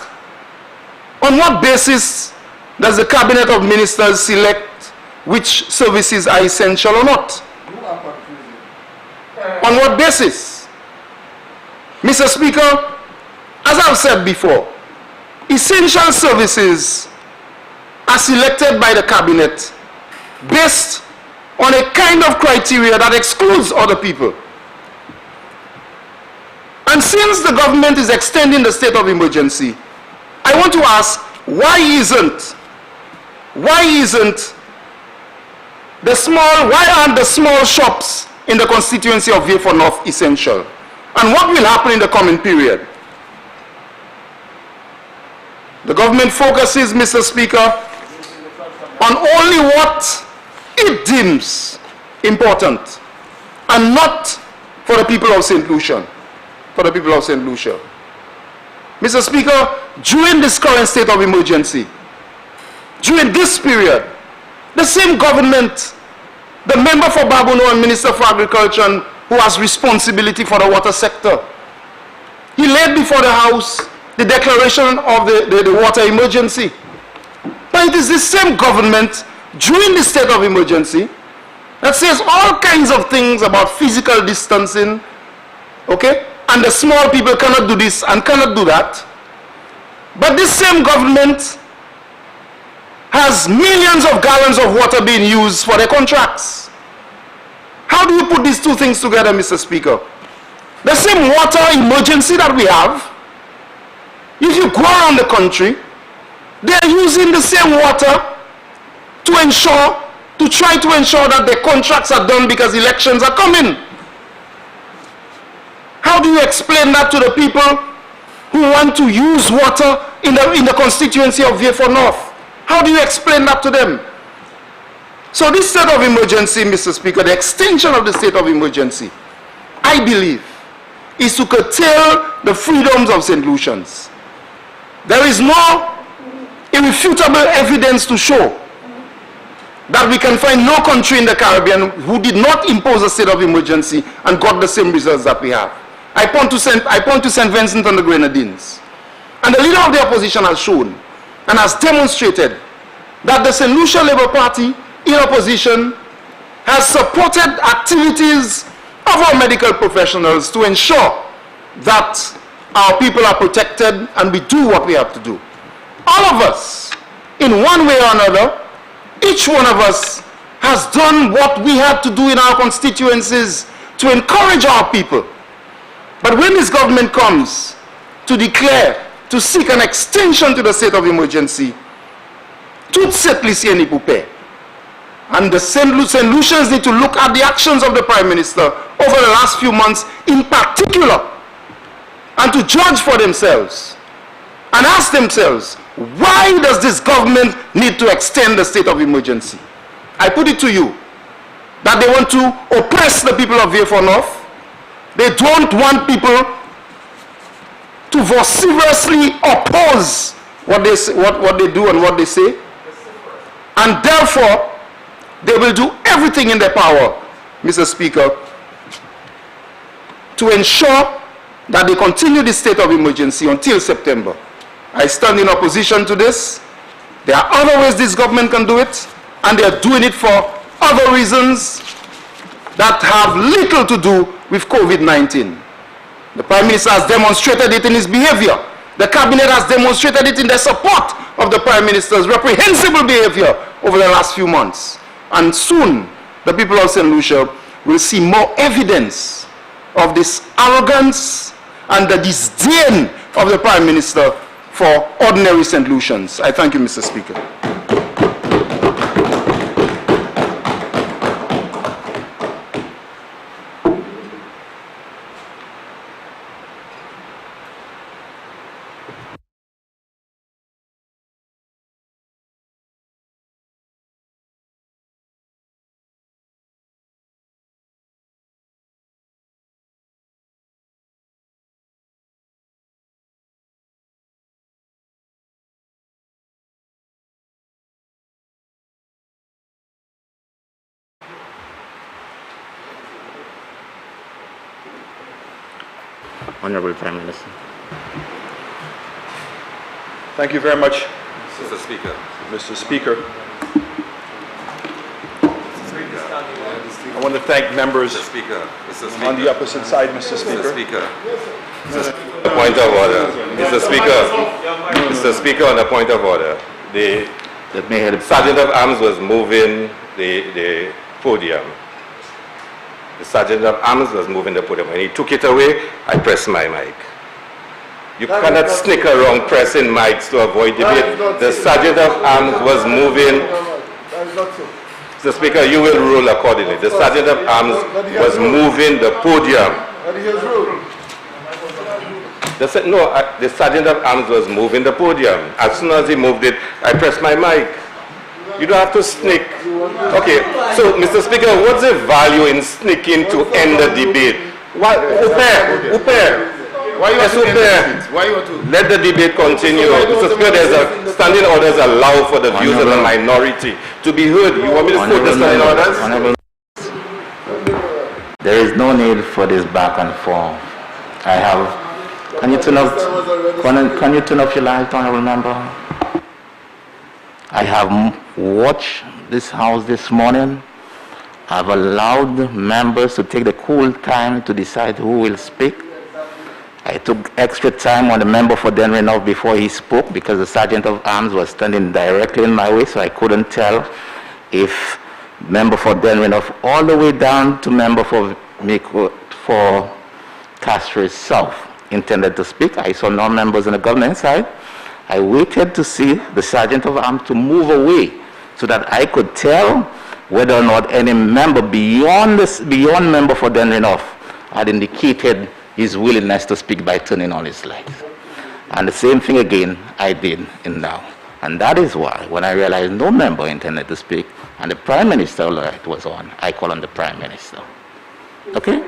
on what basis does the cabinet of ministers select which services are essential or not? On what basis? Mr. Speaker, as I've said before, essential services are selected by the cabinet based on a kind of criteria that excludes other people. And since the government is extending the state of emergency, I want to ask, why aren't the small shops in the constituency of Vieux North essential? And what will happen in the coming period? The government focuses, Mr. Speaker, on only what it deems important and not for the people of St. Lucia. For the people of St. Lucia. Mr. Speaker, during this current state of emergency, during this period, the same government, the member for Babuno and Minister for Agriculture who has responsibility for the water sector, he laid before the House the declaration of the water emergency. But it is the same government during the state of emergency that says all kinds of things about physical distancing, okay? And the small people cannot do this and cannot do that. But this same government has millions of gallons of water being used for their contracts. How do you put these two things together, Mr. Speaker? The same water emergency that we have, if you go around the country, they are using the same water to try to ensure that their contracts are done because elections are coming. How How do you explain that to the people who want to use water in the constituency of Vieux North? How do you explain that to them? So this state of emergency, Mr. Speaker, the extension of the state of emergency, I believe, is to curtail the freedoms of St. Lucians. There is no irrefutable evidence to show that we can find no country in the Caribbean who did not impose a state of emergency and got the same results that we have. I point to St. Vincent and the Grenadines. And the leader of the opposition has shown and has demonstrated that the St. Lucia Labour Party in opposition has supported activities of our medical professionals to ensure that our people are protected and we do what we have to do. All of us, in one way or another, each one of us has done what we had to do in our constituencies to encourage our people. But when this government comes to declare, to seek an extension to the state of emergency, tout simplicité n'y peut pas. And the St. Lucians need to look at the actions of the Prime Minister over the last few months in particular, and to judge for themselves and ask themselves, why does this government need to extend the state of emergency? I put it to you that they want to oppress the people of Vieux North. They don't want people to vociferously oppose what they do and what they say. And therefore, they will do everything in their power, Mr. Speaker, to ensure that they continue the state of emergency until September. I stand in opposition to this. There are other ways this government can do it, and they are doing it for other reasons that have little to do with COVID-19. The Prime Minister has demonstrated it in his behavior. The Cabinet has demonstrated it in their support of the Prime Minister's reprehensible behavior over the last few months. And soon, the people of St. Lucia will see more evidence of this arrogance and the disdain of the Prime Minister for ordinary St. Lucians. I thank you, Mr. Speaker. Honorable Prime Minister. Thank you very much, Mr. Speaker. Mr. Speaker. I want to thank members Mr. Speaker. on the opposite side, Mr. Speaker. Mr. Speaker. A point of order. Mr. Speaker. Mr. Speaker, on a point of order. The Sergeant of Arms was moving the podium. The Sergeant of Arms was moving the podium. When he took it away, I pressed my mic. You cannot sneak around pressing mics to avoid debate. The Sergeant of Arms was moving. Mr. Speaker, you will rule accordingly. The Sergeant of Arms was moving the podium. The Sergeant of Arms was moving the podium. As soon as he moved it, I pressed my mic. You don't have to sneak. Okay, so Mr. Speaker, what's the value in sneaking to end the debate? Why you want to let the debate continue? Mr. Speaker, there's standing orders allow for the views of the minority to be heard. You want me to quote the standing orders? There is no need for this back and forth. Can you turn off your light, honorable member? I have watched this House this morning. I've allowed members to take the cool time to decide who will speak. I took extra time on the member for Dennery North before he spoke because the Sergeant of Arms was standing directly in my way, so I couldn't tell if member for Dennery North all the way down to member for Castries South intended to speak. I saw no members on the government side. I waited to see the Sergeant of Arms to move away so that I could tell whether or not any member beyond member for Dennery North had indicated his willingness to speak by turning on his light. And the same thing again I did in now. And that is why when I realized no member intended to speak and the Prime Minister light was on, I called on the Prime Minister. Okay?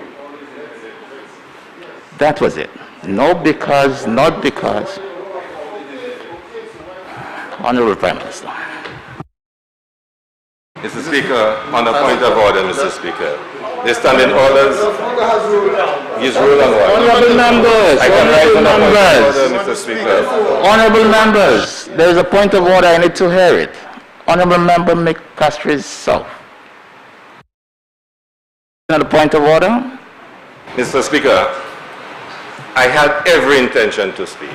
That was it. Not because, Honorable Prime Minister. Mr. Speaker, on a point of order, Mr. Speaker. The standing orders. His rule on what? Honorable members, I can write on a point of order, Mr. Speaker. Honorable members, there is a point of order, I need to hear it. Honorable Member McCastries South. On the point of order? Mr. Speaker, I had every intention to speak.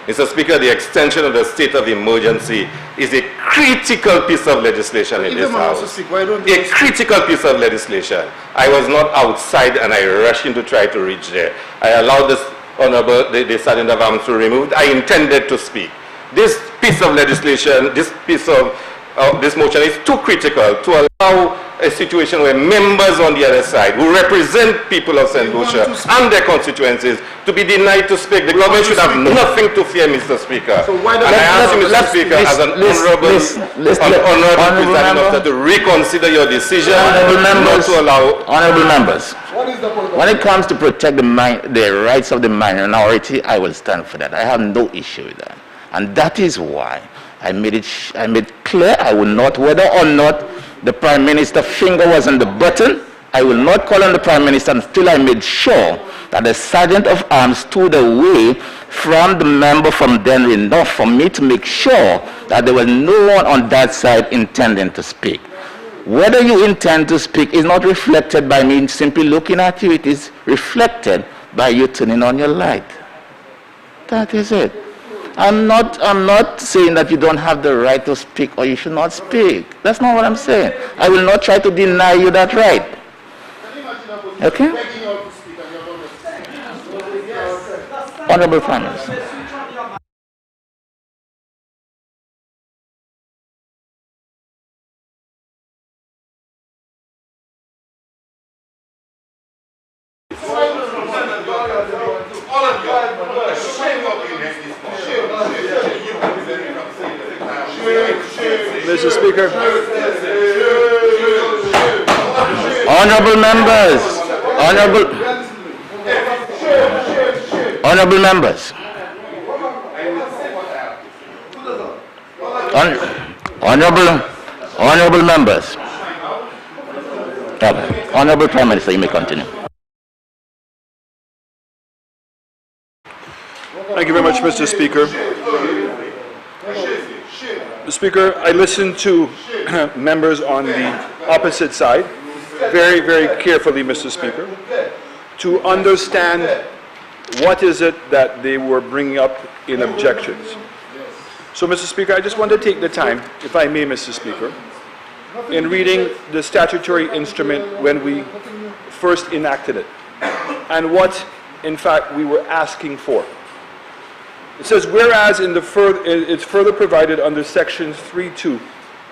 Mr. Speaker, the extension of the state of emergency is a critical piece of legislation in this House. A critical piece of legislation. I was not outside and I rushed in to try to reach there. I allowed this Honorable, the Sergeant of Arms to remove. I intended to speak. This piece of legislation, this motion is too critical to allow a situation where members on the other side who represent people of St. Lucia and their constituencies to be denied to speak. The government should have nothing to fear, Mr. Speaker. So why and I ask you, Mr. Speaker, as an honorable presiding officer, to reconsider your decision not to allow... Honorable members, when it comes to protect the rights of the minority, I will stand for that. I have no issue with that. And that is why I made clear I will not, whether or not the Prime Minister's finger was on the button, I will not call on the Prime Minister until I made sure that the Sergeant of Arms stood away from the member from Dennery North for me to make sure that there was no one on that side intending to speak. Whether you intend to speak is not reflected by me simply looking at you, it is reflected by you turning on your light. That is it. I'm not saying that you don't have the right to speak or you should not speak. That's not what I'm saying. I will not try to deny you that right. Okay? Honorable Prime Minister. Mr. Speaker. Honorable members. Honorable members. Honorable members. Honorable Prime Minister, you may continue. Thank you very much, Mr. Speaker. Mr. Speaker, I listened to members on the opposite side very, very carefully, Mr. Speaker, to understand what is it that they were bringing up in objections. So, Mr. Speaker, I just want to take the time, if I may, Mr. Speaker, in reading the statutory instrument when we first enacted it, and what, in fact, we were asking for. It says, whereas it's further provided under Section 3.2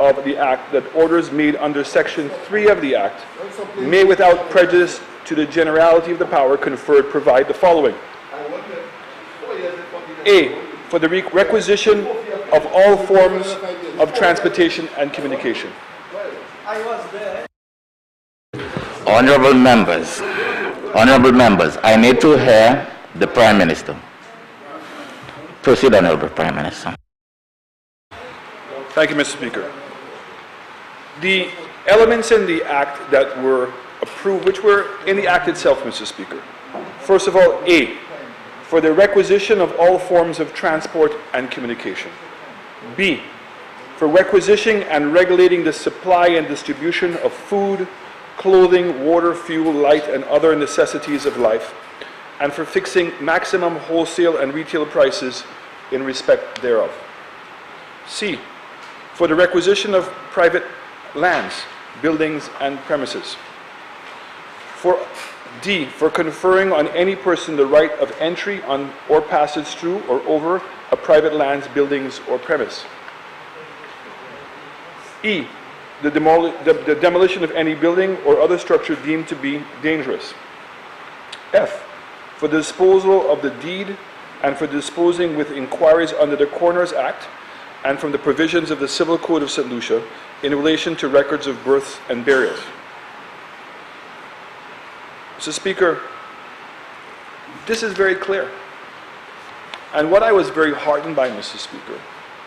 of the Act that orders made under Section 3 of the Act may, without prejudice to the generality of the power conferred, provide the following. A, for the requisition of all forms of transportation and communication. Honorable members, I need to hear the Prime Minister. Proceed, Honorable Prime Minister. Thank you, Mr. Speaker. The elements in the Act that were approved, which were in the Act itself, Mr. Speaker. First of all, A, for the requisition of all forms of transport and communication. B, for requisitioning and regulating the supply and distribution of food, clothing, water, fuel, light, and other necessities of life, and for fixing maximum wholesale and retail prices in respect thereof. C, for the requisition of private lands, buildings, and premises. For D, for conferring on any person the right of entry on or passage through or over a private lands, buildings, or premise. E, the demolition of any building or other structure deemed to be dangerous. F, for the disposal of the deed and for disposing with inquiries under the Coroners Act and from the provisions of the Civil Code of St. Lucia in relation to records of births and burials. Mr. Speaker, this is very clear. And what I was very heartened by, Mr. Speaker,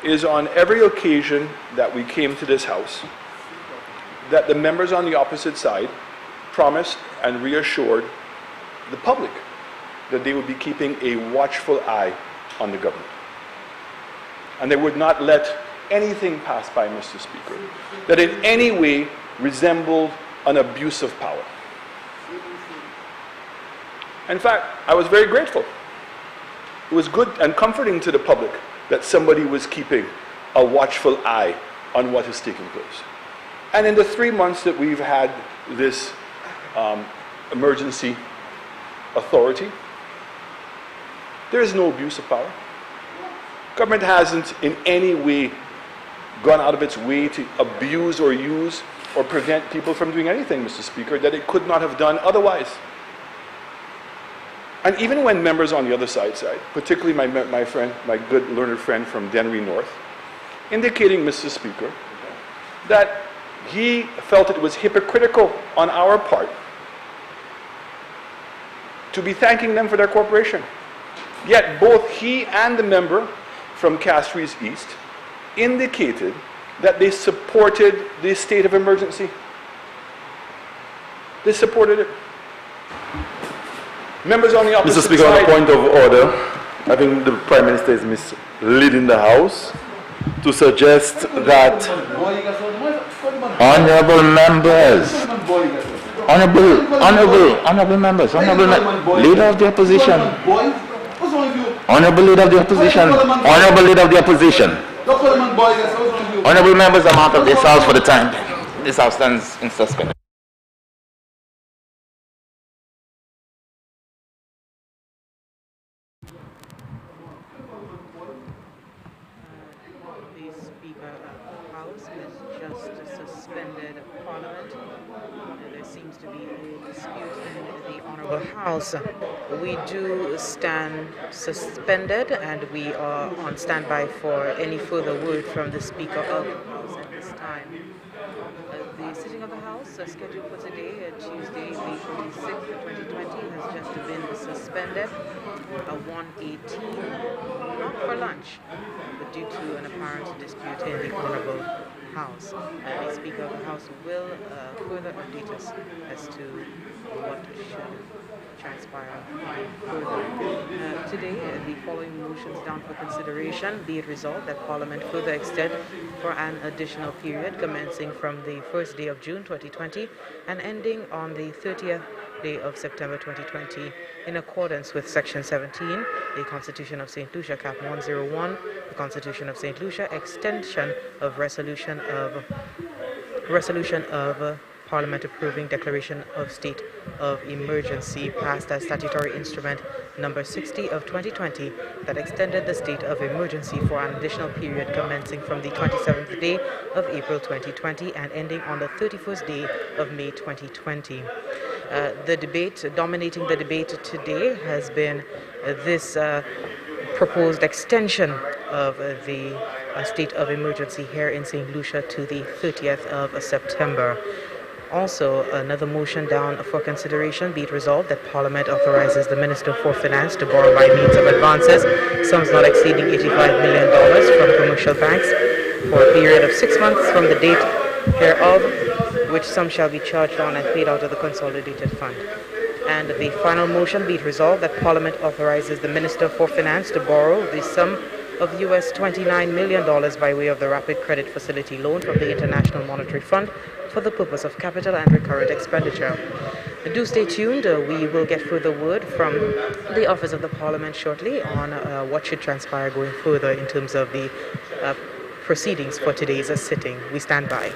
is on every occasion that we came to this House, that the members on the opposite side promised and reassured the public that they would be keeping a watchful eye on the government. And they would not let anything pass by, Mr. Speaker, that in any way resembled an abuse of power. In fact, I was very grateful. It was good and comforting to the public that somebody was keeping a watchful eye on what is taking place. And in the 3 months that we've had this emergency authority, there is no abuse of power. Government hasn't in any way gone out of its way to abuse or use or prevent people from doing anything, Mr. Speaker, that it could not have done otherwise. And even when members on the other side, particularly my friend, my good learned friend from Dennery North, indicating, Mr. Speaker, that he felt it was hypocritical on our part to be thanking them for their cooperation. Yet both he and the member from Castries East indicated that they supported the state of emergency. They supported it. Members on the opposite Mr. Speaker, side. on a point of order, I think the Prime Minister is misleading the House to suggest that Honorable members, honorable members, leader of the opposition, honorable leader of the opposition, honorable leader of the opposition, honorable members, I'm out of this House for the time. This House stands in suspension. The Speaker of the House has just suspended Parliament. There seems to be a dispute in the Honourable House. We do stand suspended and we are on standby for any further word from the Speaker of the House at this time. The sitting of the House scheduled for today, Tuesday, May 26th, 2020, has just been suspended at 1:18, not for lunch, but due to an apparent dispute in the Honourable House. The Speaker of the House will further update us as to what should transpire further. Today, the following motions down for consideration: be it resolved that Parliament further extend for an additional period commencing from the 1st day of June 2020 and ending on the 30th day of September 2020 in accordance with Section 17, the Constitution of St. Lucia, Cap 101, the Constitution of St. Lucia, extension of resolution of Parliament approving declaration of state of emergency passed as statutory instrument number 60 of 2020 that extended the state of emergency for an additional period commencing from the 27th day of April 2020 and ending on the 31st day of May 2020. The debate, dominating the debate today, has been this proposed extension of the state of emergency here in St. Lucia to the 30th of September. Also, another motion down for consideration: be it resolved that Parliament authorizes the Minister for Finance to borrow by means of advances sums not exceeding $85 million from commercial banks for a period of 6 months from the date hereof, which sum shall be charged on and paid out of the consolidated fund. And the final motion: be it resolved that Parliament authorizes the Minister for Finance to borrow the sum of US $29 million by way of the Rapid Credit Facility loan from the International Monetary Fund for the purpose of capital and recurrent expenditure. Do stay tuned. We will get further word from the Office of the Parliament shortly on what should transpire going further in terms of the proceedings for today's sitting. We stand by.